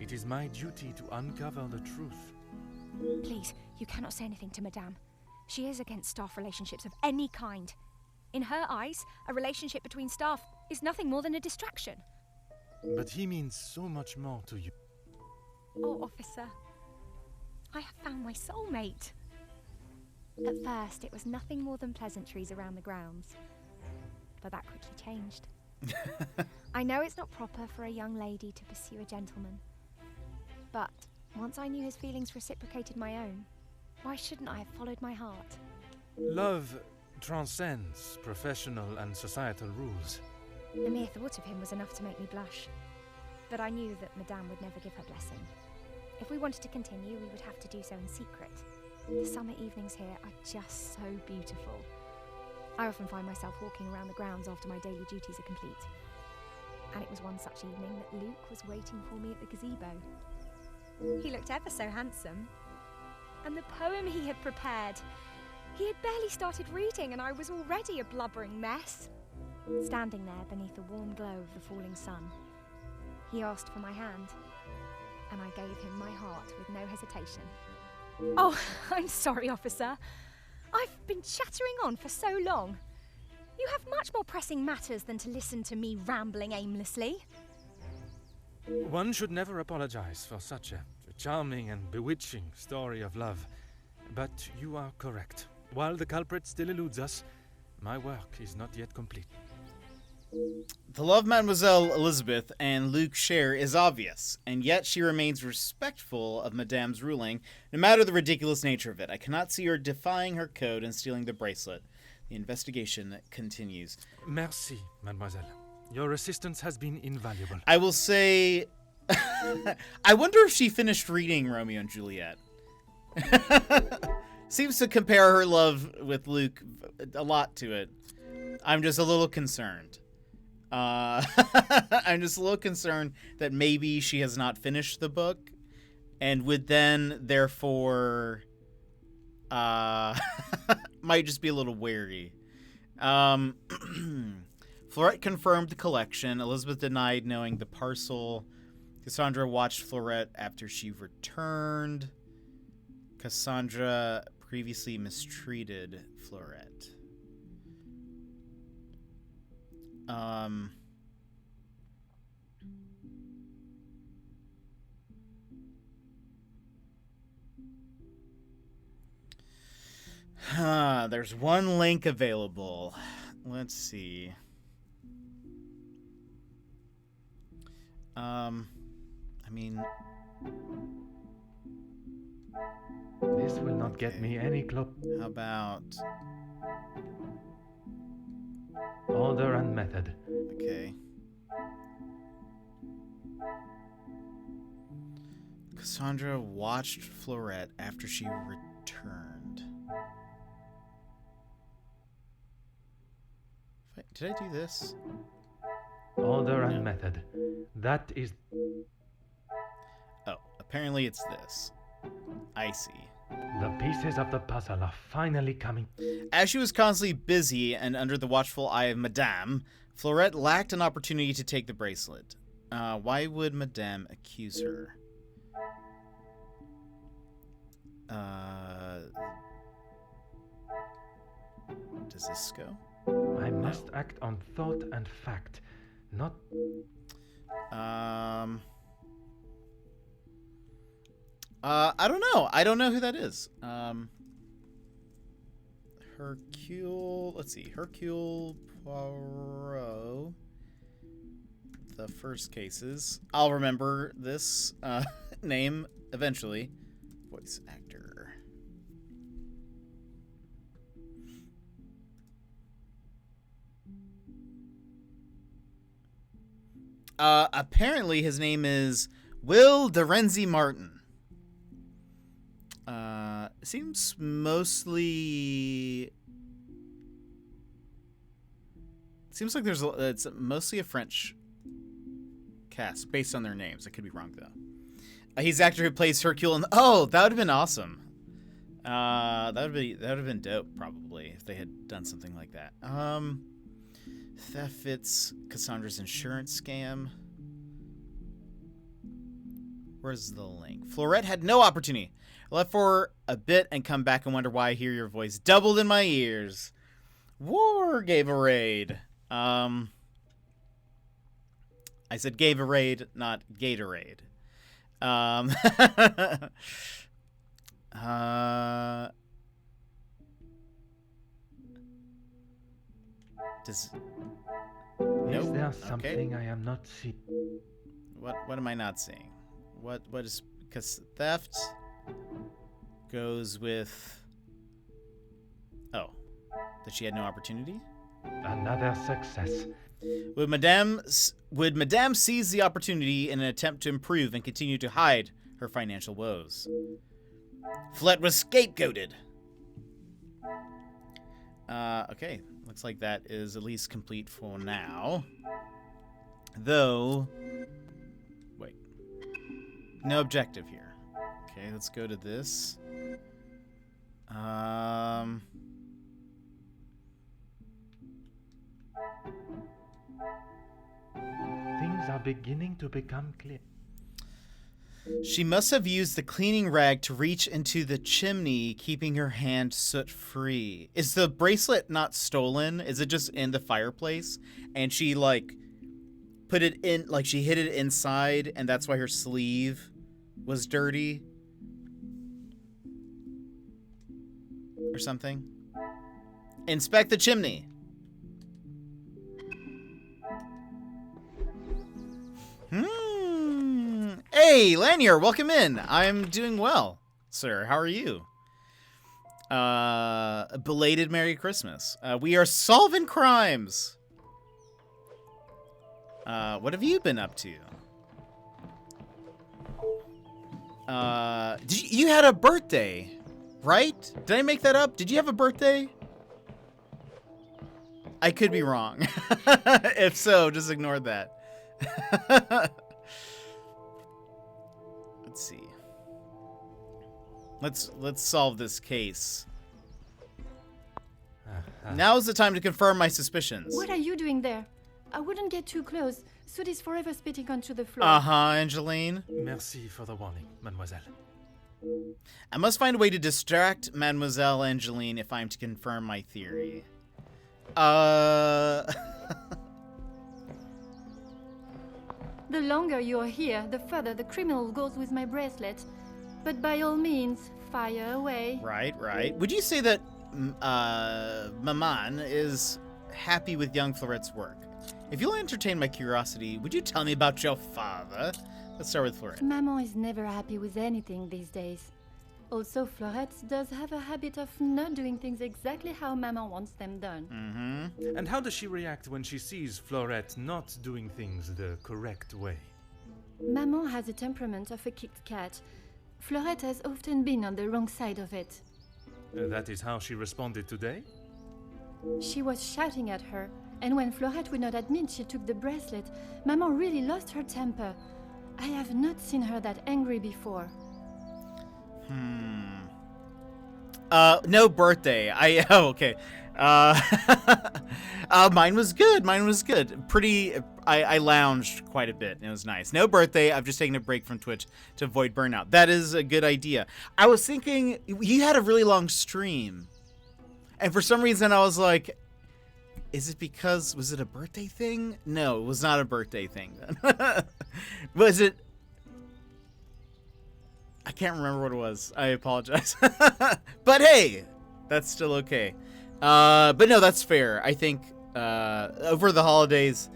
It is my duty to uncover the truth. Please, you cannot say anything to Madame. She is against staff relationships of any kind. In her eyes, a relationship between staff is nothing more than a distraction. But he means so much more to you. Oh, officer, I have found my soulmate. At first, it was nothing more than pleasantries around the grounds. But that quickly changed. I know it's not proper for a young lady to pursue a gentleman. But once I knew his feelings reciprocated my own, why shouldn't I have followed my heart? Love transcends professional and societal rules. The mere thought of him was enough to make me blush. But I knew that Madame would never give her blessing. If we wanted to continue, we would have to do so in secret. The summer evenings here are just so beautiful. I often find myself walking around the grounds after my daily duties are complete. And it was one such evening that Luke was waiting for me at the gazebo. He looked ever so handsome. And the poem he had prepared, he had barely started reading and I was already a blubbering mess. Standing there beneath the warm glow of the falling sun, he asked for my hand, and I gave him my heart with no hesitation. Oh, I'm sorry, officer. I've been chattering on for so long. You have much more pressing matters than to listen to me rambling aimlessly. One should never apologize for such a charming and bewitching story of love. But you are correct. While the culprit still eludes us, my work is not yet complete. The love Mademoiselle Elizabeth and Luke share is obvious, and yet she remains respectful of Madame's ruling, no matter the ridiculous nature of it. I cannot see her defying her code and stealing the bracelet. The investigation continues. Merci, mademoiselle. Your assistance has been invaluable. I will say, I wonder if she finished reading Romeo and Juliet. Seems to compare her love with Luke a lot to it. I'm just a little concerned. I'm just a little concerned that maybe she has not finished the book and would then, therefore, might just be a little wary. Fleurette confirmed the collection. Elizabeth denied knowing the parcel. Cassandra watched Fleurette after she returned. Cassandra previously mistreated Fleurette. There's one link available. Let's see. I mean, this will not get me any close. How about Order and method. Okay. Cassandra watched Fleurette after she returned. Did I do this? Order and method. That is... Oh, apparently it's this. I see. The pieces of the puzzle are finally coming. As she was constantly busy and under the watchful eye of Madame, Fleurette lacked an opportunity to take the bracelet. Why would Madame accuse her? Does this go? I must act on thought and fact, not... I don't know. I don't know who that is. Hercule... Let's see. Hercule Poirot. The first cases. I'll remember this name eventually. Voice actor. Apparently his name is Will Dorenzi Martin. Seems mostly... Seems like it's mostly a French cast based on their names. I could be wrong though. He's the actor who plays Hercule in... Oh, that would have been awesome. That would have been dope probably if they had done something like that. Theft fits Cassandra's insurance scam. Where's the link? Florette had no opportunity. I left for a bit and come back and wonder why I hear your voice doubled in my ears. War gave a raid. I said gave a raid, not Gatorade. Does... Nope. Is there Okay. something I am not seeing? What am I not seeing? What is, because theft goes with, oh, that she had no opportunity? Another success. Would Madame seize the opportunity in an attempt to improve and continue to hide her financial woes? Flett was scapegoated. Okay, looks like that is at least complete for now. Though, wait, no objective here. Okay, let's go to this. Things are beginning to become clear. She must have used the cleaning rag to reach into the chimney, keeping her hand soot-free. Is the bracelet not stolen? Is it just in the fireplace? And she, like, put it in, like, she hid it inside, and that's why her sleeve was dirty? Or something? Inspect the chimney. Hey, Lanier, welcome in. I'm doing well, sir. How are you? A belated Merry Christmas. We are solving crimes. What have you been up to? You had a birthday, right? Did I make that up? Did you have a birthday? I could be wrong. If so, just ignore that. Let's see. Let's solve this case. Now is the time to confirm my suspicions. What are you doing there? I wouldn't get too close. Soot is forever spitting onto the floor. Angeline. Merci for the warning, mademoiselle. I must find a way to distract Mademoiselle Angeline if I'm to confirm my theory. The longer you are here, the further the criminal goes with my bracelet. But by all means, fire away. Right. Would you say that Maman is happy with young Florette's work? If you'll entertain my curiosity, would you tell me about your father? Let's start with Florette. Maman is never happy with anything these days. Also, Florette does have a habit of not doing things exactly how Maman wants them done. Mm-hmm. And how does she react when she sees Florette not doing things the correct way? Maman has a temperament of a kicked cat. Florette has often been on the wrong side of it. That is how she responded today? She was shouting at her, and when Florette would not admit she took the bracelet, Maman really lost her temper. I have not seen her that angry before. No birthday. Okay. Mine was good. I lounged quite a bit. It was nice. No birthday. I've just taken a break from Twitch to avoid burnout. That is a good idea. I was thinking you had a really long stream. And for some reason I was like, was it a birthday thing? No, it was not a birthday thing then. Was it? I can't remember what it was. I apologize. But hey, that's still okay. But no, that's fair. I think over the holidays,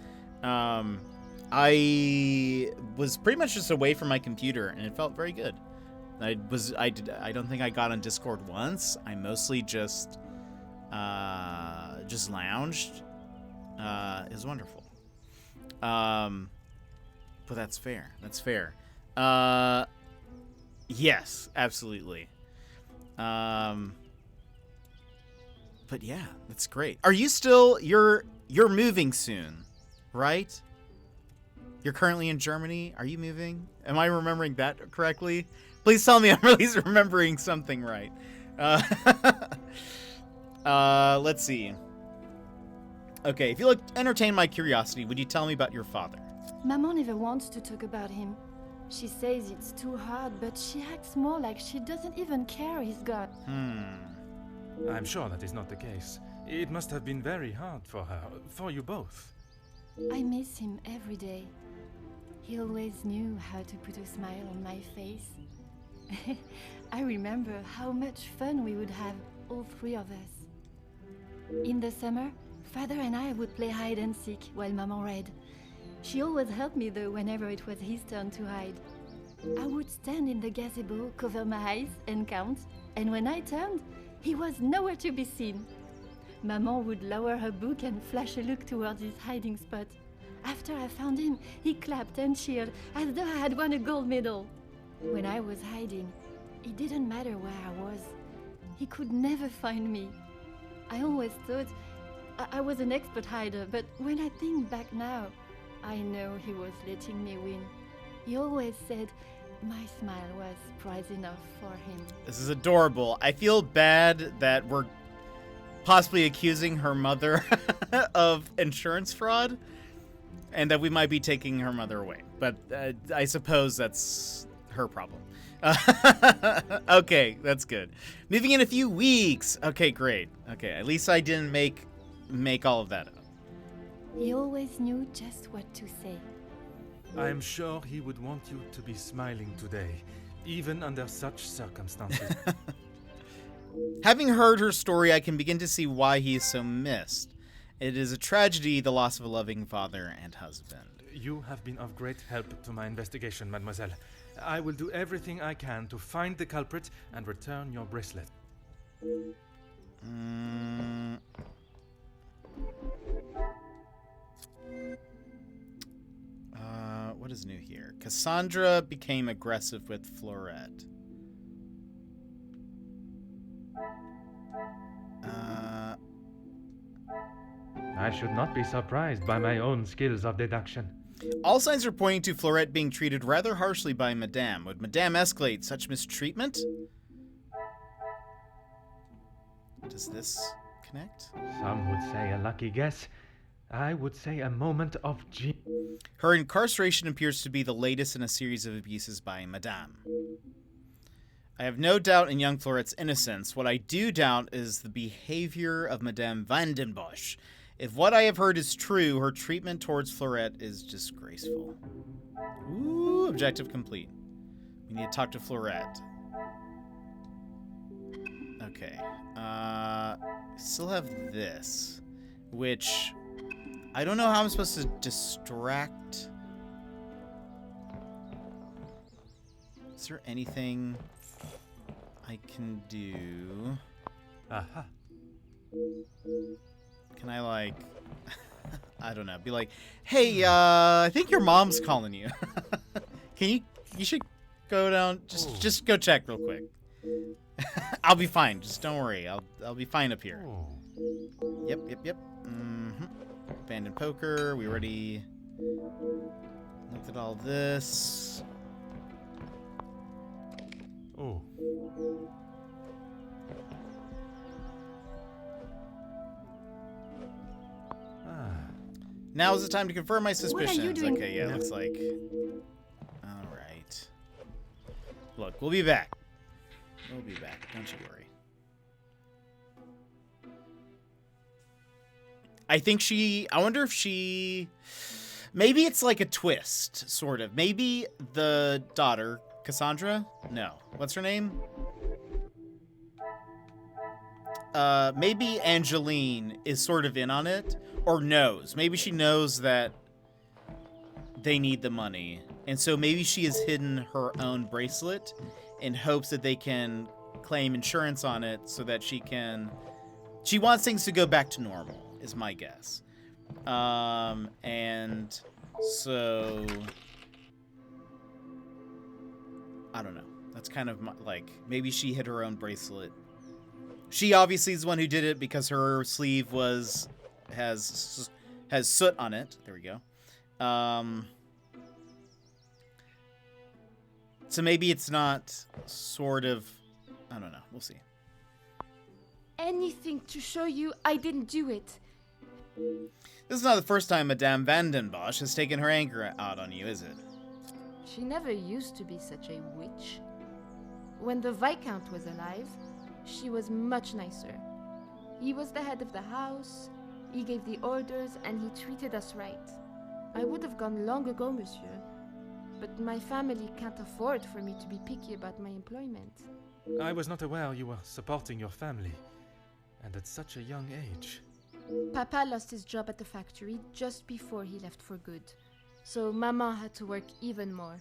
I was pretty much just away from my computer, and it felt very good. I don't think I got on Discord once. I mostly just lounged. It was wonderful. But that's fair. Yes, absolutely. But yeah, that's great. Are you still you're moving soon, right? You're currently in Germany. Are you moving? Am I remembering that correctly? Please tell me I'm really remembering something right. Let's see. Okay, if you'll entertain my curiosity, would you tell me about your father? Maman never wants to talk about him. She says it's too hard, but she acts more like she doesn't even care he's gone. I'm sure that is not the case. It must have been very hard for her, for you both. I miss him every day. He always knew how to put a smile on my face. I remember how much fun we would have, all three of us. In the summer, Father and I would play hide and seek while Maman read. She always helped me though whenever it was his turn to hide. I would stand in the gazebo, cover my eyes and count, and when I turned, he was nowhere to be seen. Maman would lower her book and flash a look towards his hiding spot. After I found him, he clapped and cheered as though I had won a gold medal. When I was hiding, it didn't matter where I was. He could never find me. I always thought I was an expert hider, but when I think back now, I know he was letting me win. He always said my smile was prize enough for him. This is adorable. I feel bad that we're possibly accusing her mother of insurance fraud and that we might be taking her mother away. But I suppose that's her problem. Okay, that's good. Moving in a few weeks. Okay, great. Okay, at least I didn't make all of that up. He always knew just what to say. I am sure he would want you to be smiling today, even under such circumstances. Having heard her story, I can begin to see why he is so missed. It is a tragedy, the loss of a loving father and husband. You have been of great help to my investigation, mademoiselle. I will do everything I can to find the culprit and return your bracelet. What is new here? Cassandra became aggressive with Florette. I should not be surprised by my own skills of deduction. All signs are pointing to Florette being treated rather harshly by Madame. Would Madame escalate such mistreatment? Does this connect? Some would say a lucky guess. I would say a moment of genius. Her incarceration appears to be the latest in a series of abuses by Madame. I have no doubt in young Florette's innocence. What I do doubt is the behavior of Madame Van den Bosch. If what I have heard is true, her treatment towards Florette is disgraceful. Ooh, objective complete. We need to talk to Florette. Okay. Still have this, which I don't know how I'm supposed to distract. Is there anything I can do? Aha. Can I, like, I don't know, be like, hey, I think your mom's calling you. You should go down, just go check real quick. I'll be fine, just don't worry, I'll be fine up here. Yep. Abandoned poker, we already looked at all this. Oh. Now is the time to confirm my suspicions. What are you doing? Okay, yeah, looks like. All right. Look, we'll be back. We'll be back. Don't you worry. I wonder if she. Maybe it's like a twist, sort of. Maybe the daughter, Cassandra? No. What's her name? Maybe Angeline is sort of in on it, or knows. Maybe she knows that they need the money, and so maybe she has hidden her own bracelet in hopes that they can claim insurance on it so that she wants things to go back to normal, is my guess. And so I don't know. That's kind of maybe she hid her own bracelet. She obviously is the one who did it because her sleeve has soot on it. There we go. So maybe it's not sort of. I don't know. We'll see. Anything to show you I didn't do it. This is not the first time Madame Van den Bosch has taken her anger out on you, is it? She never used to be such a witch. When the Viscount was alive, she was much nicer. He was the head of the house, he gave the orders, and he treated us right. I would have gone long ago, monsieur, but my family can't afford for me to be picky about my employment. I was not aware you were supporting your family, and at such a young age. Papa lost his job at the factory just before he left for good, so Mama had to work even more.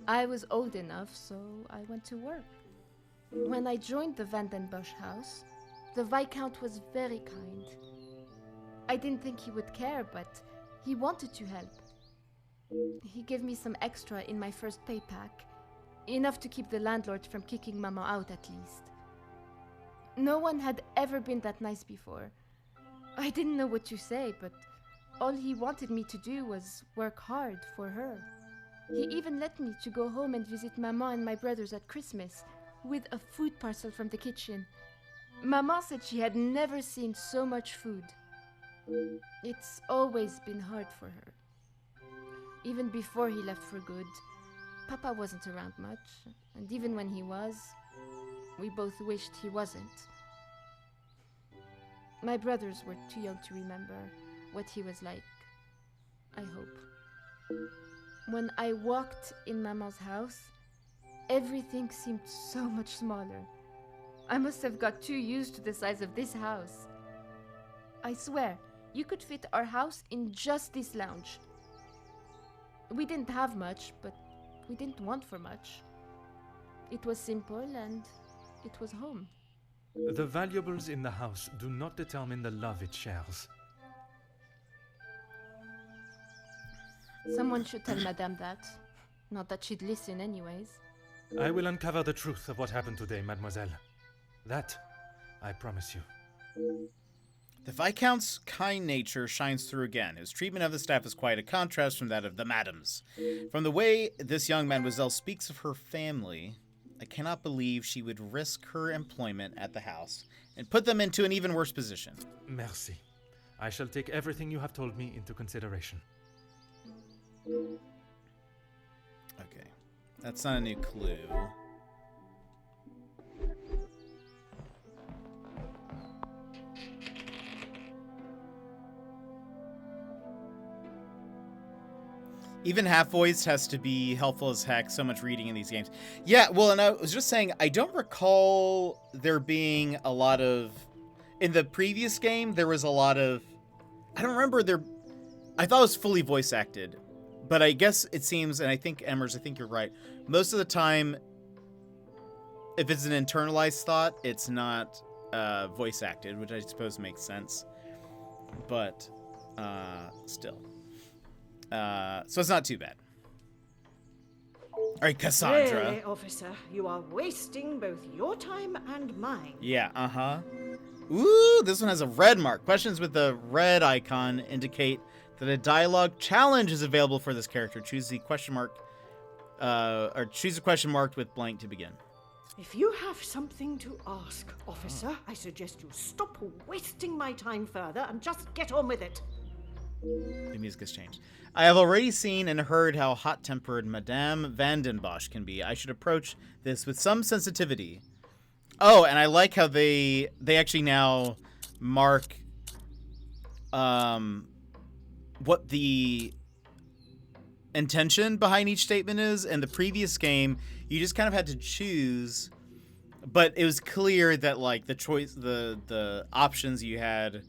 I was old enough, so I went to work. When I joined the Vandenbosch house, the Viscount was very kind. I didn't think he would care, but he wanted to help. He gave me some extra in my first pay pack, enough to keep the landlord from kicking Mama out at least. No one had ever been that nice before. I didn't know what to say, but all he wanted me to do was work hard for her. He even let me to go home and visit Mama and my brothers at Christmas with a food parcel from the kitchen. Mama said she had never seen so much food. It's always been hard for her. Even before he left for good, Papa wasn't around much, and even when he was, we both wished he wasn't. My brothers were too young to remember what he was like, I hope. When I walked in Mama's house, everything seemed so much smaller. I must have got too used to the size of this house. I swear, you could fit our house in just this lounge. We didn't have much, but we didn't want for much. It was simple and it was home. The valuables in the house do not determine the love it shares. Someone should tell Madame that. Not that she'd listen anyways. I will uncover the truth of what happened today, mademoiselle. That, I promise you. The Viscount's kind nature shines through again. His treatment of the staff is quite a contrast from that of the madams. From the way this young mademoiselle speaks of her family, I cannot believe she would risk her employment at the house and put them into an even worse position. Merci. I shall take everything you have told me into consideration. Okay. That's not a new clue. Even half-voiced has to be helpful as heck. So much reading in these games. Yeah, well, and I was just saying, I don't recall there being a lot of... In the previous game, there was a lot of... I don't remember there... I thought it was fully voice acted. But I guess it seems, and I think, Emmers, I think you're right. Most of the time, if it's an internalized thought, it's not voice acted, which I suppose makes sense. But still. So it's not too bad. All right, Cassandra. Really, officer, you are wasting both your time and mine. Yeah, Ooh, this one has a red mark. Questions with the red icon indicate that a dialogue challenge is available for this character. Choose the question mark, or choose a question marked with blank to begin. If you have something to ask, officer, I suggest you stop wasting my time further and just get on with it. The music has changed. I have already seen and heard how hot-tempered Madame Vandenbosch can be. I should approach this with some sensitivity. Oh, and I like how they actually now mark what the intention behind each statement is. In the previous game, you just kind of had to choose, but it was clear that like the choice, the options you had,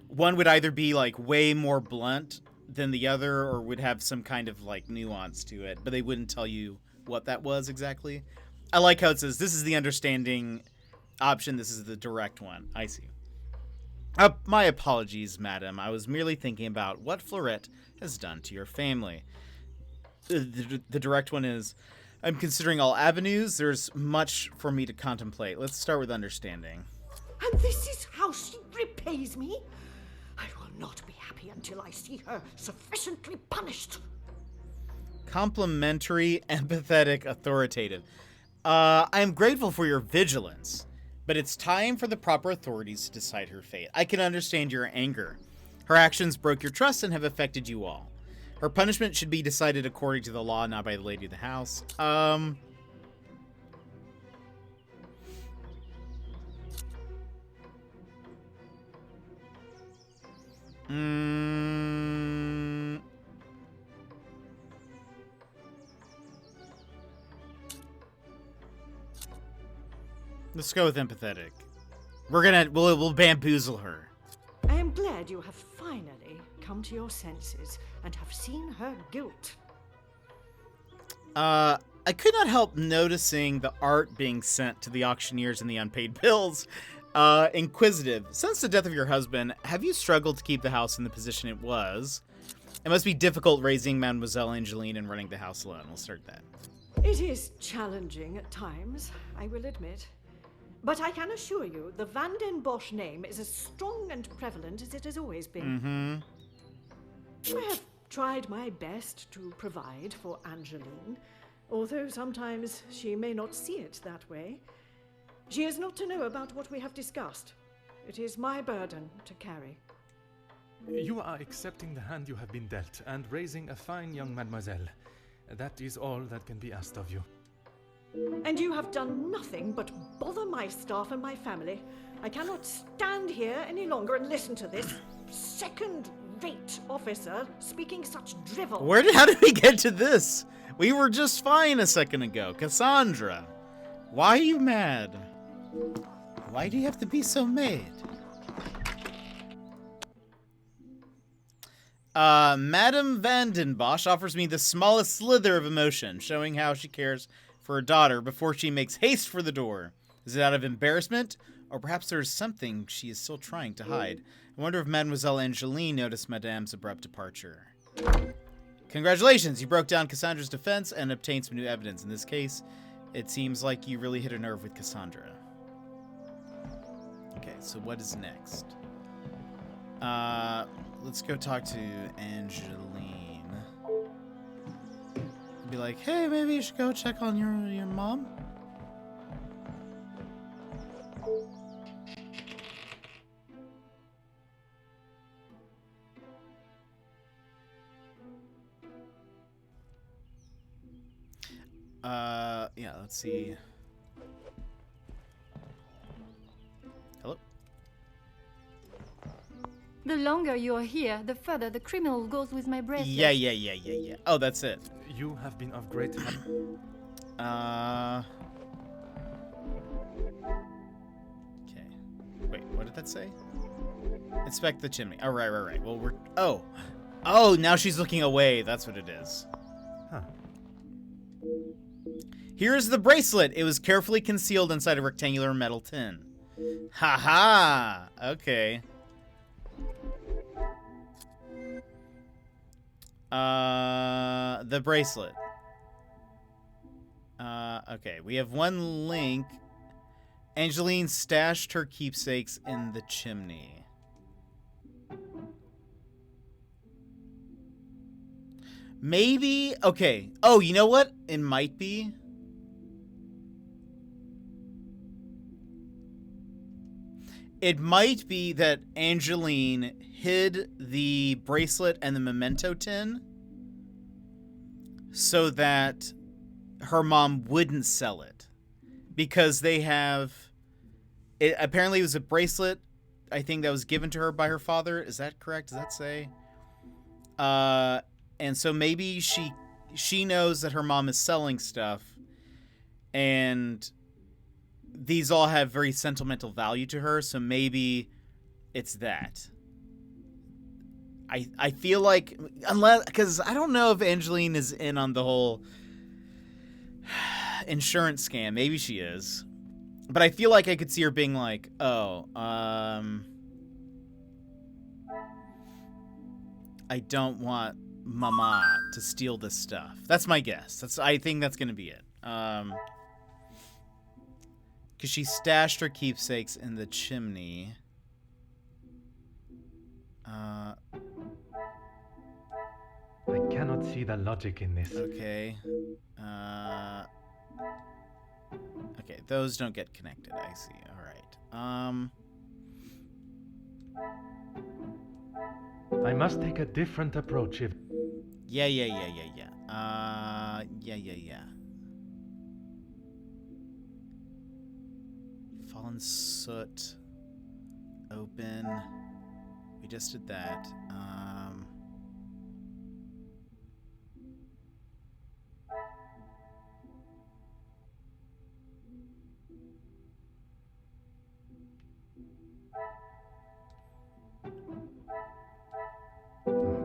one would either be like way more blunt than the other, or would have some kind of like nuance to it, but they wouldn't tell you what that was exactly. I like how it says, this is the understanding option, this is the direct one. I see. My apologies, madam. I was merely thinking about what Fleurette has done to your family. The direct one is, I'm considering all avenues. There's much for me to contemplate. Let's start with understanding. And this is how she repays me? I will not be happy until I see her sufficiently punished. Complimentary, empathetic, authoritative. I'm grateful for your vigilance, but it's time for the proper authorities to decide her fate. I can understand your anger. Her actions broke your trust and have affected you all. Her punishment should be decided according to the law, not by the lady of the house. Let's go with empathetic. We'll bamboozle her. I am glad you have finally come to your senses and have seen her guilt. I could not help noticing the art being sent to the auctioneers and the unpaid bills. Inquisitive. Since the death of your husband, have you struggled to keep the house in the position it was? It must be difficult raising Mademoiselle Angeline and running the house alone. We'll start that. It is challenging at times, I will admit. But I can assure you, the Van den Bosch name is as strong and prevalent as it has always been. I have tried my best to provide for Angeline, although sometimes she may not see it that way. She is not to know about what we have discussed. It is my burden to carry. You are accepting the hand you have been dealt and raising a fine young mademoiselle. That is all that can be asked of you. And you have done nothing but bother my staff and my family. I cannot stand here any longer and listen to this second-rate officer speaking such drivel. How did we get to this? We were just fine a second ago. Cassandra, why are you mad? Why do you have to be so mad? Madame Van den Bosch offers me the smallest slither of emotion, showing how she cares for her daughter before she makes haste for the door. Is it out of embarrassment? Or perhaps there is something she is still trying to hide. I wonder if Mademoiselle Angeline noticed Madame's abrupt departure. Congratulations, you broke down Cassandra's defense and obtained some new evidence. In this case, it seems like you really hit a nerve with Cassandra. Okay, so what is next? Let's go talk to Angeline. Be like, hey, maybe you should go check on your mom. Yeah, let's see. Hello? The longer you are here, the further the criminal goes with my bracelet. Yeah. Oh, that's it. You have been of great help. Okay. Wait, what did that say? Inspect the chimney. Oh, right. Well, Oh, now she's looking away. That's what it is. Huh. Here's the bracelet. It was carefully concealed inside a rectangular metal tin. Ha! Okay. The bracelet. Okay, we have one link. Angeline stashed her keepsakes in the chimney. Maybe, okay. Oh, you know what? It might be. It might be that Angeline hid the bracelet and the memento tin so that her mom wouldn't sell it. Because they have... apparently it was a bracelet, I think, that was given to her by her father. Is that correct? Does that say? And so maybe she knows that her mom is selling stuff. And these all have very sentimental value to her. So maybe it's that. I feel like... unless... because I don't know if Angeline is in on the whole... insurance scam. Maybe she is. But I feel like I could see her being like, oh, I don't want Mama to steal this stuff. That's my guess. I think that's going to be it. Because she stashed her keepsakes in the chimney. I cannot see the logic in this. Okay. Okay, those don't get connected. I see. All right. I must take a different approach if... Yeah. Fallen soot. Open. We just did that.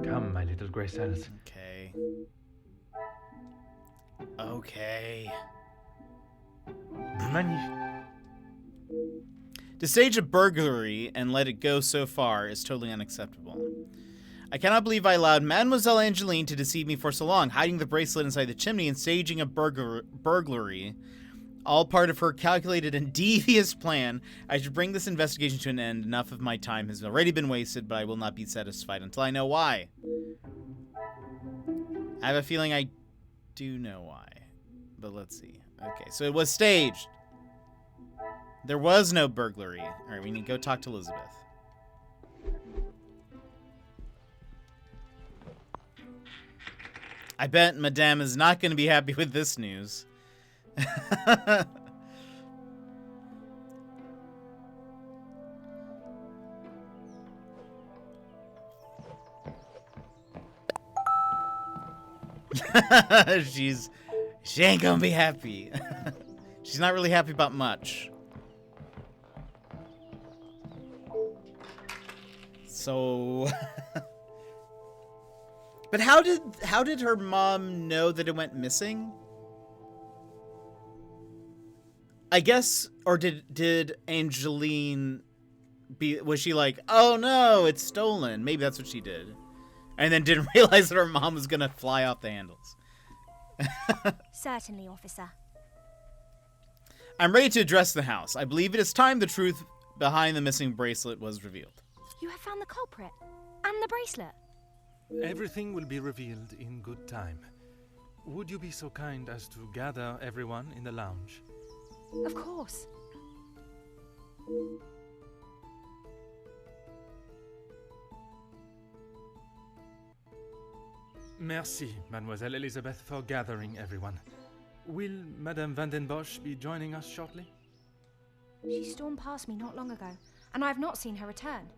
Come, my little gray cells. Okay. Okay. Magnifique. To stage a burglary and let it go so far is totally unacceptable. I cannot believe I allowed Mademoiselle Angeline to deceive me for so long, hiding the bracelet inside the chimney and staging a burglary. All part of her calculated and devious plan. I should bring this investigation to an end. Enough of my time has already been wasted, but I will not be satisfied until I know why. I have a feeling I do know why. But let's see. Okay, so it was staged. There was no burglary. Alright, we need to go talk to Elizabeth. I bet Madame is not going to be happy with this news. She ain't gonna be happy. She's not really happy about much. So but how did her mom know that it went missing? I guess, or did Angeline was she like, oh no, it's stolen? Maybe that's what she did. And then didn't realize that her mom was gonna fly off the handles. Certainly, officer. I'm ready to address the house. I believe it is time the truth behind the missing bracelet was revealed. You have found the culprit and the bracelet. Everything will be revealed in good time. Would you be so kind as to gather everyone in the lounge? Of course. Merci, Mademoiselle Elizabeth, for gathering everyone. Will Madame Van den Bosch be joining us shortly? She stormed past me not long ago, and I have not seen her return.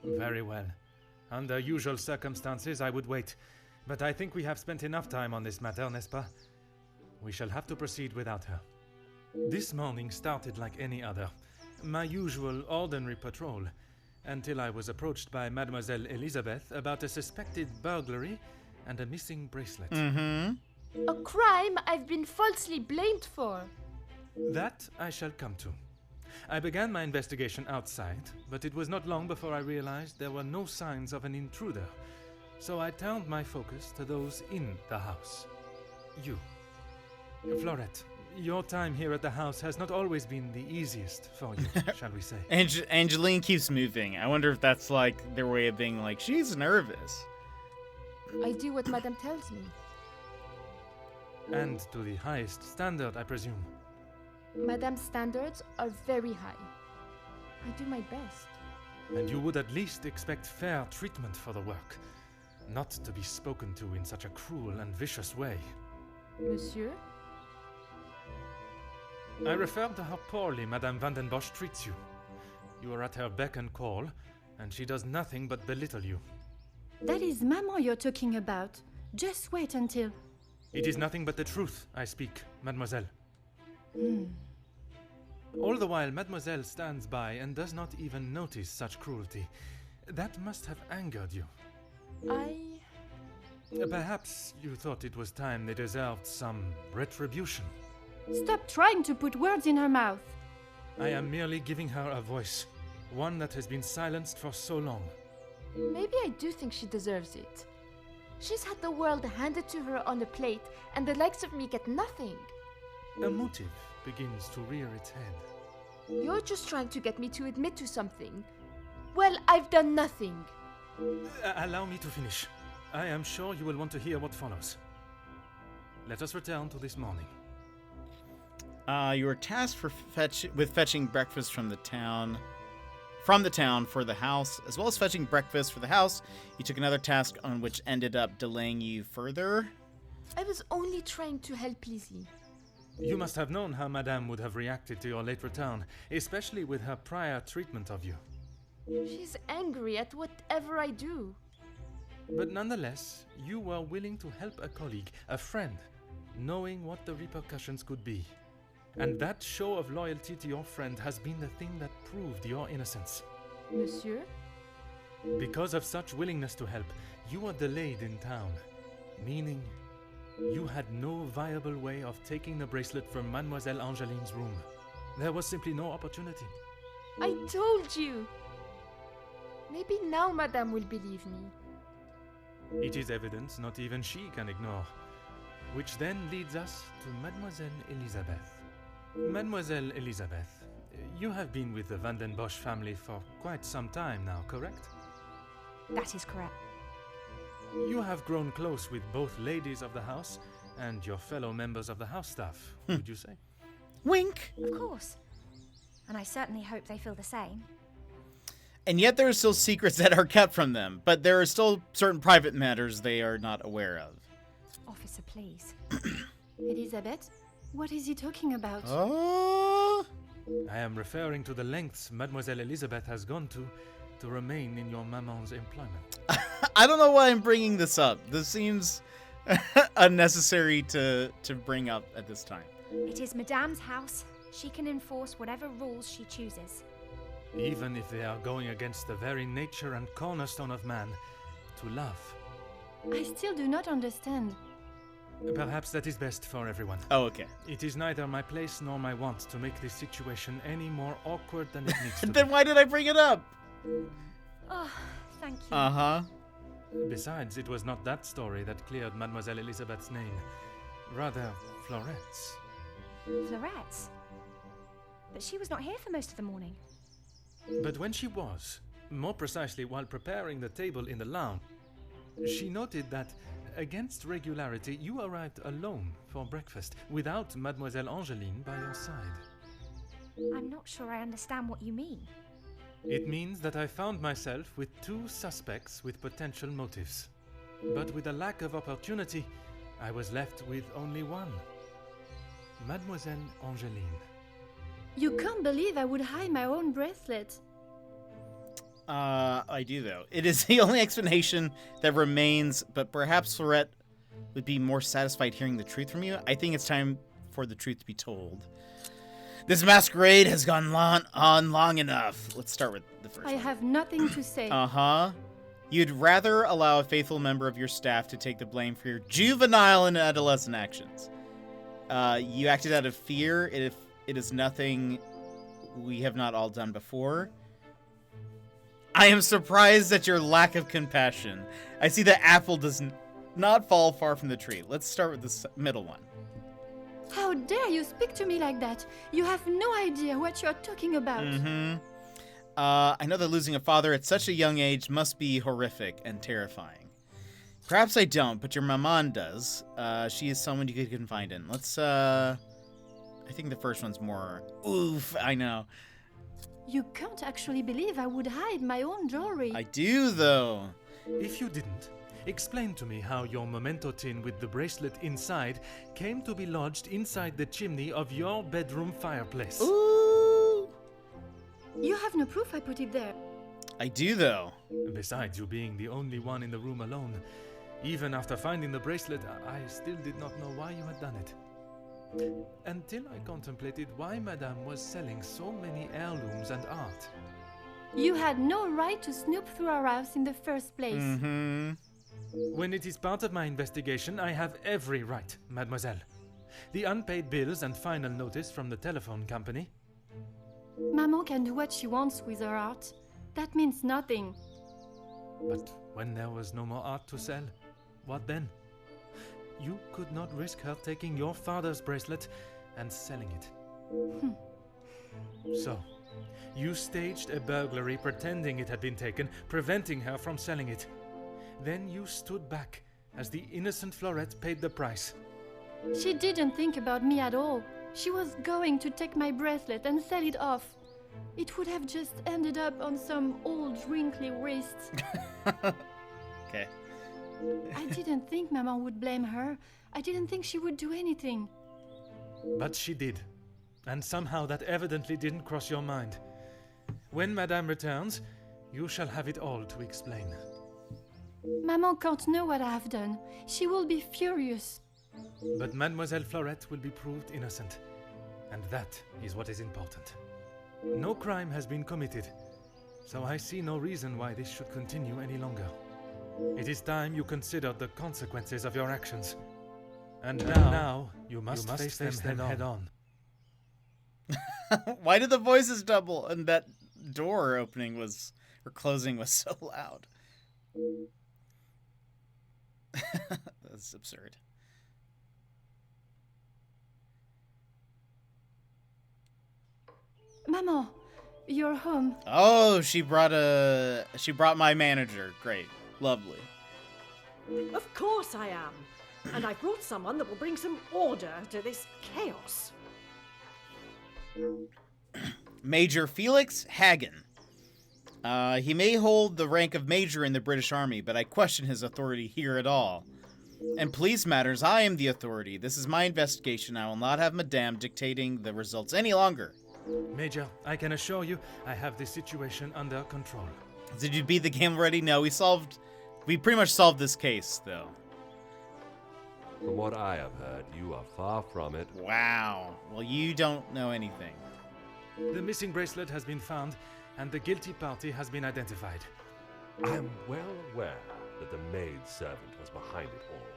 Very well. Under usual circumstances, I would wait. But I think we have spent enough time on this matter, n'est-ce pas? We shall have to proceed without her. This morning started like any other. My usual ordinary patrol, until I was approached by Mademoiselle Elizabeth about a suspected burglary and a missing bracelet. A crime I've been falsely blamed for. That I shall come to. I began my investigation outside, but it was not long before I realized there were no signs of an intruder. So I turned my focus to those in the house. You. Florette, your time here at the house has not always been the easiest for you, shall we say. Angeline keeps moving. I wonder if that's like their way of being like, she's nervous. I do what Madame tells me. And to the highest standard, I presume. Madame's standards are very high. I do my best. And you would at least expect fair treatment for the work, not to be spoken to in such a cruel and vicious way. Monsieur? I refer to how poorly Madame Van den Bosch treats you. You are at her beck and call, and she does nothing but belittle you. That is Maman you're talking about. Just wait until... It is nothing but the truth I speak, mademoiselle. All the while, mademoiselle stands by and does not even notice such cruelty. That must have angered you. Perhaps you thought it was time they deserved some retribution. Stop trying to put words in her mouth. I am merely giving her a voice, one that has been silenced for so long. Maybe I do think she deserves it. She's had the world handed to her on a plate, and the likes of me get nothing. A motive begins to rear its head. You're just trying to get me to admit to something. Well, I've done nothing. Allow me to finish. I am sure you will want to hear what follows. Let us return to this morning. You were tasked with fetching breakfast from the town. from the town for the house, as well as fetching breakfast for the house. You took another task on which ended up delaying you further. I was only trying to help Lizzie. You must have known how Madame would have reacted to your late return, especially with her prior treatment of you. She's angry at whatever I do. But nonetheless, you were willing to help a colleague, a friend, knowing what the repercussions could be. And that show of loyalty to your friend has been the thing that proved your innocence. Monsieur? Because of such willingness to help, you were delayed in town, meaning you had no viable way of taking the bracelet from Mademoiselle Angeline's room. There was simply no opportunity. I told you! Maybe now Madame will believe me. It is evidence not even she can ignore. Which then leads us to Mademoiselle Elisabeth. Mademoiselle Elisabeth, you have been with the Van den Bosch family for quite some time now, correct? That is correct. You have grown close with both ladies of the house and your fellow members of the house staff, would you say? Wink! Of course. And I certainly hope they feel the same. And yet there are still secrets that are kept from them, but there are still certain private matters they are not aware of. Officer, please. Elizabeth, what is he talking about? Oh! I am referring to the lengths Mademoiselle Elisabeth has gone to remain in your maman's employment. I don't know why I'm bringing this up. This seems unnecessary to bring up at this time. It is Madame's house. She can enforce whatever rules she chooses. Even if they are going against the very nature and cornerstone of man, to love. I still do not understand. Perhaps that is best for everyone. Oh, okay. It is neither my place nor my want to make this situation any more awkward than it needs to Then be. why did I bring it up? Oh, thank you. Uh-huh. Besides, it was not that story that cleared Mademoiselle Elisabeth's name. Rather, Florette's. Florette's? But she was not here for most of the morning. But when she was, more precisely while preparing the table in the lounge, she noted that, against regularity, you arrived alone for breakfast, without Mademoiselle Angeline by your side. I'm not sure I understand what you mean. It means that I found myself with two suspects with potential motives. But with a lack of opportunity, I was left with only one. Mademoiselle Angeline. You can't believe I would hide my own bracelet. I do, though. It is the only explanation that remains, but perhaps Florette would be more satisfied hearing the truth from you. I think it's time for the truth to be told. This masquerade has gone on long enough. Let's start with the first I one. have nothing to say. Uh-huh. You'd rather allow a faithful member of your staff to take the blame for your juvenile and adolescent actions. You acted out of fear. It is nothing we have not all done before. I am surprised at your lack of compassion. I see the apple does not fall far from the tree. Let's start with the middle one. How dare you speak to me like that? You have no idea what you're talking about. Mm-hmm. I know that losing a father at such a young age must be horrific and terrifying. Perhaps I don't, but your maman does. She is someone you could confide in. Let's, I think the first one's more... Oof, I know. You can't actually believe I would hide my own jewelry. I do, though. If you didn't, explain to me how your memento tin with the bracelet inside came to be lodged inside the chimney of your bedroom fireplace. Ooh! You have no proof I put it there. I do, though. Besides you being the only one in the room alone, even after finding the bracelet, I still did not know why you had done it. Until I contemplated why Madame was selling so many heirlooms and art. You had no right to snoop through our house in the first place. Mm-hmm. When it is part of my investigation, I have every right, mademoiselle. The unpaid bills and final notice from the telephone company. Maman can do what she wants with her art. That means nothing. But when there was no more art to sell, what then? You could not risk her taking your father's bracelet and selling it. So, you staged a burglary pretending it had been taken, preventing her from selling it. Then you stood back as the innocent Florette paid the price. She didn't think about me at all. She was going to take my bracelet and sell it off. It would have just ended up on some old wrinkly wrist. Okay. I didn't think Maman would blame her. I didn't think she would do anything. But she did. And somehow that evidently didn't cross your mind. When Madame returns, you shall have it all to explain. Maman can't know what I have done. She will be furious. But Mademoiselle Florette will be proved innocent. And that is what is important. No crime has been committed, so I see no reason why this should continue any longer. It is time you considered the consequences of your actions. And now you must face them head on. Why did the voices double and that door opening was, or closing was so loud? That's absurd. Maman, you're home. Oh, she brought my manager. Great. Lovely. Of course I am. And I brought someone that will bring some order to this chaos. Major Felix Hagen. He may hold the rank of major in the British Army, but I question his authority here at all. In police matters, I am the authority. This is my investigation. I will not have Madame dictating the results any longer. Major, I can assure you I have this situation under control. Did you beat the game already? No, we pretty much solved this case, though. From what I have heard, you are far from it. Wow. Well, you don't know anything. The missing bracelet has been found, and the guilty party has been identified. I am well aware that the maid-servant was behind it all.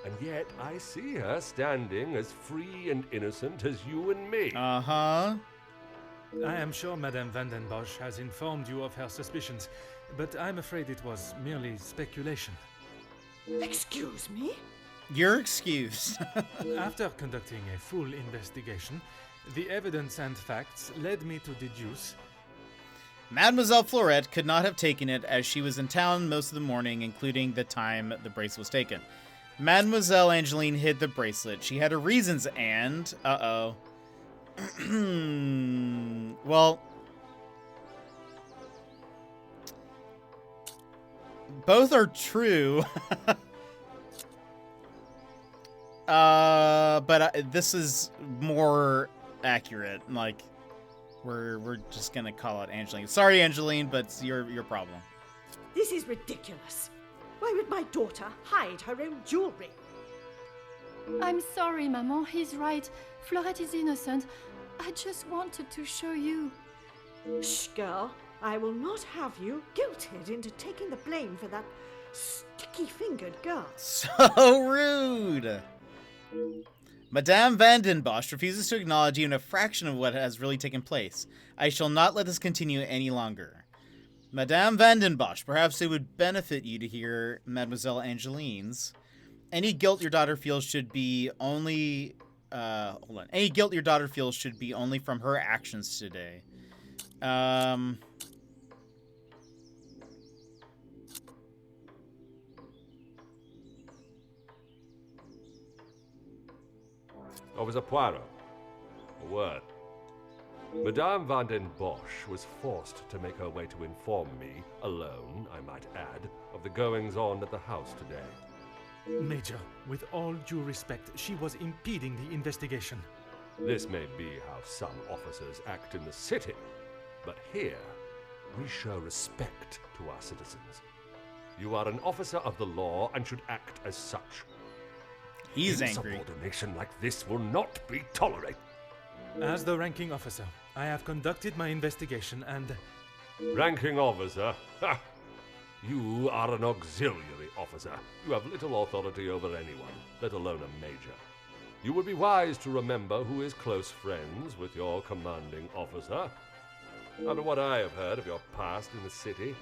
And yet I see her standing as free and innocent as you and me. Uh-huh. I am sure Madame Vandenbosch has informed you of her suspicions, but I'm afraid it was merely speculation. Excuse me? You're excused. After conducting a full investigation, the evidence and facts led me to deduce Mademoiselle Florette could not have taken it, as she was in town most of the morning, including the time the bracelet was taken. Mademoiselle Angeline hid the bracelet. She had her reasons and... Uh-oh. Well... both are true. But this is more accurate. Like, we're just gonna call it Angeline. Sorry, Angeline, but it's your problem. This is ridiculous. Why would my daughter hide her own jewelry? I'm sorry, Maman. He's right. Florette is innocent. I just wanted to show you. Shh, girl. I will not have you guilted into taking the blame for that sticky-fingered girl. So rude! Madame Vandenbosch refuses to acknowledge even a fraction of what has really taken place. I shall not let this continue any longer. Madame Vandenbosch, perhaps it would benefit you to hear Mademoiselle Angeline's. Any guilt your daughter feels should be only... hold on. Any guilt your daughter feels should be only from her actions today. Officer Poirot, a word. Madame Vandenbosch was forced to make her way to inform me, alone, I might add, of the goings-on at the house today. Major, with all due respect, she was impeding the investigation. This may be how some officers act in the city, but here we show respect to our citizens. You are an officer of the law and should act as such. He's angry. Insubordination like this will not be tolerated. As the ranking officer, I have conducted my investigation and... Ranking officer? Ha! You are an auxiliary officer. You have little authority over anyone, let alone a major. You would be wise to remember who is close friends with your commanding officer. After what I have heard of your past in the city,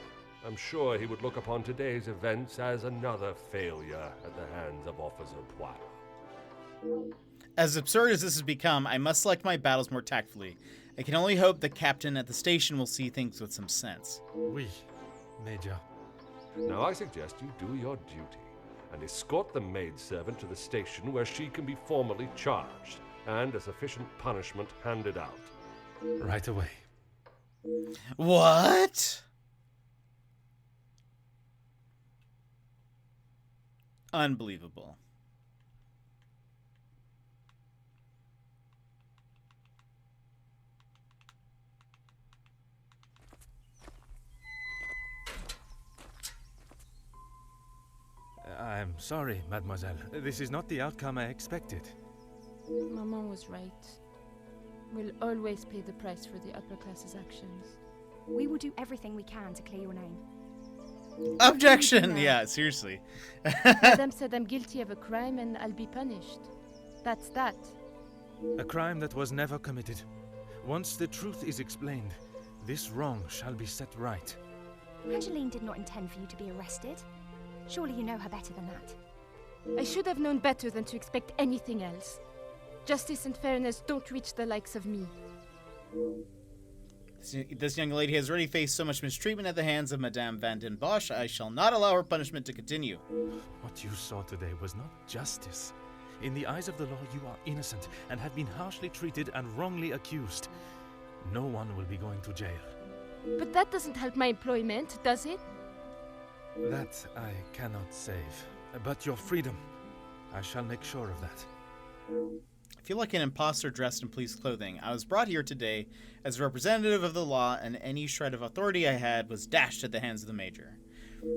I'm sure he would look upon today's events as another failure at the hands of Officer Poirot. As absurd as this has become, I must select my battles more tactfully. I can only hope the captain at the station will see things with some sense. Oui, Major. Now I suggest you do your duty and escort the maidservant to the station where she can be formally charged and a sufficient punishment handed out. Right away. What? Unbelievable. I'm sorry, mademoiselle. This is not the outcome I expected. Maman was right. We'll always pay the price for the upper class's actions. We will do everything we can to clear your name. Objection! Yeah, seriously. Madame said I'm guilty of a crime and I'll be punished. That's that. A crime that was never committed. Once the truth is explained, this wrong shall be set right. Angeline did not intend for you to be arrested. Surely you know her better than that. I should have known better than to expect anything else. Justice and fairness don't reach the likes of me. This young lady has already faced so much mistreatment at the hands of Madame Van den Bosch. I shall not allow her punishment to continue. What you saw today was not justice. In the eyes of the law, you are innocent and have been harshly treated and wrongly accused. No one will be going to jail. But that doesn't help my employment, does it? That I cannot save. But your freedom, I shall make sure of that. I feel like an imposter dressed in police clothing. I was brought here today as a representative of the law, and any shred of authority I had was dashed at the hands of the major.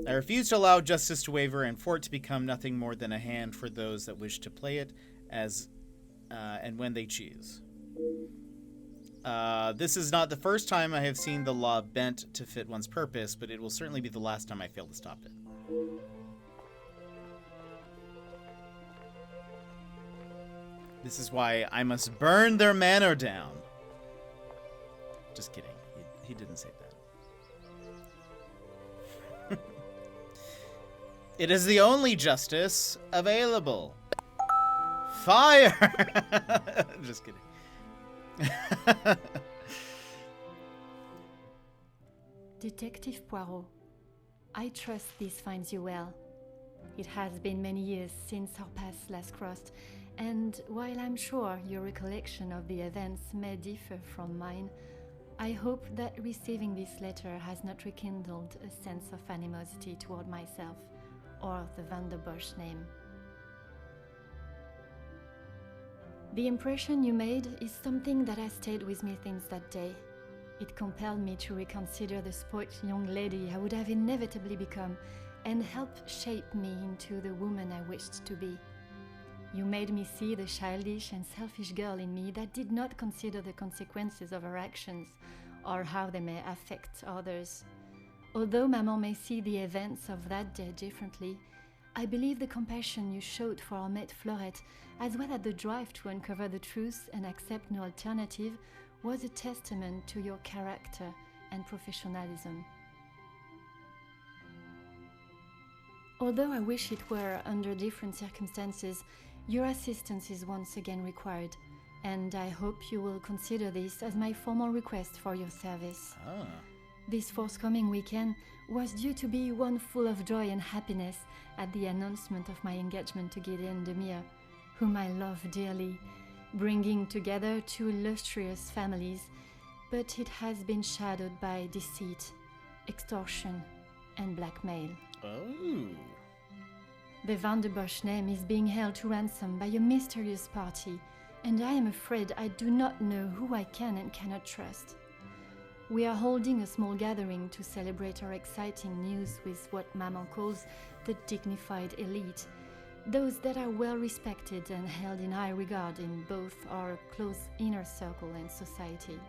I refuse to allow justice to waver and for it to become nothing more than a hand for those that wish to play it as and when they choose. This is not the first time I have seen the law bent to fit one's purpose, but it will certainly be the last time I fail to stop it. This is why I must burn their manor down. Just kidding. He didn't say that. It is the only justice available. Fire! Just kidding. Detective Poirot, I trust this finds you well. It has been many years since our paths last crossed, and while I'm sure your recollection of the events may differ from mine, I hope that receiving this letter has not rekindled a sense of animosity toward myself or the Van der Bosch name. The impression you made is something that has stayed with me since that day. It compelled me to reconsider the spoilt young lady I would have inevitably become and helped shape me into the woman I wished to be. You made me see the childish and selfish girl in me that did not consider the consequences of her actions or how they may affect others. Although Maman may see the events of that day differently, I believe the compassion you showed for our mate Florette, as well as the drive to uncover the truth and accept no alternative, was a testament to your character and professionalism. Although I wish it were under different circumstances, your assistance is once again required, and I hope you will consider this as my formal request for your service. This forthcoming weekend was due to be one full of joy and happiness at the announcement of my engagement to Gideon Demir, whom I love dearly, bringing together two illustrious families, but it has been shadowed by deceit, extortion, and blackmail. Oh. The Van der Bosch name is being held to ransom by a mysterious party, and I am afraid I do not know who I can and cannot trust. We are holding a small gathering to celebrate our exciting news with what Maman calls the dignified elite, those that are well respected and held in high regard in both our close inner circle and society.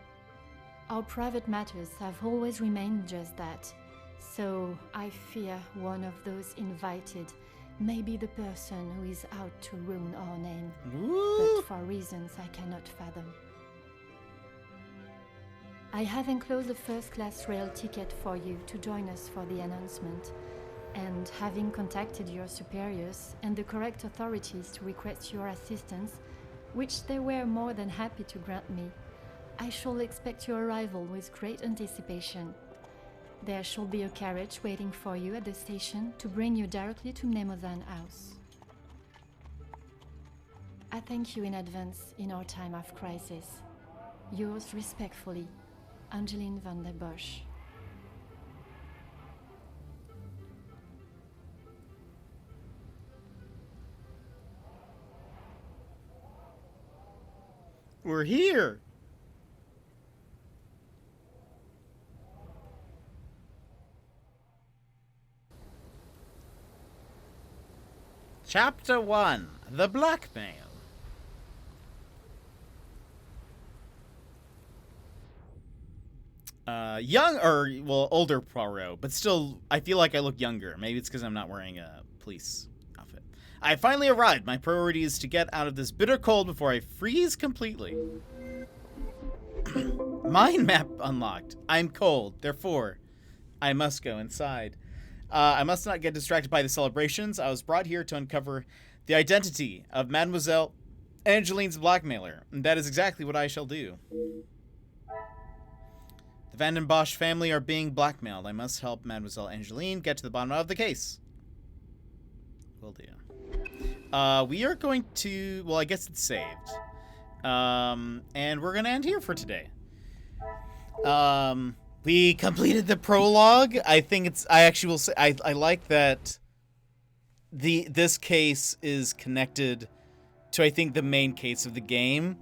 Our private matters have always remained just that, so I fear one of those invited may be the person who is out to ruin our name, but for reasons I cannot fathom. I have enclosed a first-class rail ticket for you to join us for the announcement, and having contacted your superiors and the correct authorities to request your assistance, which they were more than happy to grant me, I shall expect your arrival with great anticipation. There shall be a carriage waiting for you at the station to bring you directly to Mnemosyne House. I thank you in advance in our time of crisis. Yours respectfully, Angeline van der Bosch. We're here. Chapter 1. The Blackmail. Older Poirot, but still, I feel like I look younger. Maybe it's because I'm not wearing a police outfit. I finally arrived. My priority is to get out of this bitter cold before I freeze completely. Mind map unlocked. I'm cold, therefore, I must go inside. I must not get distracted by the celebrations. I was brought here to uncover the identity of Mademoiselle Angeline's blackmailer, and that is exactly what I shall do. The Van den Bosch family are being blackmailed. I must help Mademoiselle Angeline get to the bottom of the case. Will do. We are going to... Well, I guess it's saved. And we're going to end here for today. We completed the prologue. I think it's... I actually will say... I like that this case is connected to, I think, the main case of the game.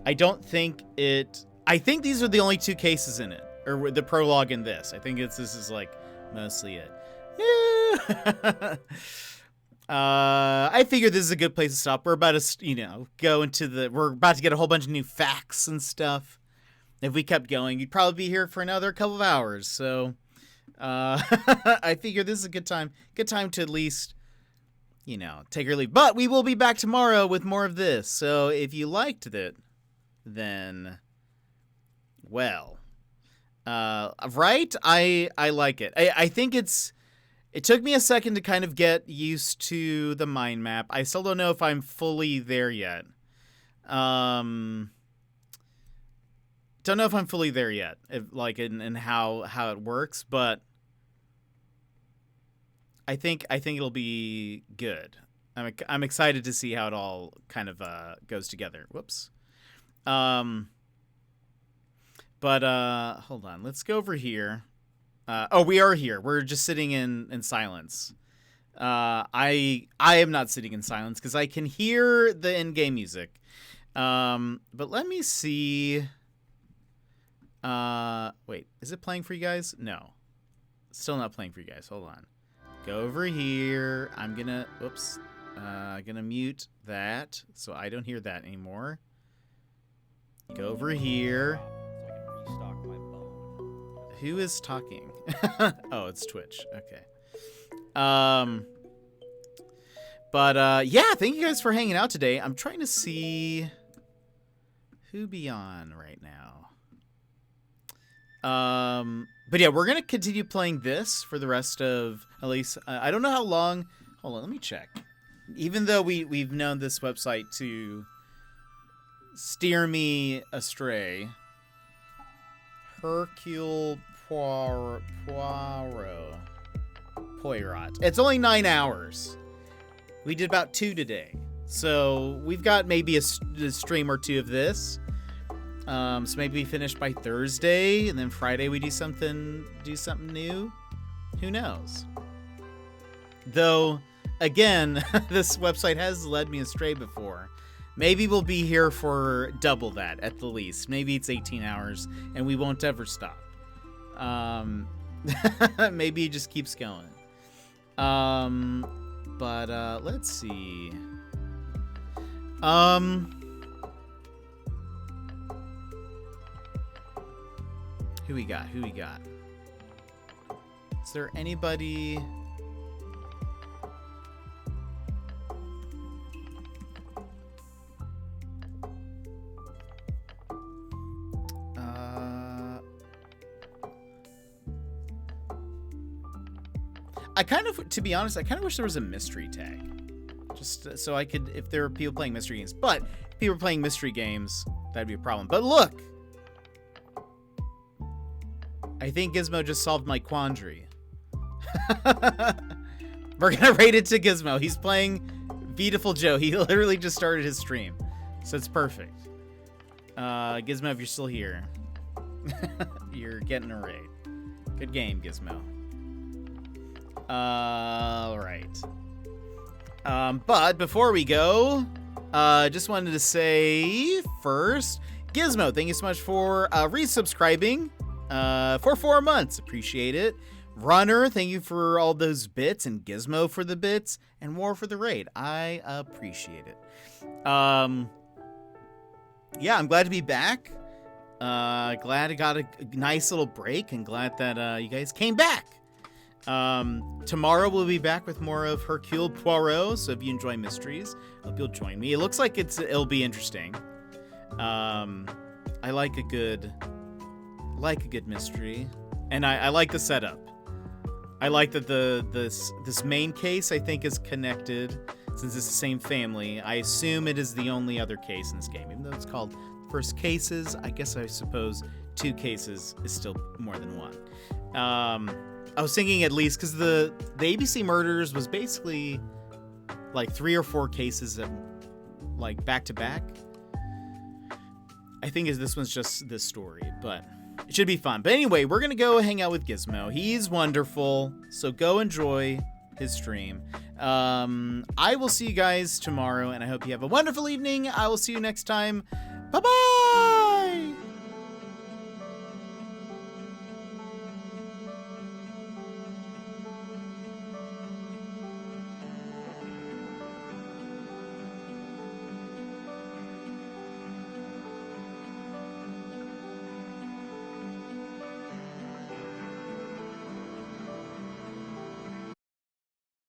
I don't think it... I think these are the only two cases in it. Or the prologue in this. I think this is like mostly it. I figure this is a good place to stop. We're about to, go into the... We're about to get a whole bunch of new facts and stuff. If we kept going, you'd probably be here for another couple of hours. So, I figure this is a good time. Good time to at least, take your leave. But we will be back tomorrow with more of this. So if you liked it, then, well... right? I like it. I think it took me a second to kind of get used to the mind map. I still don't know if I'm fully there yet. Don't know if I'm fully there yet, in how it works, but I think it'll be good. I'm excited to see how it all kind of goes together. Whoops. But, hold on. Let's go over here. We are here. We're just sitting in silence. I am not sitting in silence because I can hear the in-game music. But let me see. Wait, is it playing for you guys? No. Still not playing for you guys. Hold on. Go over here. I'm gonna, gonna mute that so I don't hear that anymore. Go over here. Who is talking? Oh, it's Twitch. Okay. Yeah, thank you guys for hanging out today. I'm trying to see who be on right now. But yeah, we're going to continue playing this for the rest of, at least, I don't know how long. Hold on, let me check. Even though we've known this website to steer me astray. Hercule Poirot. It's only 9 hours. We did about 2 today. So we've got maybe a stream or 2 of this. So maybe we finish by Thursday, and then Friday we do something new. Who knows? Though, again, this website has led me astray before. Maybe we'll be here for double that at the least. Maybe it's 18 hours and we won't ever stop. Maybe it just keeps going. But let's see. Who we got? Is there anybody? To be honest, I kind of wish there was a mystery tag. Just so I could, if there were people playing mystery games. But if people were playing mystery games, that'd be a problem. But look! I think Gizmo just solved my quandary. We're gonna rate it to Gizmo. He's playing Beautiful Joe. He literally just started his stream. So it's perfect. Gizmo, if you're still here. You're getting a raid. Good game, Gizmo. All right. But before we go, just wanted to say first, Gizmo, thank you so much for resubscribing for 4 months. Appreciate it. Runner, thank you for all those bits, and Gizmo for the bits, and War for the raid. I appreciate it. Yeah, I'm glad to be back. Glad I got a nice little break, and glad that you guys came back. Tomorrow we'll be back with more of Hercule Poirot, so if you enjoy mysteries, I hope you'll join me. It looks like it'll be interesting. I like a good mystery, and I like the setup. I like that this main case, I think, is connected since it's the same family. I assume it is the only other case in this game, even though it's called First Cases. I guess I suppose 2 cases is still more than one. I was thinking at least because the ABC murders was basically like 3 or 4 cases that, like, back to back. I think this one's just this story, but it should be fun. But anyway, we're gonna go hang out with Gizmo. He's wonderful, so go enjoy his stream. I will see you guys tomorrow, and I hope you have a wonderful evening. I will see you next time. Bye-bye!